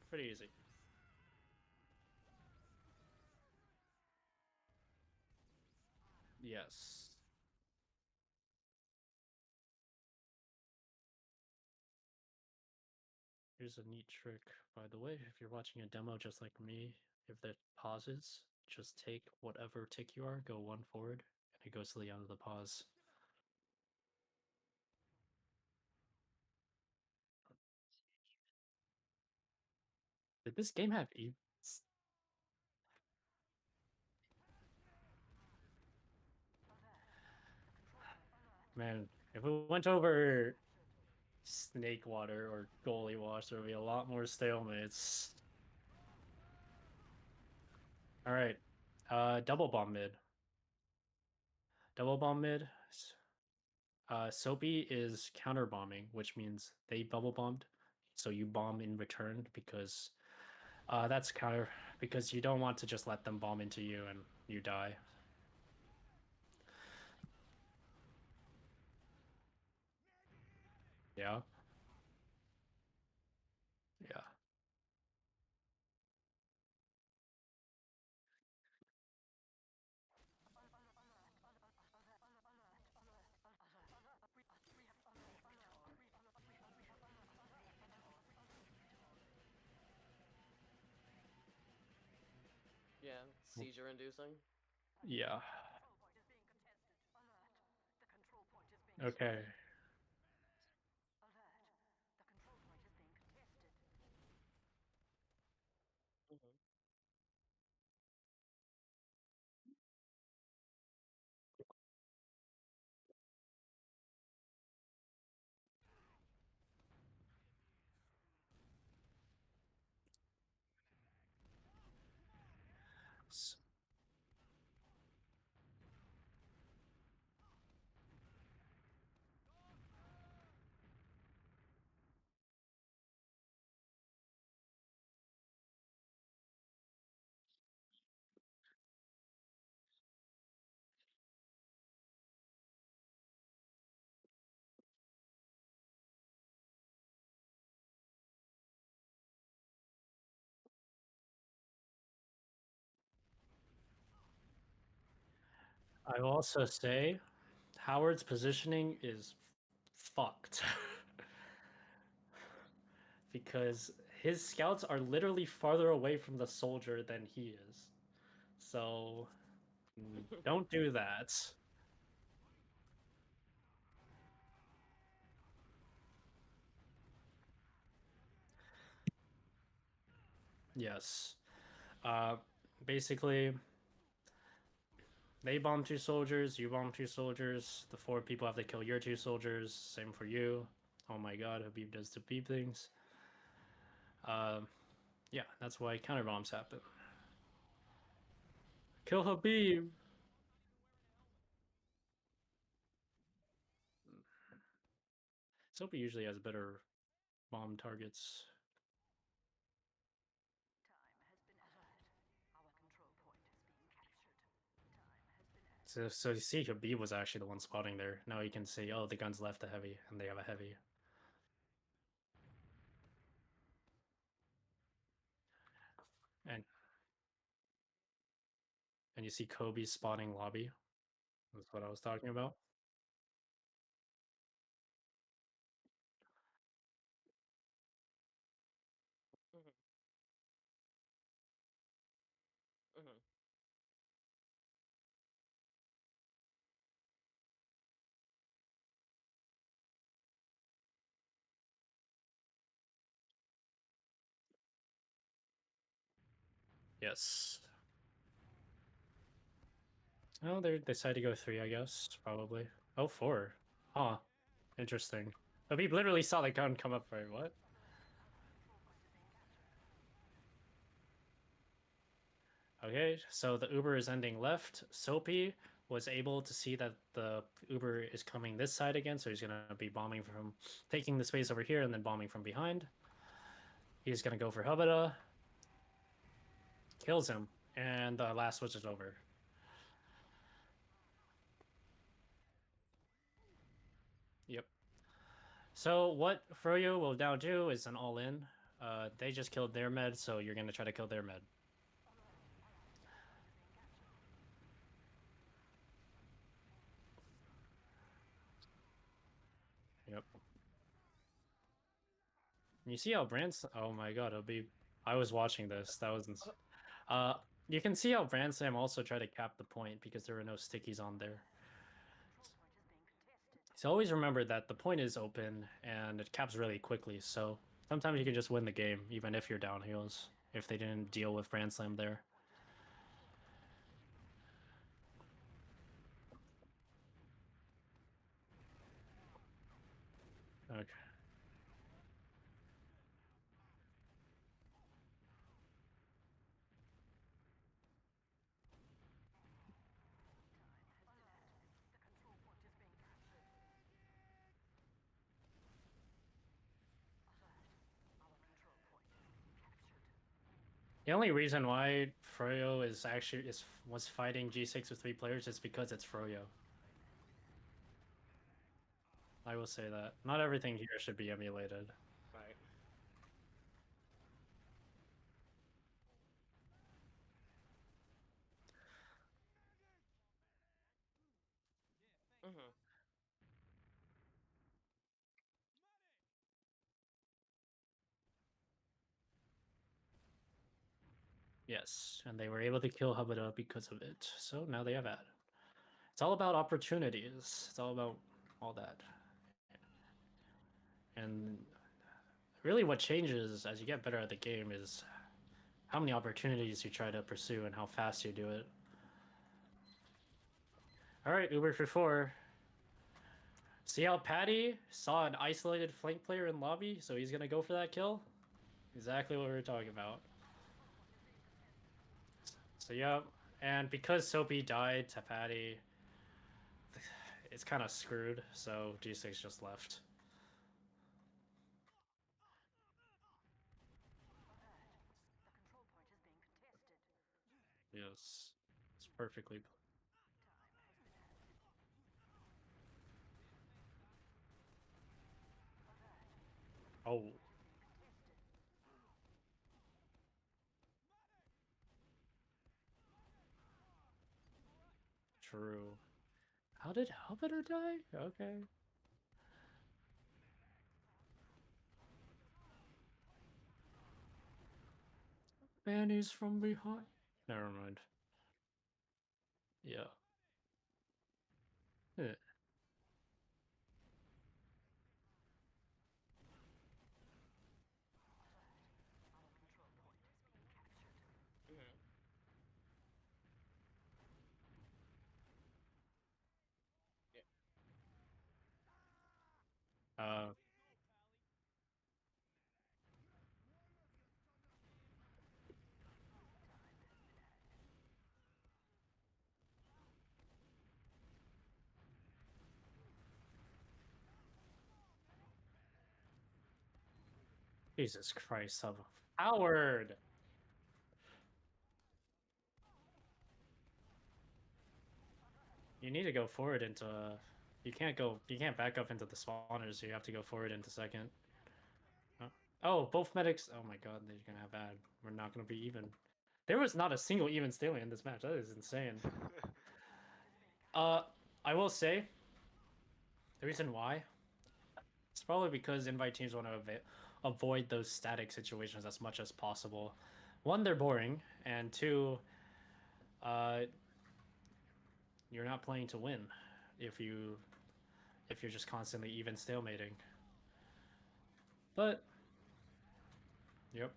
Pretty easy. Yes. Here's a neat trick, by the way. If you're watching a demo just like me, if it pauses, just take whatever tick you are, go 1 forward, and it goes to the end of the pause. Did this game have events? Man, if we went over Snake Water or Goalie Wash, there would be a lot more stalemates. Alright, double bomb mid. Double bomb mid. Soapy is counter bombing, which means they bubble bombed, so you bomb in return because that's counter, because you don't want to just let them bomb into you and you die. Yeah. Yeah. Yeah, seizure inducing. Yeah. Okay. I will also say Howard's positioning is fucked. Because his scouts are literally farther away from the soldier than he is. So don't do that. Yes. Basically, they bomb 2 soldiers, you bomb 2 soldiers, the 4 people have to kill your 2 soldiers, same for you. Oh my god, Habib does the Habib things. Yeah, that's why counter bombs happen. Kill Habib! Soapy usually has better bomb targets. So you see Habib was actually the one spotting there. Now you can see, oh, the guns left a heavy, and they have a heavy. And you see Kobe spotting lobby. That's what I was talking about. Mhm. Mhm. Yes. Oh, they decided to go 3, I guess. Probably. Oh, 4. Huh. Interesting. Habib literally saw the gun come up. Right? What? Okay, so the Uber is ending left. Soapy was able to see that the Uber is coming this side again, so he's going to be bombing from taking the space over here and then bombing from behind. He's going to go for Hubada. Kills him, and the last switch is over. Yep. So what Froyo will now do is an all-in. They just killed their med, so you're going to try to kill their med. Yep. You see how Brands? Oh my god, it'll be. I was watching this. That was. You can see how Brandsam also tried to cap the point because there were no stickies on there. So always remember that the point is open and it caps really quickly. So sometimes you can just win the game even if you're down heals if they didn't deal with Brand Slam there. Okay. The only reason why Froyo is actually was fighting G6 with 3 players is because it's Froyo. I will say that. Not everything here should be emulated. Right. Mhm. Yes, and they were able to kill Hubada because of it. So now they have ad. It's all about opportunities. It's all about all that. And really what changes as you get better at the game is how many opportunities you try to pursue and how fast you do it. Alright, Uber for 4. See how Patty saw an isolated flank player in lobby, so he's gonna go for that kill? Exactly what we were talking about. So yeah, and because Soapy died to Patty, it's kind of screwed, so G6 just left. Yes, it's perfectly. Oh. true. How did it die? Okay. Manny's from behind. Never mind. Yeah. Yeah. Mhm. Uh. Jesus Christ, of a coward! You need to go forward into. You can't go. You can't back up into the spawners. You have to go forward into second. Oh, both medics. Oh my god, they're gonna have bad. We're not gonna be even. There was not a single even stealing in this match. That is insane. I will say the reason why it's probably because invite teams want to avoid those static situations as much as possible. One, they're boring, and two, you're not playing to win if you're just constantly even stalemating. But yep.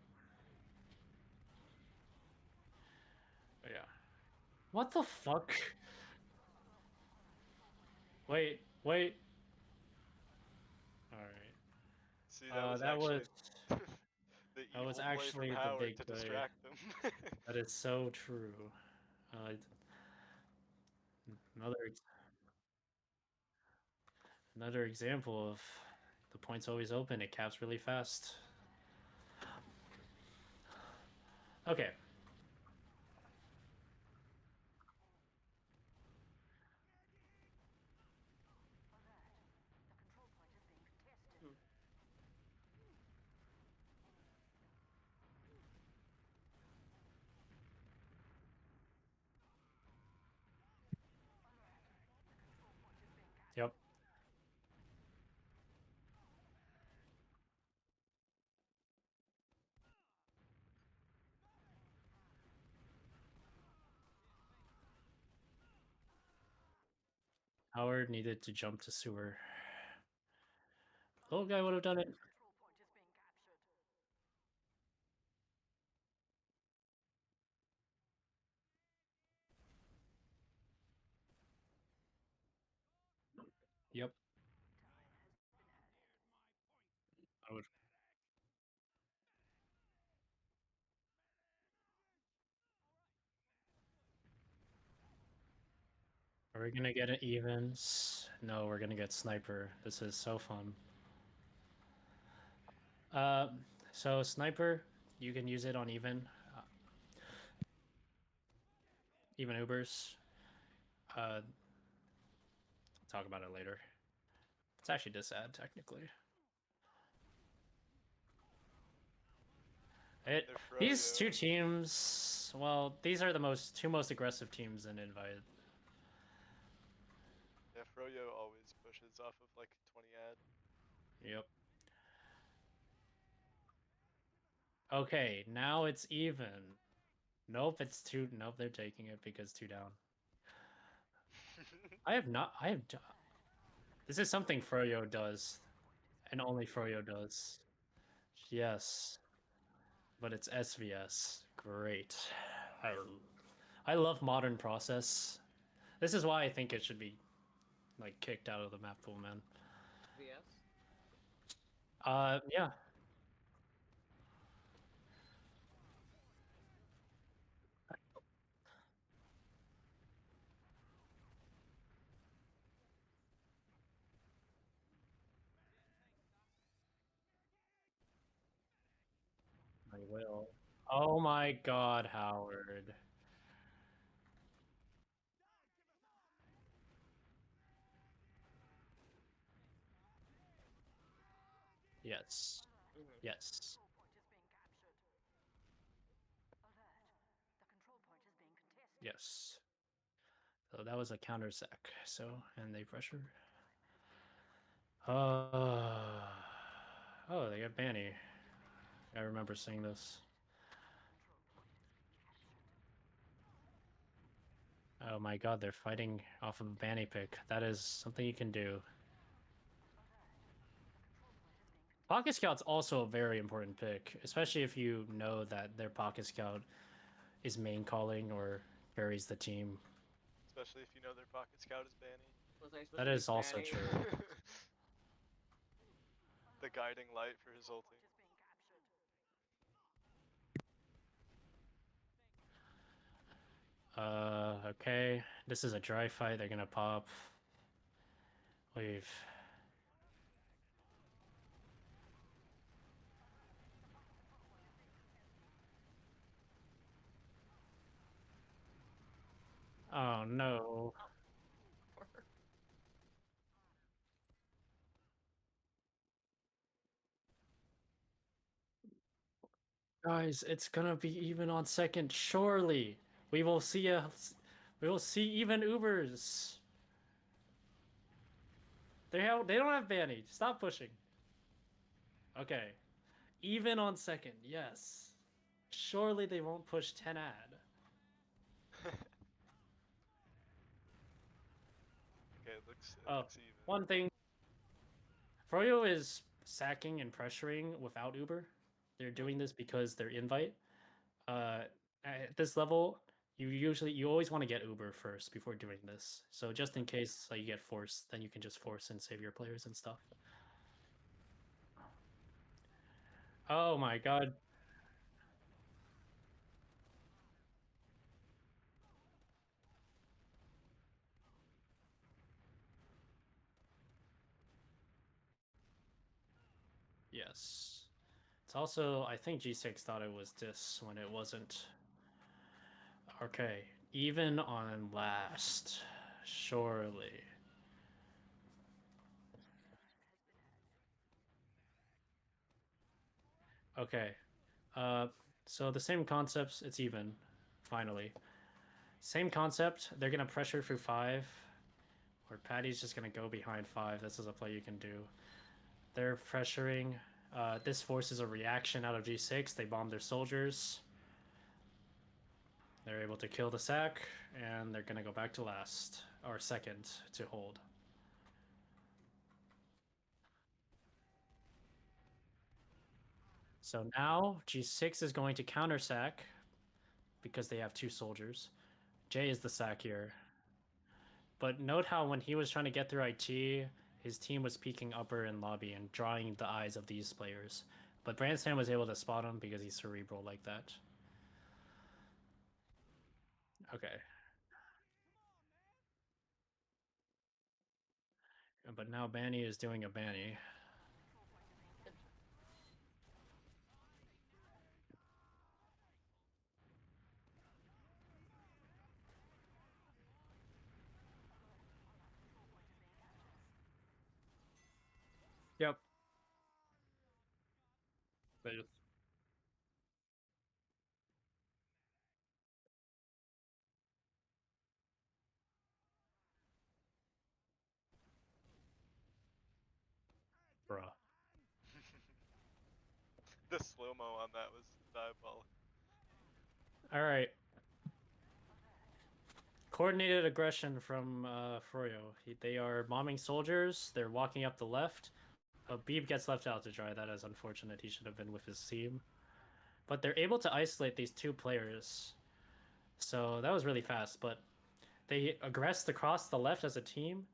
Yeah. What the fuck? Wait. All right. See, that was that actually was the that was evil play actually from the Howard big to play. distract them. That is so true. Another another example of the point's always open. It caps really fast. Okay. Yep. Howard needed to jump to sewer. Little guy would have done it. Yep. I would. Are we gonna get an evens? No, we're gonna get sniper. This is so fun. So sniper, you can use it on even Ubers. Talk about it later. It's actually this ad technically. These two teams, well, these are the two most aggressive teams in Invite. Yeah, Froyo always pushes off of like 20 ad. Yep. Okay, now it's even. Nope, it's two. Nope, they're taking it because 2 down. I have. This is something Froyo does, and only Froyo does. Yes, but it's SVS. Great. I love modern process. This is why I think it should be like kicked out of the map pool, man. VS? Yeah. I will. Oh my god, Howard. Yes. Yes. Yes. So that was a counter sack. So, and they pressure. Oh, they got Banny. I remember seeing this. Oh my god, they're fighting off of a Banny pick. That is something you can do. Pocket Scout's also a very important pick, especially if you know that their Pocket Scout is main calling or carries the team. Especially if you know their pocket scout is Banny. That is also true. The guiding light for his ulti. Okay. This is a dry fight. They're gonna pop. Leave. Oh no. Guys, it's gonna be even on second, surely. We will see even Ubers. They don't have Banny. Stop pushing. Okay. Even on second, yes. Surely they won't push 10 ad. Okay, it looks even. One thing. Froyo is sacking and pressuring without Uber. They're doing this because they're invite. At this level, you always want to get Uber first before doing this. So just in case you get forced, then you can just force and save your players and stuff. Oh my god. Yes. It's also, I think G6 thought it was this when it wasn't. Okay, even on last, surely. Okay, so the same concepts, it's even, finally. Same concept, they're gonna pressure through 5, or Patty's just gonna go behind 5, this is a play you can do. They're pressuring, this forces a reaction out of G6, they bomb their soldiers. They're able to kill the sack, and they're gonna go back to last, or second, to hold. So now G6 is going to counter sack because they have 2 soldiers. J is the sack here. But note how when he was trying to get through IT, his team was peeking upper in lobby and drawing the eyes of these players. But Brandstam was able to spot him because he's cerebral like that. Okay. But now Banny is doing a Banny. Yep. They just... Bruh. The slow-mo on that was diabolical. Alright. Coordinated aggression from Froyo. They are bombing soldiers. They're walking up the left. Beeb gets left out to dry. That is unfortunate. He should have been with his team. But they're able to isolate these 2 players. So that was really fast. But they aggressed across the left as a team.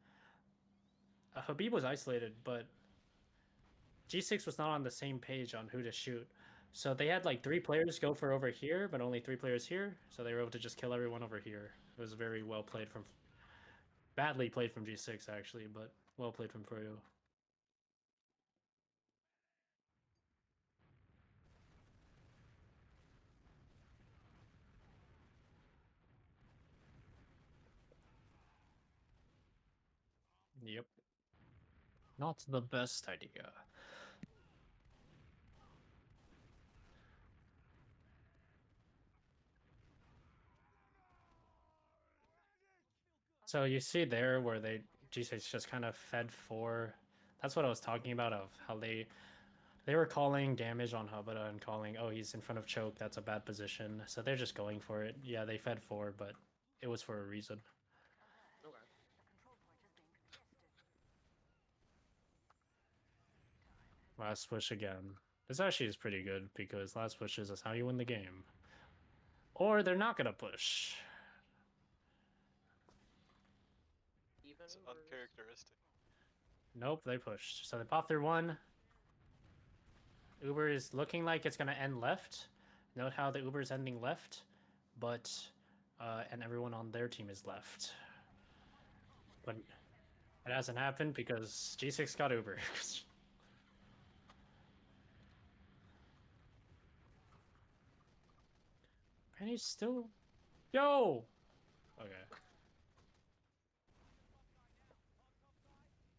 Habib was isolated, but G6 was not on the same page on who to shoot. So they had 3 players go for over here, but only 3 players here. So they were able to just kill everyone over here. It was very well played from... Badly played from G6, actually, but well played from Froyo. Yep. Not the best idea. So you see there where G6 just kind of fed 4. That's what I was talking about, of how they were calling damage on Habada and calling, oh, he's in front of choke, that's a bad position. So they're just going for it. Yeah, they fed 4, but it was for a reason. Okay. Last push again. This actually is pretty good because last pushes is how you win the game. Or they're not gonna push. Even It's worse. uncharacteristic. Nope, they pushed. So they pop through 1. Uber is looking like it's gonna end left. Note how the Uber is ending left, but and everyone on their team is left. But it hasn't happened because G6 got Uber. And he's still... Yo! Okay.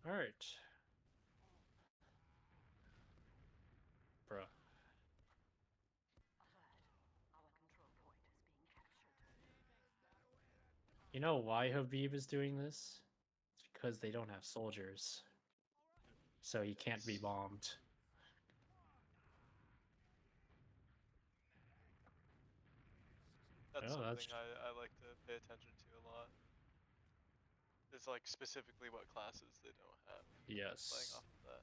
Alright. Bruh. You know why Habib is doing this? It's because they don't have soldiers. So he can't be bombed. That's Oh, something that's... I like to pay attention to a lot. It's like specifically what classes they don't have. Yes. Playing off of that.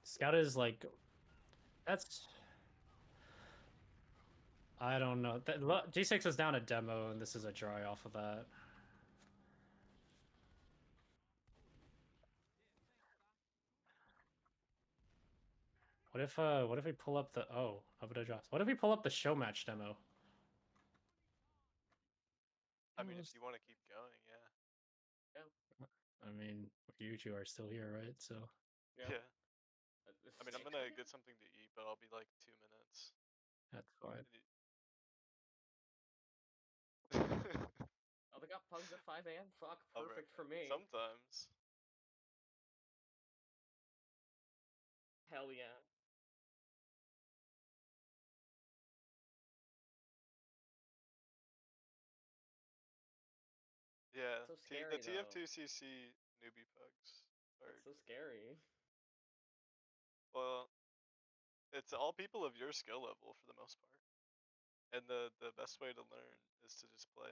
Scout is like... That's... I don't know. G6 is down a demo, and this is a dry off of that. What if we pull up the... Oh, Habada drops. What if we pull up the show match demo? I mean, if you want to keep going, yeah. I mean, you two are still here, right? So... Yeah. I mean, I'm gonna get something to eat, but I'll be like 2 minutes. That's fine. Oh, they got pugs at 5 a.m. Fuck, perfect for me. Sometimes. Hell yeah. Yeah. So scary, The TF2CC newbie pugs are... That's so scary. Well, it's all people of your skill level for the most part. And the best way to learn is to just play.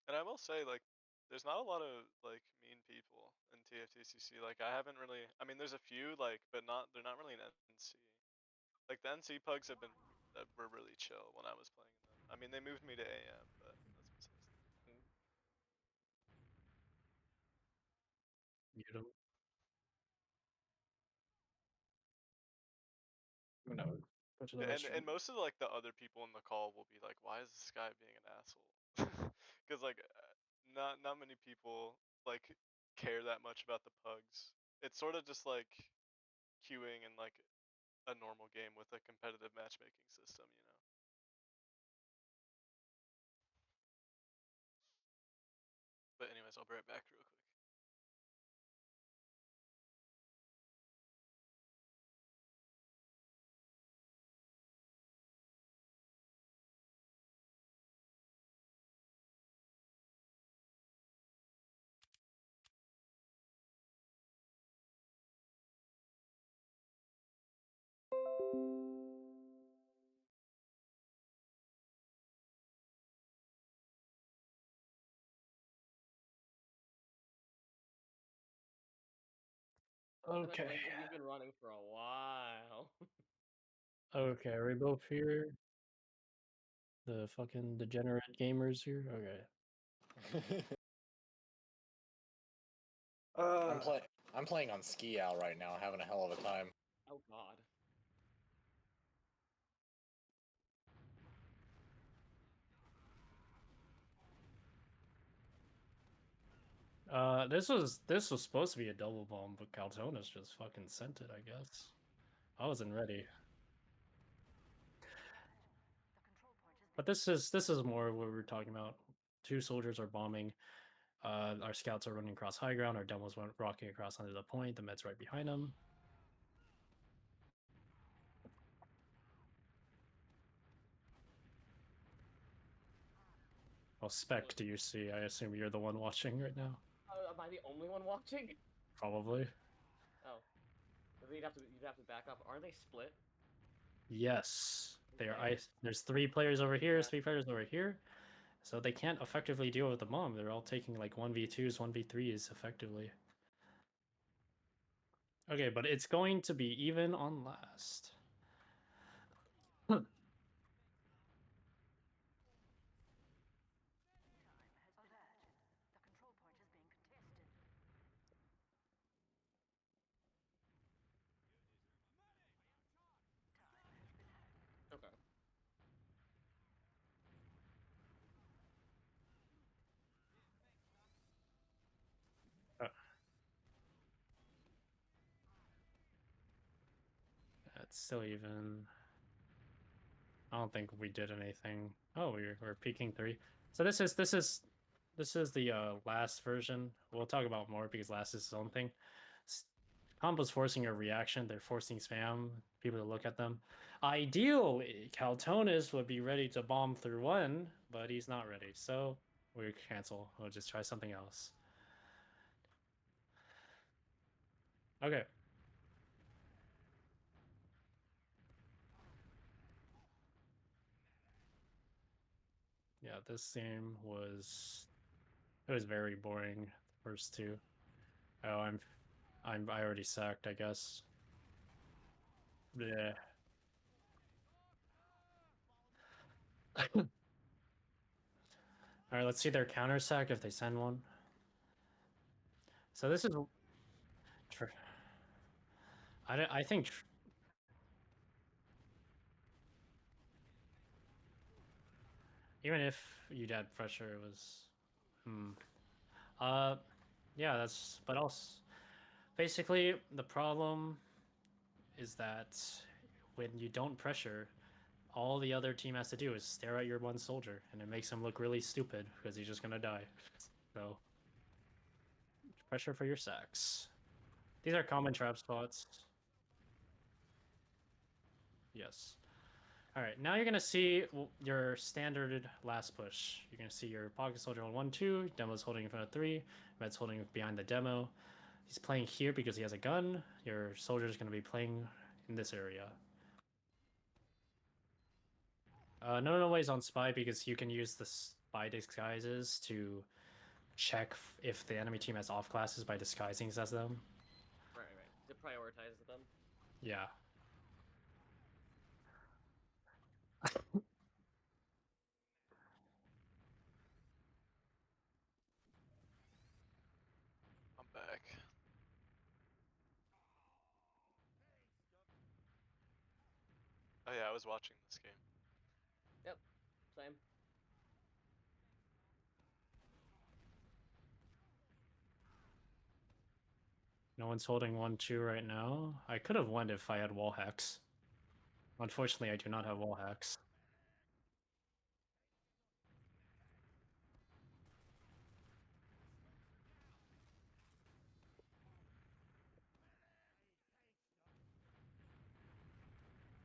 And I will say, like, there's not a lot of like mean people in TFTCC. Like, I haven't really. I mean, there's a few, like, but they're not really an NC. Like, the NC pugs have been that were really chill when I was playing them. I mean, they moved me to AM, but that's besides the point. You don't... No. Go to the restroom. And most of like the other people in the call will be like, "Why is this guy being an asshole?" Because like, not many people like care that much about the pugs. It's sort of just like queuing in like a normal game with a competitive matchmaking system, you know. But anyways, I'll be right back real quick. Okay. We've been running for a while. Okay, are we both here? The fucking degenerate gamers here? Okay. I'm playing on Ski Owl right now, having a hell of a time. Oh god. This was supposed to be a double bomb, but Caltonis just fucking sent it, I guess. I wasn't ready. But this is more what we were talking about. 2 soldiers are bombing. Our scouts are running across high ground. Our demos went rocking across under the point. The med's right behind them. What spec do you see? I assume you're the one watching right now. Am I the only one watching? Probably. Oh. You'd have to back up. Aren't they split? Yes. They are. Okay. There's 3 players over here, Yeah. 3 players over here. So they can't effectively deal with the bomb. They're all taking like 1v2s, 1v3s effectively. Okay, but it's going to be even on last. Okay. It's still even. I don't think we did anything. Oh, we're peaking 3. So this is the last version. We'll talk about more because last is its own thing. Combo's forcing a reaction. They're forcing spam people to look at them. Ideally, Caltonis would be ready to bomb through 1, but he's not ready. So we cancel. We'll just try something else. Okay. Yeah, this game was very boring. The first 2. Oh, I already sacked, I guess. Yeah. All right, let's see their counter sack if they send one. So this is. I think. Even if you'd had pressure, it was. Yeah, that's. But also, basically, the problem is that when you don't pressure, all the other team has to do is stare at your 1 soldier, and it makes him look really stupid because he's just gonna die. So, pressure for your sacks. These are common trap spots. Yes. All right, now you're gonna see your standard last push. You're gonna see your pocket soldier on 1-2, demo's holding in front of 3, med's holding behind the demo. He's playing here because he has a gun. Your soldier's gonna be playing in this area. No ways on spy because you can use the spy disguises to check if the enemy team has off classes by disguising as them. Right. To prioritize them. Yeah. I'm back. Oh yeah, I was watching this game. Yep. Same. No one's holding 1-2 right now. I could have won if I had wall hacks. Unfortunately, I do not have wall hacks.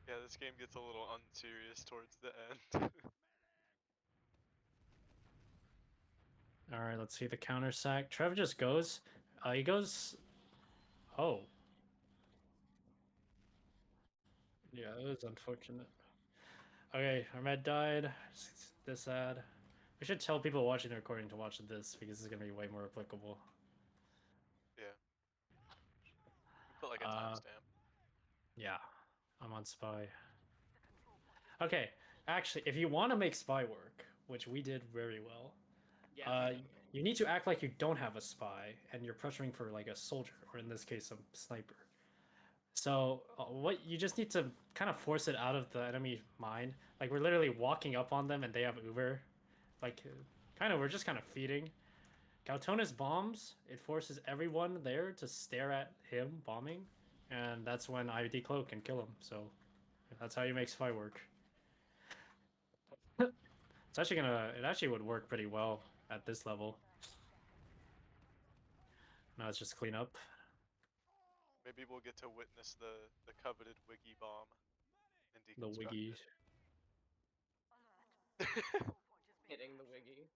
Yeah, this game gets a little unserious towards the end. All right, let's see the counter sack. Trev just goes. He goes. Oh. Yeah, it was unfortunate. Okay, our med died. This ad. We should tell people watching the recording to watch this because it's gonna be way more applicable. Yeah. Put like a timestamp. Yeah, I'm on spy. Okay, actually, if you want to make spy work, which we did very well, Yeah. you need to act like you don't have a spy and you're pressuring for like a soldier, or in this case, a sniper. So what you just need to kind of force it out of the enemy mind. Like we're literally walking up on them and they have Uber. Like we're just kind of feeding. Galtonis bombs, it forces everyone there to stare at him bombing, and that's when I decloak and kill him. So that's how you make spy work. It actually would work pretty well at this level. Now it's just clean up. Maybe we'll get to witness the coveted Wiggy bomb in The Wiggy. Deconstructed. Hitting the Wiggy.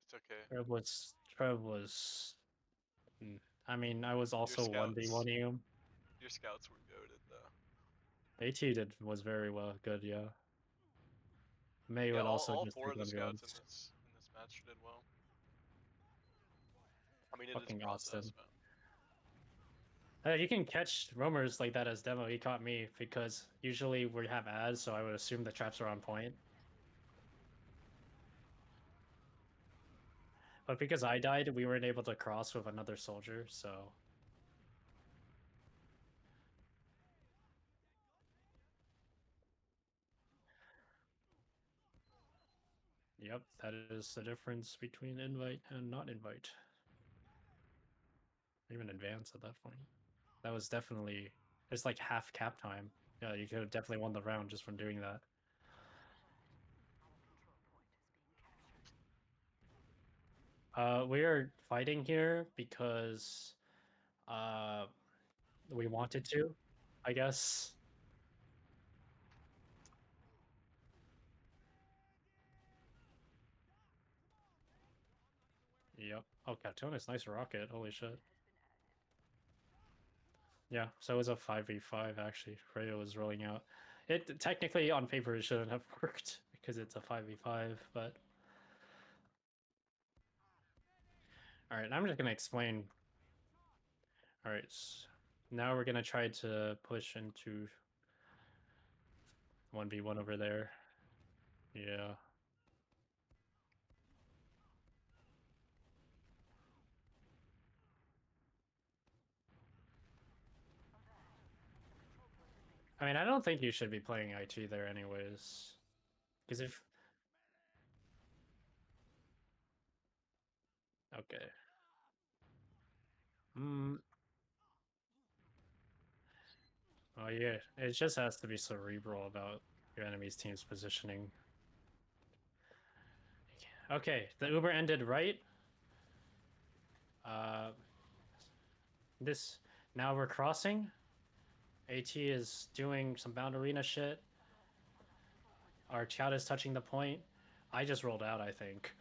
It's okay. Trev was. I mean, I was also scouts. 1v1ing him. Your scouts were goated though. AT was very well good, yeah. May Yeah, would also all just four take of the 1v1s. scouts in this match did well. I mean, it is Fucking process, Austin. but You can catch roamers like that as demo. He caught me because usually we have ads, so I would assume the traps are on point. But because I died, we weren't able to cross with another soldier, so... Yep, that is the difference between invite and not invite. Even advance at that point. That was definitely... It's like half cap time. Yeah, you could have definitely won the round just from doing that. We are fighting here because we wanted to, I guess. Yep. Oh, Catonis, nice rocket. Holy shit. Yeah, so it was a 5v5 actually. Freya was rolling out. It technically on paper it shouldn't have worked because it's a 5v5, but alright, I'm just gonna explain. Alright, now we're gonna try to push into 1v1 over there. Yeah. I mean, I don't think you should be playing IT there anyways. Because if... Okay. Oh yeah, it just has to be cerebral about your enemy's team's positioning. Okay, the Uber ended right. This... Now we're crossing. AT is doing some bound arena shit. Our chat is touching the point. I just rolled out, I think.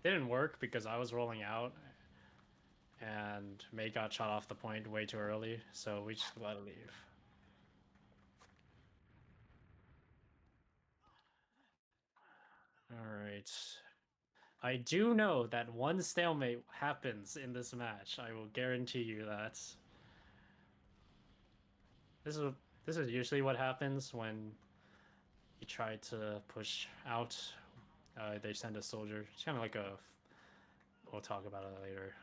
Didn't work because I was rolling out and May got shot off the point way too early, so we just let it leave. Alright. I do know that one stalemate happens in this match. I will guarantee you that. This is usually what happens when you try to push out. They send a soldier. It's kind of like a... We'll talk about it later.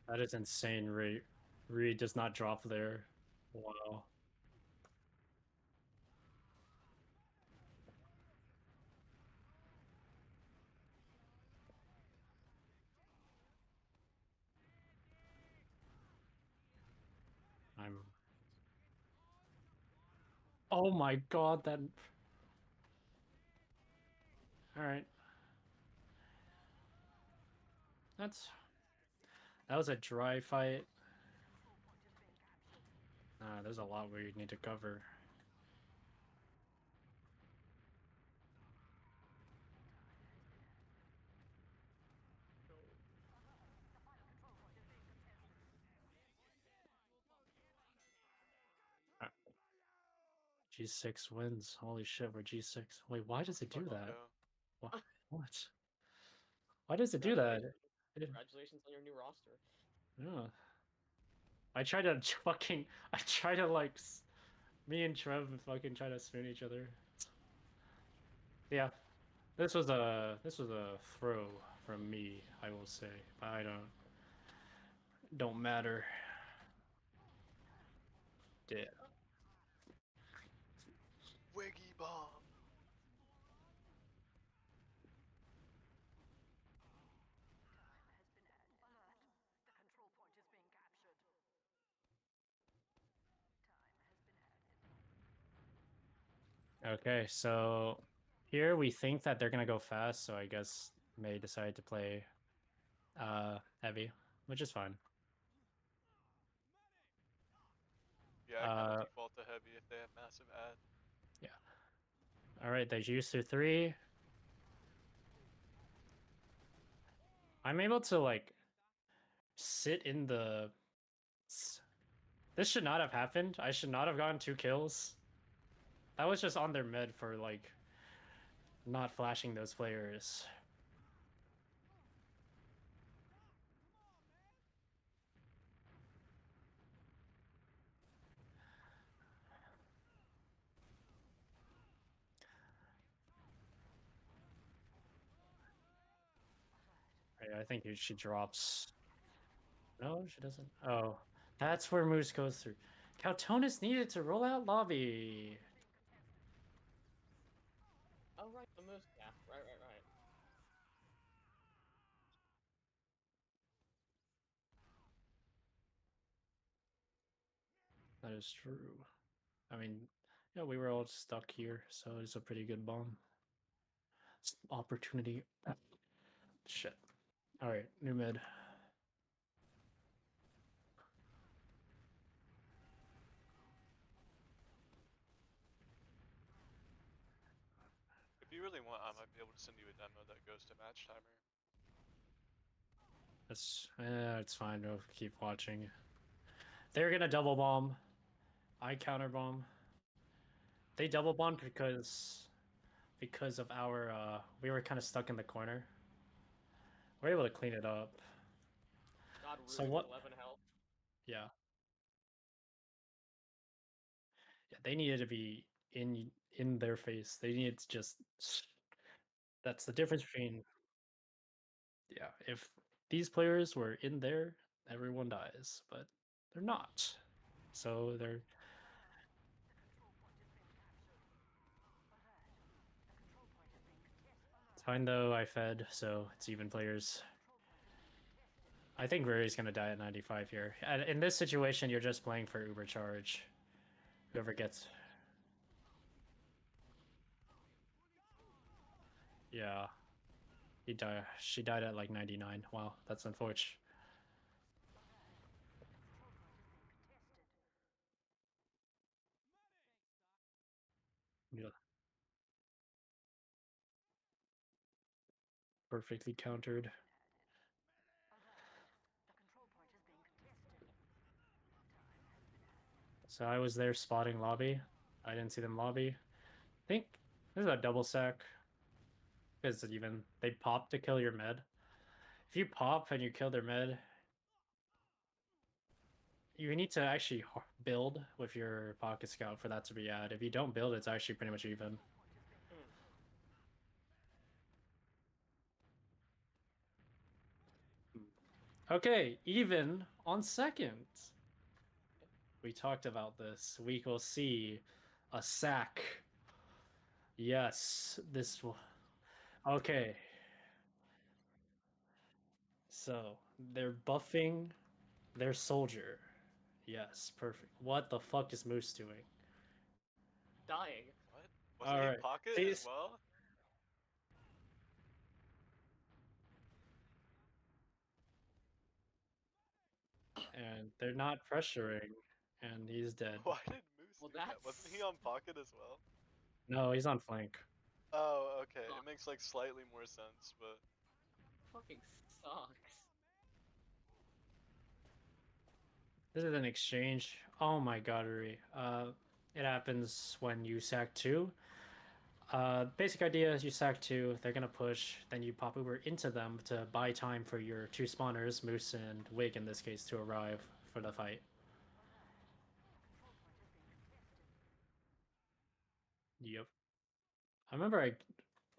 That is insane. Re does not drop there. Wow. I'm... Oh my god, that... Alright. That was a dry fight. There's a lot we need to cover. G6 wins. Holy shit, we're G6. Wait, why does it do that? What? Why does it do that? Congratulations on your new roster. Yeah. I try to fucking... I try to like... Me and Trev fucking try to spoon each other. Yeah. This was a throw from me, I will say. I don't... don't matter. Yeah. Wiggy bomb. Okay, so here we think that they're gonna go fast, so I guess May decided to play heavy, which is fine. Yeah, I kind of default to heavy if they have massive ad. Yeah. All right, they use through 3. I'm able to like sit in the. This should not have happened. I should not have gotten 2 kills. That was just on their mid for like not flashing those players. I think she drops. No, she doesn't. Oh, that's where Moose goes through. Cowtonis needed to roll out lobby. Oh right, the moose. Yeah, right. That is true. I mean, yeah, we were all stuck here, so it's a pretty good bomb. It's opportunity. Shit. All right, new mid. If you really want, I might be able to send you a demo that goes to match timer. It's fine. We'll keep watching. They're gonna double bomb. I counter bomb. They double bombed because of our we were kind of stuck in the corner. We're able to clean it up. God, So Rude, what? 11 health. Yeah. Yeah, they needed to be in their face. They needed to just. That's the difference between. Yeah, if these players were in there, everyone dies, but they're not. So they're. It's fine though. I fed, so it's even players. I think Ruri's gonna die at 95 here. And in this situation, you're just playing for Uber charge. Whoever gets. Yeah. He died. She died at like 99. Wow, that's unfortunate. Yeah. Perfectly countered. So I was there spotting lobby. I didn't see them lobby. I think this is a double sack. Because even they pop to kill your med. If you pop and you kill their med, you need to actually build with your pocket scout for that to be ad. If you don't build, it's actually pretty much even. Okay, even on second. We talked about this. We will see a sack. Yes, this will. Okay. So they're buffing their soldier. Yes, perfect. What the fuck is Moose doing? Dying. What? Wasn't he pocket as well? And they're not pressuring, and he's dead. Why did Moose Well, do that? Wasn't he on pocket as well? No, he's on flank. Oh, okay. It makes like slightly more sense, but Fucking sucks. This is an exchange. Oh my god, Rui. It happens when you sack 2. Basic idea is you sack 2, they're gonna push, then you pop Uber into them to buy time for your 2 spawners, Moose and Wig in this case, to arrive for the fight. Yep. I remember I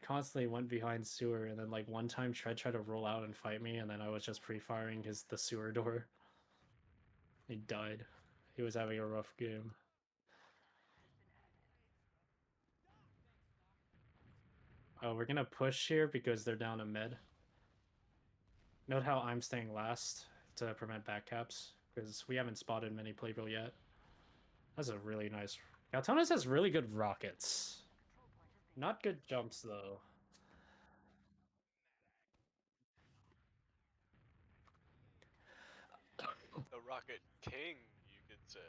constantly went behind sewer, and then like one time tried to roll out and fight me, and then I was just pre-firing the sewer door. He died. He was having a rough game. Oh, we're gonna push here because they're down a mid. Note how I'm staying last to prevent backcaps, because we haven't spotted many Playbill yet. That's a really nice... Galtonis has really good rockets. Not good jumps, though. The Rocket King, you could say.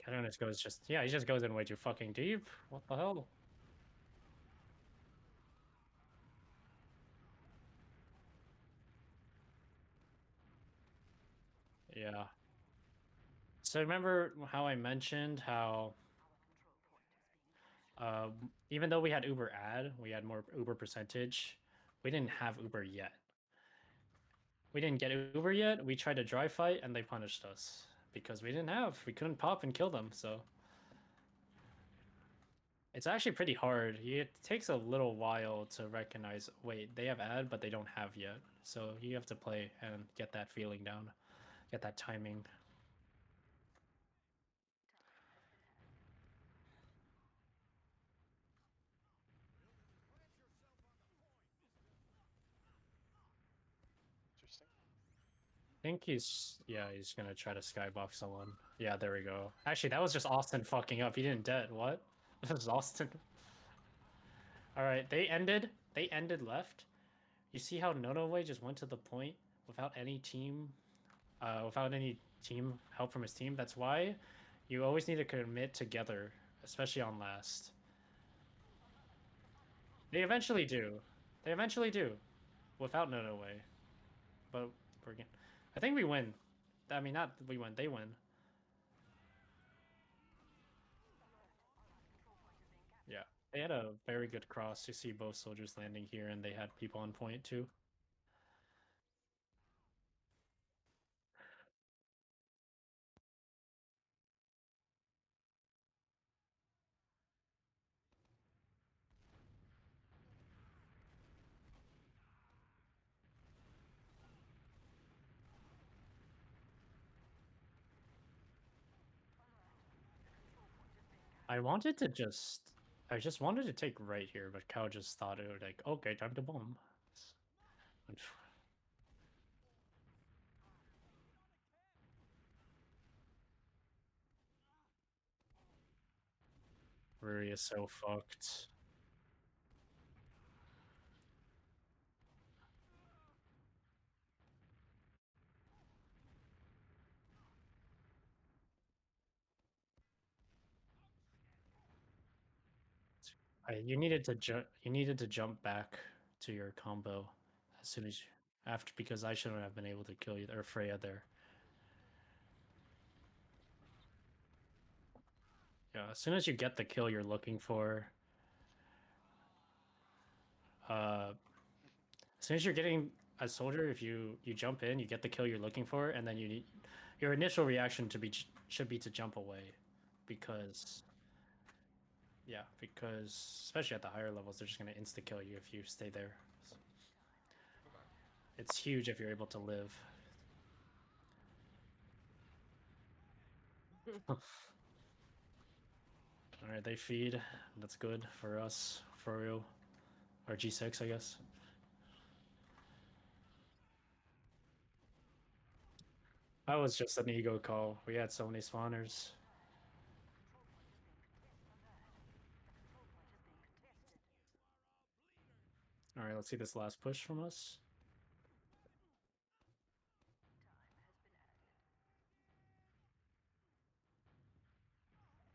Galtonis goes just... Yeah, he just goes in way too fucking deep. What the hell? Yeah. So remember how I mentioned how even though we had Uber ad, we had more Uber percentage, we didn't have Uber yet. We didn't get Uber yet, we tried to dry fight and they punished us. Because we couldn't pop and kill them, so... It's actually pretty hard. It takes a little while to recognize, wait, they have ad, but they don't have yet. So you have to play and get that feeling down, get that timing. Interesting. I think he's gonna try to skybox someone. Yeah, there we go. Actually, that was just Austin fucking up. He didn't dead. What? That was Austin. Alright, they ended left. You see how Nonoway just went to the point without any team help from his team? That's why you always need to commit together, especially on last. They eventually do. They eventually do. Without Nonoway. But I think we win. I mean, not we win, they win. Yeah. They had a very good cross. You see both soldiers landing here, and they had people on point too. I just wanted to take right here, but Cal just thought it would like, okay, time to bomb. Ruri is so fucked. You needed to jump back to your combo as soon as after, because I shouldn't have been able to kill you or Freya there. Yeah, as soon as you get the kill you're looking for, as soon as you're getting a soldier, if you jump in, you get the kill you're looking for, and then your initial reaction should be to jump away, because especially at the higher levels, they're just gonna insta kill you if you stay there. It's huge if you're able to live. Alright, they feed. That's good for us, for real. Or G6, I guess. That was just an ego call. We had so many spawners. Alright, let's see this last push from us.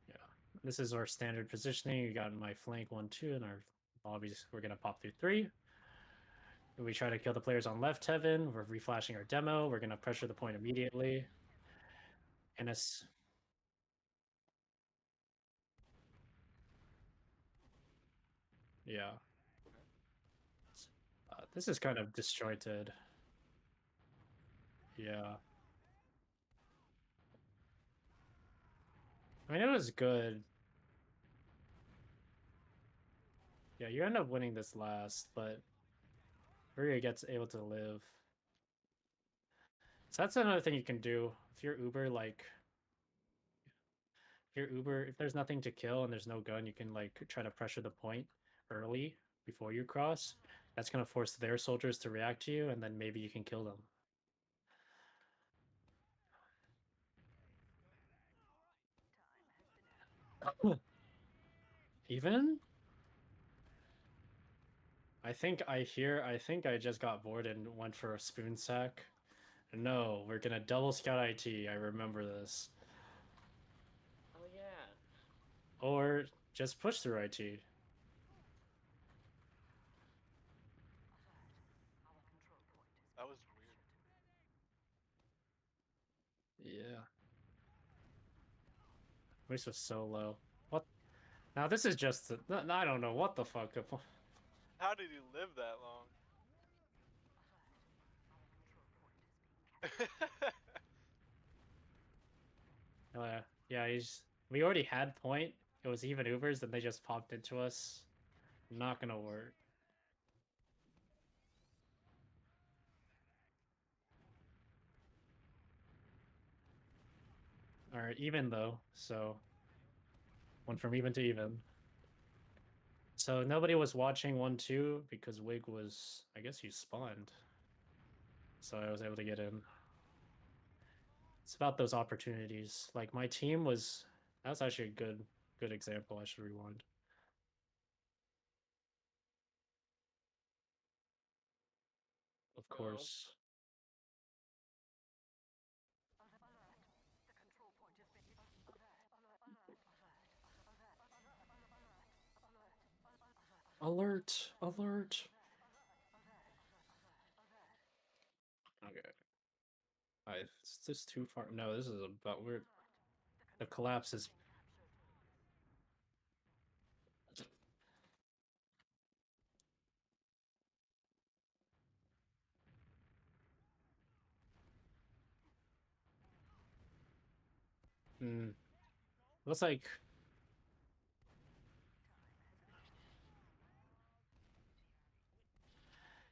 Yeah, this is our standard positioning. We got my flank 1-2, and our lobbies, we're gonna pop through 3. We try to kill the players on left heaven. We're reflashing our demo. We're gonna pressure the point immediately. And yeah. This is kind of disjointed. Yeah. I mean, it was good. Yeah, you end up winning this last, but Furia gets able to live. So that's another thing you can do. If you're Uber, like if there's nothing to kill and there's no gun, you can like try to pressure the point early before you cross. That's gonna force their soldiers to react to you, and then maybe you can kill them. Even? I think I just got bored and went for a spoon sack. No, we're gonna double scout IT. I remember this. Oh yeah. Or just push through IT. That was weird. Yeah. This was so low. What? Now this is just I don't know what the fuck. How did he live that long? Yeah, we already had point. It was even Ubers, and they just popped into us. Not gonna work. Alright, even though, so went from even to even. So nobody was watching 1-2 because Wig was, I guess he spawned. So I was able to get in. It's about those opportunities. Like my team was, that's actually a good example. I should rewind. Of course. Alert! Alert! Okay. Is this too far? No, this is about weird. The collapse is. Hmm. Looks like.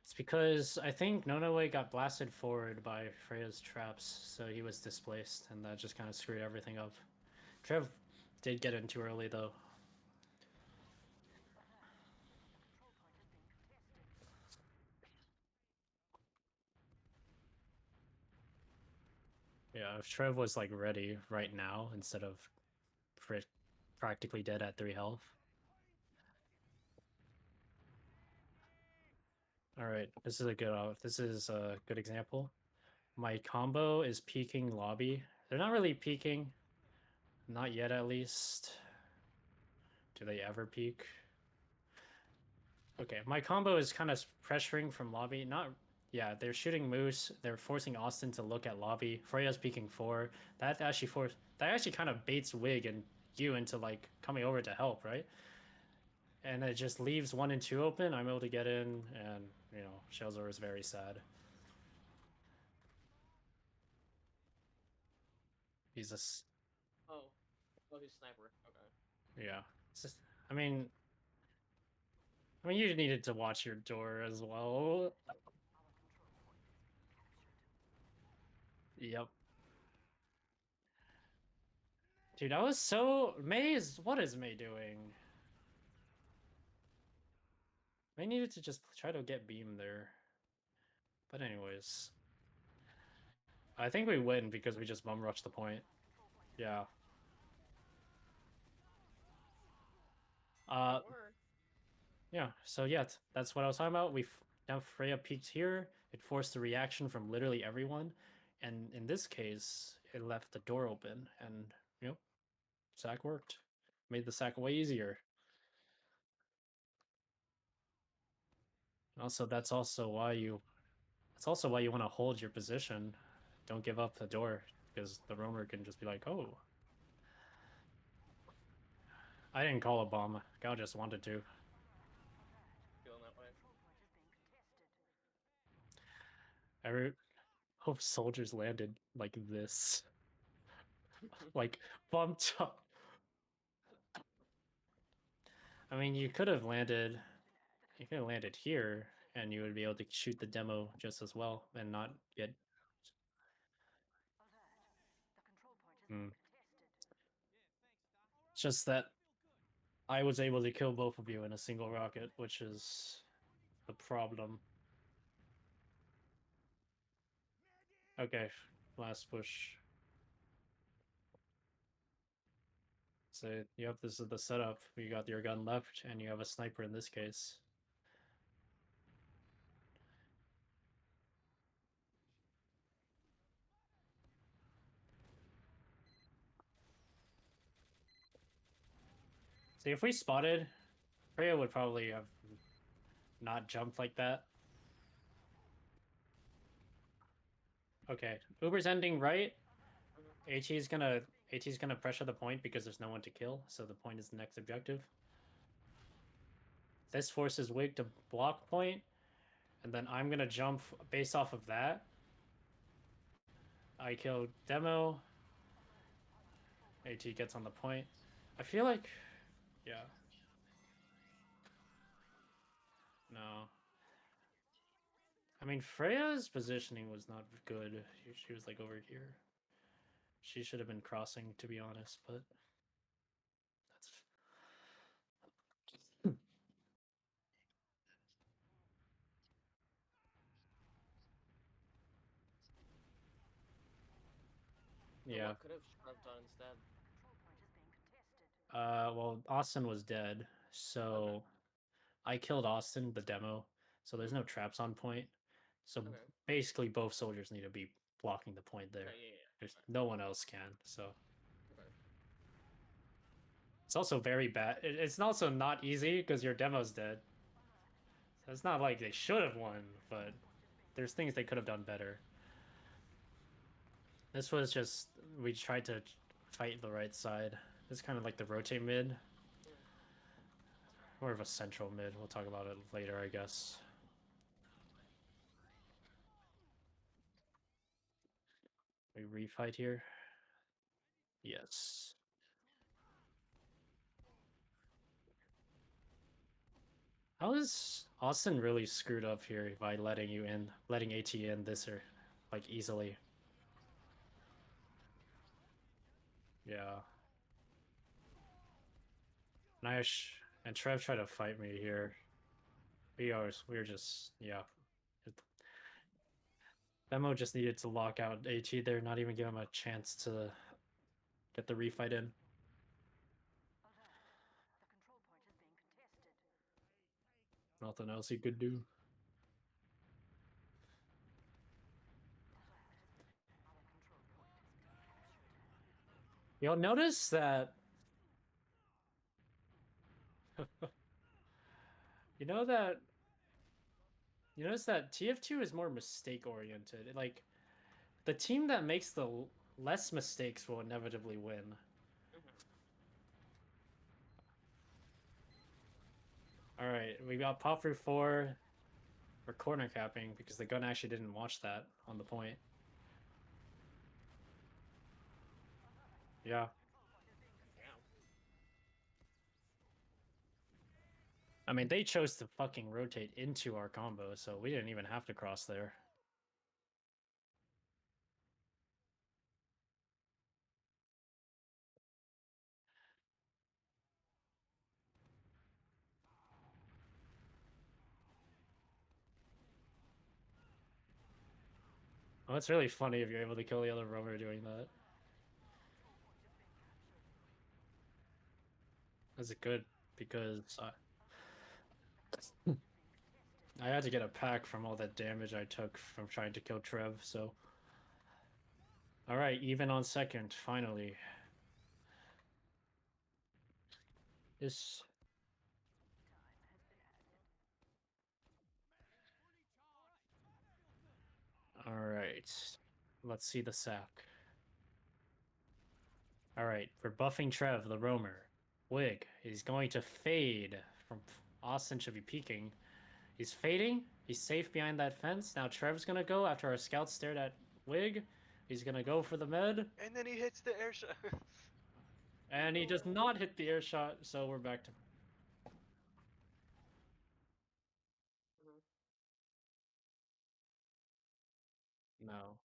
It's because I think Nonoway got blasted forward by Freya's traps, so he was displaced, and that just kind of screwed everything up. Trev did get in too early, though. Yeah, if Trev was like ready right now instead of practically dead at 3 health. All right, this is a good example. My combo is peeking lobby. They're not really peeking, not yet at least. Do they ever peek? Okay, my combo is kind of pressuring from lobby. Yeah, they're shooting Moose. They're forcing Austin to look at lobby. Freya's peeking 4. That actually kind of baits Wig and you into like coming over to help, right? And it just leaves 1 and 2 open. I'm able to get in, and you know, Shelzor is very sad. He's a. Oh, he's sniper. Okay. Yeah. It's just, I mean, you needed to watch your door as well. Yep. Dude, I was so what is May doing? May needed to just try to get beam there. But anyways. I think we win because we just bum rushed the point. Yeah. Yeah, so yeah, that's what I was talking about. Now Freya peeked here. It forced a reaction from literally everyone. And in this case, it left the door open, and you know, sack worked. Made the sack way easier. Also, that's also why you want to hold your position. Don't give up the door, because the roamer can just be like, oh. I didn't call a bomb. Gal just wanted to. Feeling that way. I hope soldiers landed like this. Like, bumped up. I mean, you could have landed here. and you would be able to shoot the demo just as well and not get. It's just that I was able to kill both of you in a single rocket, which is the problem. Okay, last push. So this is the setup. You got your gun left, and you have a sniper in this case. See, if we spotted, Freya would probably have not jumped like that. Okay, Uber's ending right. AT's gonna pressure the point because there's no one to kill, so the point is the next objective. This forces Wig to block point, and then I'm gonna jump based off of that. I kill Demo. AT gets on the point. I feel like, yeah. No. I mean, Freya's positioning was not good. She was like over here. She should have been crossing, to be honest, but that's. Yeah. What could have Shrev done instead? Well, Austin was dead, so Okay. I killed Austin, the demo, so there's no traps on point. So Okay. basically, both soldiers need to be blocking the point there. Okay, yeah. There's no one else can, so. Okay. It's also very bad. It's also not easy because your demo's dead. So it's not like they should have won, but there's things they could have done better. This was just, we tried to fight the right side. It's kind of like the rotate mid. More of a central mid. We'll talk about it later, I guess. We refight here? Yes. How is Austin really screwed up here by letting you in, letting AT in this or like easily? Yeah. Nice. And Trev tried to fight me here. We're just, yeah. Demo just needed to lock out AT there, not even give him a chance to get the refight in. Nothing else he could do. You'll notice that you notice that TF2 is more mistake oriented. Like the team that makes the less mistakes will inevitably win. All right, we got pop through 4. We're corner capping because the gun actually didn't watch that on the point. Yeah. I mean, they chose to fucking rotate into our combo, so we didn't even have to cross there. Well, it's really funny if you're able to kill the other rover doing that. That's good because I had to get a pack from all that damage I took from trying to kill Trev, so. Alright, even on second, finally. This. Alright. Let's see the sack. Alright, we're buffing Trev, the roamer. Wig, he's going to fade from Austin should be peeking. He's fading. He's safe behind that fence. Now Trev's gonna go after our scouts stared at Wig. He's gonna go for the med. And then he hits the air shot. And he does not hit the air shot, so we're back to No.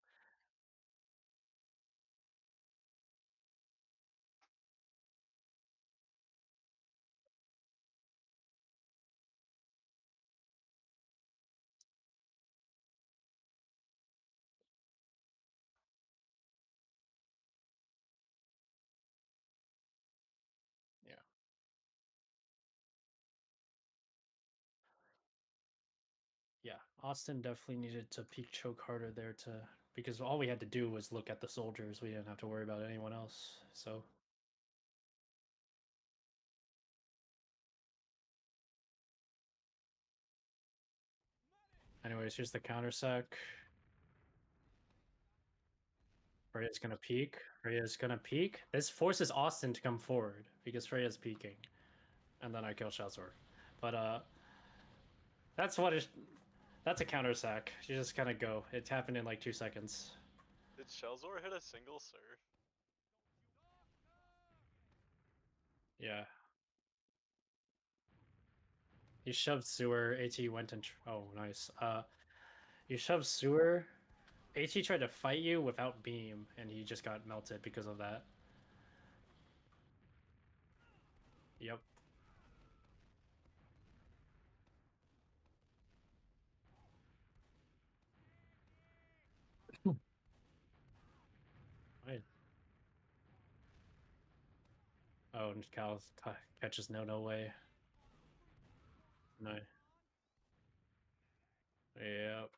Yeah. Yeah, Austin definitely needed to peak choke harder there to because all we had to do was look at the soldiers. We didn't have to worry about anyone else. So anyways, here's the counter sec. Freya's gonna peek. Freya's gonna peek. This forces Austin to come forward because Freya's peeking. And then I kill Shazor. But that's what is that's a counter sack. You just kind of go. It happened in like 2 seconds. Did Shelzor hit a single surf? Yeah. He shoved sewer. AT went and oh nice. You shoved sewer. AT tried to fight you without beam, and he just got melted because of that. Yep. Right. Oh, and Cal catches no way. No. Yep.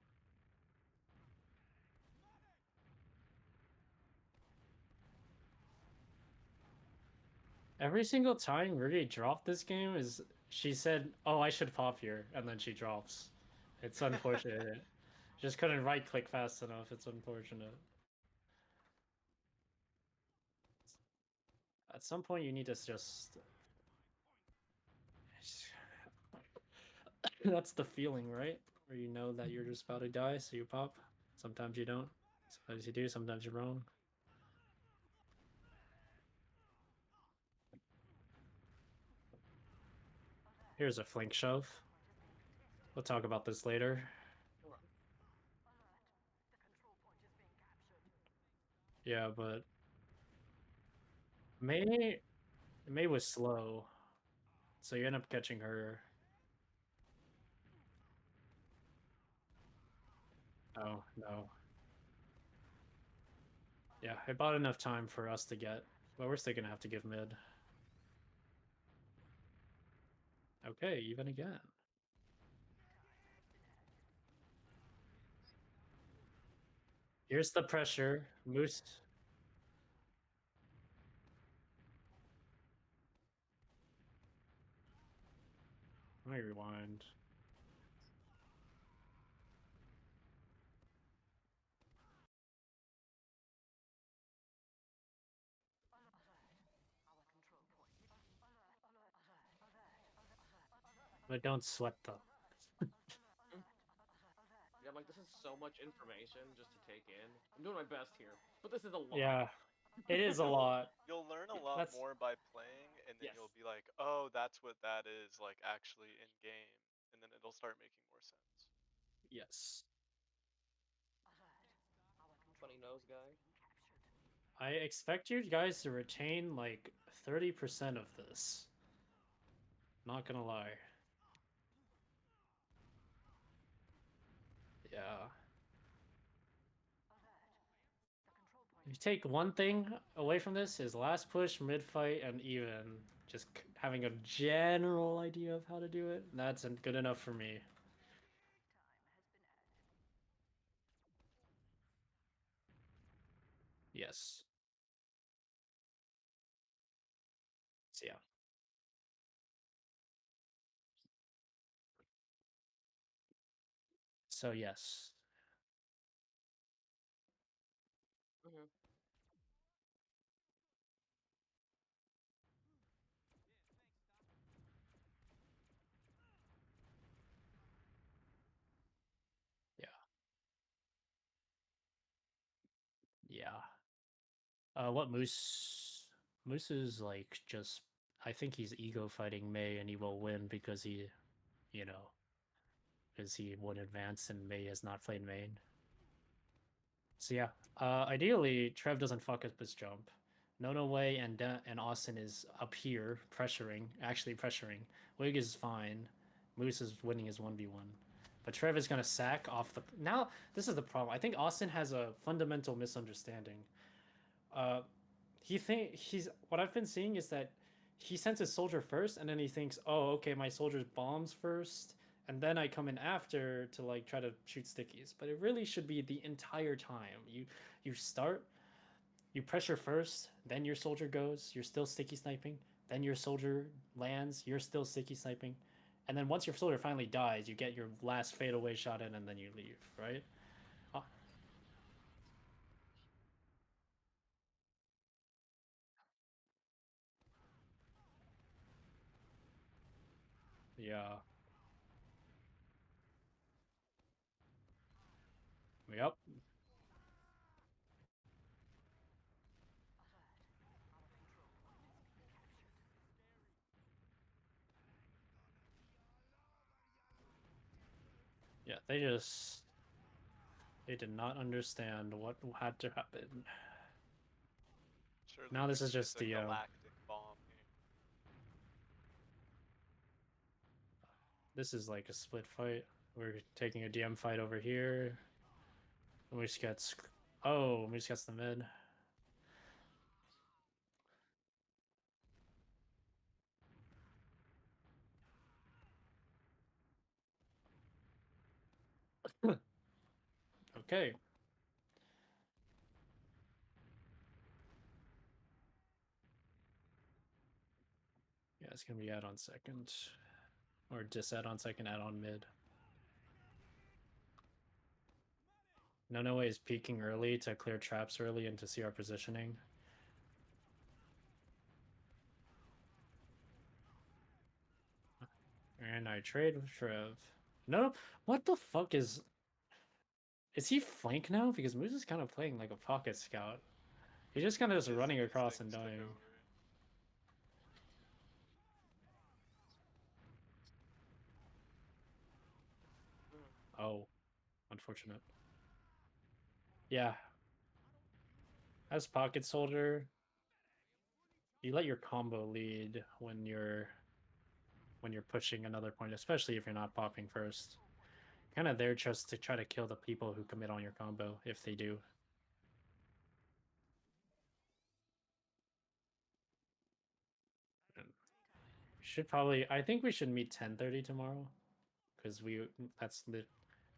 Every single time Rudy dropped this game is she said, "Oh, I should pop here," and then she drops. It's unfortunate. Just couldn't right click fast enough. It's unfortunate. At some point, you need to just. That's the feeling, right? Where you know that you're just about to die, so you pop. Sometimes you don't. Sometimes you do. Sometimes you're wrong. Here's a flank shove. We'll talk about this later. Yeah, but May was slow, so you end up catching her. Oh no. Yeah, I bought enough time for us to get, but we're still gonna have to give mid. Okay, even again. Here's the pressure. Moose. Let me rewind. But don't sweat though. Yeah, I'm like, this is so much information just to take in. I'm doing my best here, but this is a lot. Yeah, it is a lot. You'll learn a lot That's more by playing, and then Yes. you'll be like, oh, that's what that is, like, actually in game. And then it'll start making more sense. yes. Funny nose guy. I expect you guys to retain like 30% of this. Not gonna lie. Yeah. If you take one thing away from this is last push, mid fight, and even just having a general idea of how to do it. That's good enough for me. Yes. So yeah. So yes. Mm-hmm. Yeah. Yeah. What Moose is like just I think he's ego fighting May and he will win because he you know because he won advance and May has not played main. So yeah, ideally Trev doesn't fuck up his jump. No way and Austin is up here pressuring, actually pressuring. Wig is fine. Moose is winning his 1v1. But Trev is gonna sack off the. Now this is the problem. I think Austin has a fundamental misunderstanding. He's what I've been seeing is that he sends his soldier first, and then he thinks, oh, okay, my soldier's bombs first, and then I come in after to like try to shoot stickies. But it really should be the entire time. You start, you pressure first, then your soldier goes, you're still sticky sniping, then your soldier lands, you're still sticky sniping, and then once your soldier finally dies, you get your last fadeaway shot in, and then you leave, right? Yeah. Yep. Yeah, they did not understand what had to happen. Surely Now this we is can get just the the galactic bomb here. this is like a split fight. We're taking a DM fight over here. And we just get oh, we just gets the mid. Okay. Yeah, it's gonna be add on second. Or dis add on second, add on mid. No way is peeking early to clear traps early and to see our positioning. And I trade with Trev. No, what the fuck is he flank now? Because Moose is kind of playing like a pocket scout. He's just kind of just His running across and instincts took dying. over. Oh, unfortunate. Yeah. As pocket soldier, you let your combo lead when you're pushing another point, especially if you're not popping first. Kind of there just to try to kill the people who commit on your combo if they do. We should probably. I think we should meet 10:30 tomorrow, because that's the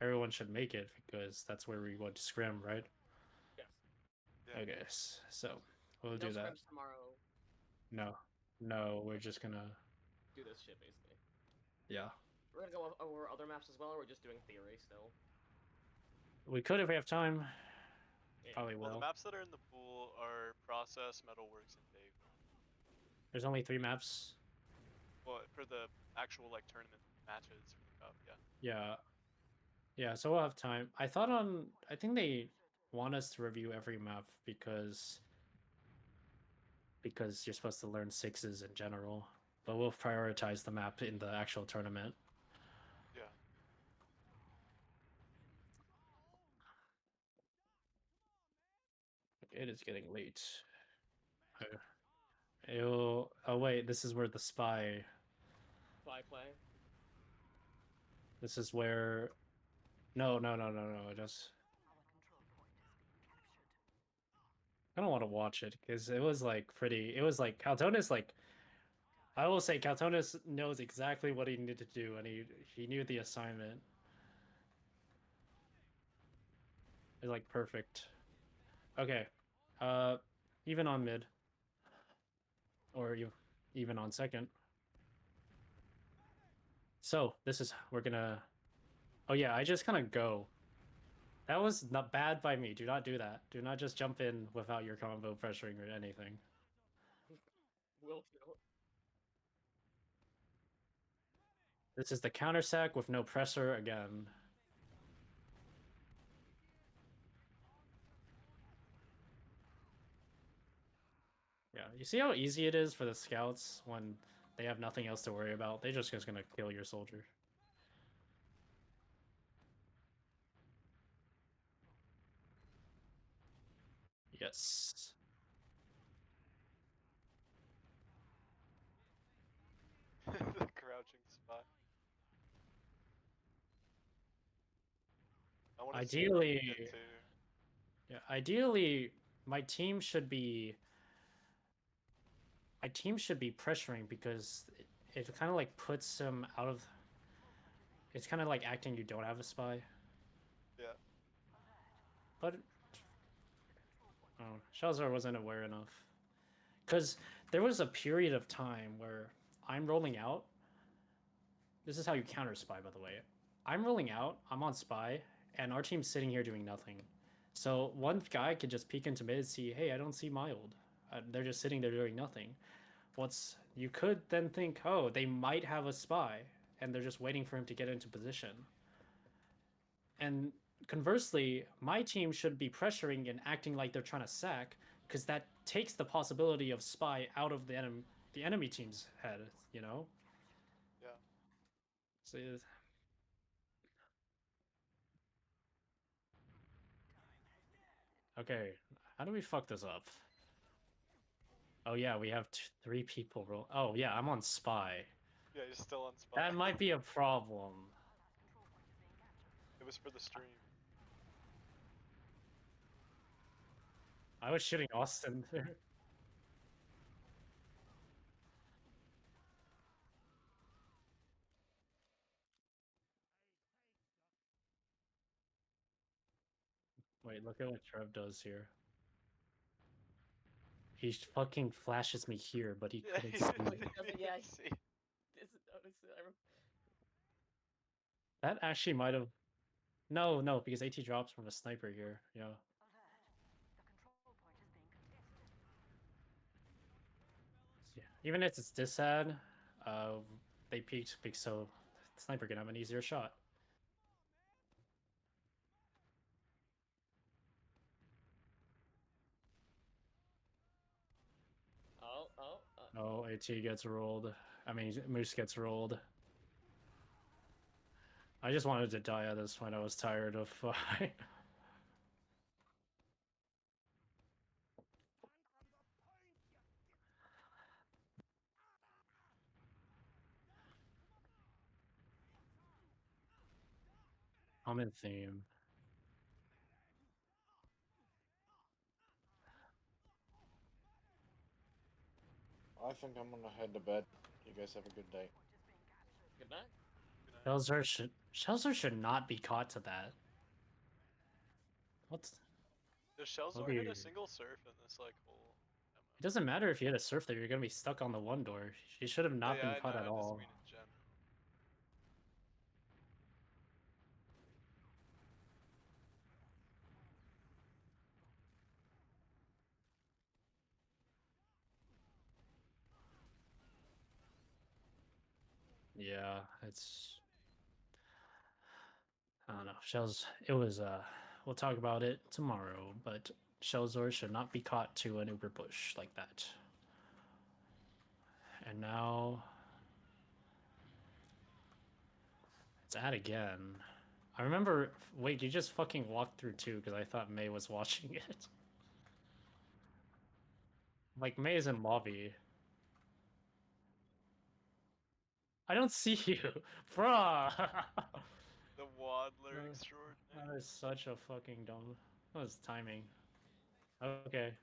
everyone should make it because that's where we would scrim, right? Yes. Yeah. Okay, so we'll No do that. scrims tomorrow. No, we're just gonna. Do this shit basically. Yeah. We're gonna go over other maps as well, or we're just doing theory still. We could if we have time. Yeah. Probably Well, the will. maps that are in the pool are Process, Metalworks, and Bagel. There's only 3 maps. Well, for the actual like tournament matches for the cup, yeah. Yeah. Yeah, so we'll have time. I think they want us to review every map because you're supposed to learn 6's in general. But we'll prioritize the map in the actual tournament. Yeah. It is getting late. Oh wait, this is where the spy. Spy play. This is where. No. Just. I don't want to watch it because it was like pretty. It was like Caltonis like. I will say Caltonis knows exactly what he needed to do, and he knew the assignment. It's like perfect. Okay, even on mid, or you even on second. So this is we're gonna. Oh yeah, I just kind of go. That was not bad by me. Do not do that. Do not just jump in without your combo pressuring or anything. Will do. This is the counter sack with no pressure again. Yeah, you see how easy it is for the scouts when they have nothing else to worry about? They're just gonna kill your soldier. Yes. The crouching spot. I want to see where we Ideally, get to. yeah, ideally, my team should be. My team should be pressuring because it kind of like puts them out of. It's kind of like acting you don't have a spy. Yeah. But oh, Shelzar wasn't aware enough. Because there was a period of time where I'm rolling out. This is how you counter spy, by the way. I'm rolling out, I'm on spy, and our team's sitting here doing nothing. So one guy could just peek into mid and see, hey, I don't see mild. They're just sitting there doing nothing. You could then think, oh, they might have a spy, and they're just waiting for him to get into position. And conversely, my team should be pressuring and acting like they're trying to sack, because that takes the possibility of spy out of the enemy team's head, you know? Yeah. So okay, how do we fuck this up? Oh yeah, we have 3 people roll. Oh yeah, I'm on spy. Yeah, you're still on spot. That might be a problem. It was for the stream. I was shooting Austin there. Wait, look at what Trev does here. He fucking flashes me here, but he Yeah, couldn't he see didn't, me. he Yeah. didn't see. That actually might have... No, because AT drops from a sniper here, yeah. Yeah. Even if it's disad, they peeked, so the sniper can have an easier shot. Oh, AT gets rolled. I mean, Moose gets rolled. I just wanted to die at this point. I was tired of... Common theme. I think I'm gonna head to bed. You guys have a good day. Good night. Shelzer should not be caught to that. What? Does Shelzor Okay. hit a single surf in this like whole It doesn't matter if you hit a surf there, you're gonna be stuck on the one door. She should have not been caught I at just all. mean in general. Yeah, it's... I don't know. We'll talk about it tomorrow, but Shelzor should not be caught to an Uber bush like that. And now... It's at again. I remember... Wait, you just fucking walked through too, because I thought May was watching it. Like, May is in lobby. I don't see you, bruh. The waddler extraordinaire. That is such a fucking dumb. That was timing. Okay.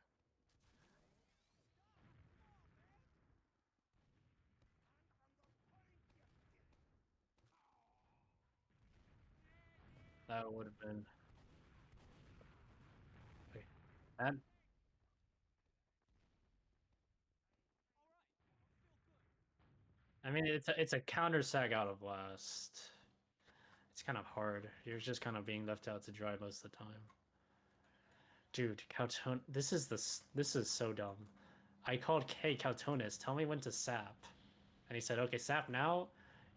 That would have been. Okay. That. I mean, it's a counter sag out of last. It's kind of hard. You're just kind of being left out to dry most of the time. Dude, Cowton, this is so dumb. I called Hey Cowtonis, tell me when to sap. And he said, okay, sap now.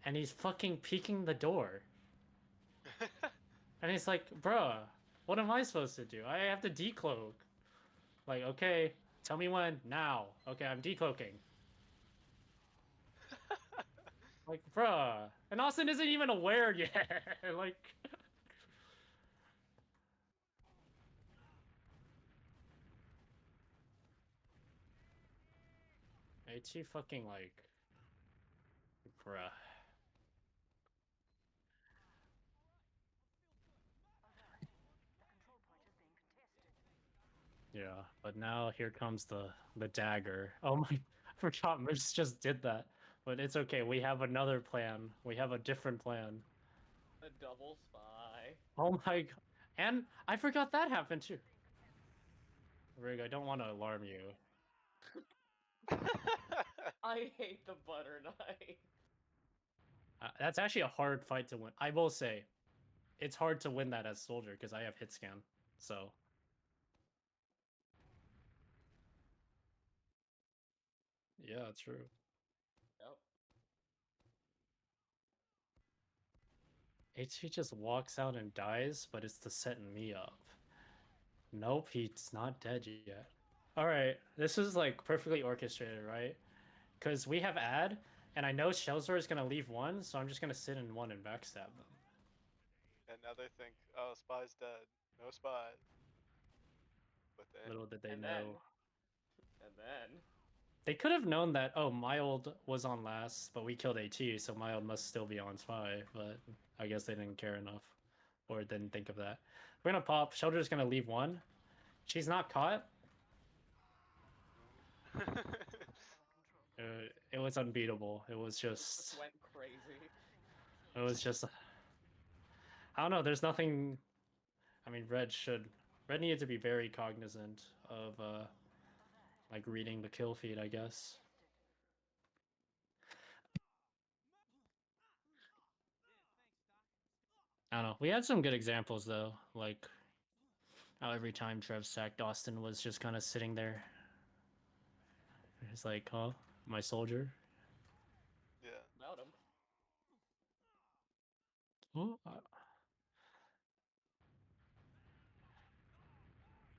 And he's fucking peeking the door. And he's like, bruh, what am I supposed to do? I have to decloak. Like, okay, tell me when. Now. Okay, I'm decloaking. Like, bruh. And Austin isn't even aware yet. Like... AT fucking like, bruh. Yeah, but now here comes the dagger. Oh my, I forgot Moose just did that. But it's okay, we have another plan. We have a different plan. A double spy. Oh my god. And I forgot that happened too. Rig, I don't want to alarm you. I hate the butter knife. That's actually a hard fight to win. I will say, it's hard to win that as soldier because I have hit scan. So yeah, true. Yep. HC just walks out and dies, but it's to set me up. Nope, he's not dead yet. Alright, this is like perfectly orchestrated, right? Because we have ad, and I know Shellzor is going to leave one, so I'm just going to sit in one and backstab them. And now they think, oh, Spy's dead. No Spy. But then... Little did they And know. then... They could have known that, oh, Mild was on last, but we killed AT, so Mild must still be on Spy, but I guess they didn't care enough. Or didn't think of that. We're gonna pop. Shelter's gonna leave one. She's not caught. It was unbeatable. It was just... went crazy. It was just... I don't know, there's nothing... I mean, Red needed to be very cognizant of, like, reading the kill feed, I guess. I don't know. We had some good examples, though. Like, how every time Trev sacked Austin was just kind of sitting there. He's like, huh? My soldier? Yeah. About him. Oh,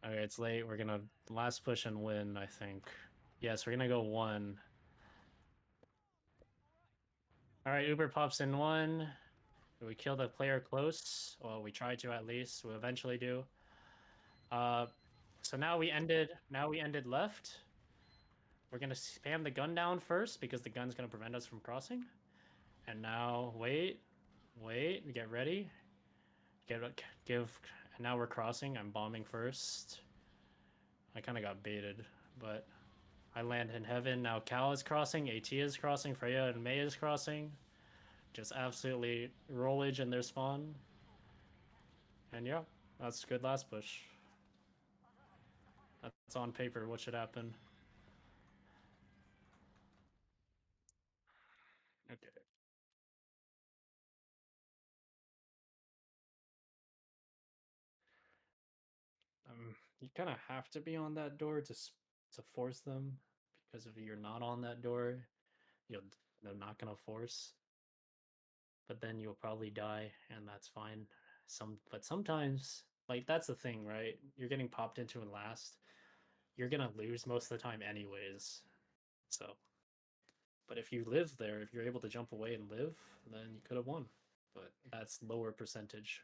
okay, it's late. We're gonna last push and win, I think. Yes, we're gonna go one. Alright, Uber pops in one. We kill the player close. Well, we try to at least. We'll eventually do. So now we ended left. We're gonna spam the gun down first because the gun's gonna prevent us from crossing. And now wait, get ready. And now we're crossing. I'm bombing first. I kind of got baited, but I land in heaven. Now Cal is crossing, AT is crossing, Freya and May is crossing. Just absolutely rollage in their spawn. And yeah, that's good last push. That's on paper what should happen. Okay. You kind of have to be on that door to force them, because if you're not on that door, they're not gonna force. But then you'll probably die, and that's fine. But sometimes, like, that's the thing, right? You're getting popped into in last. You're gonna lose most of the time anyways. So, but if you live there, if you're able to jump away and live, then you could have won. But that's lower percentage.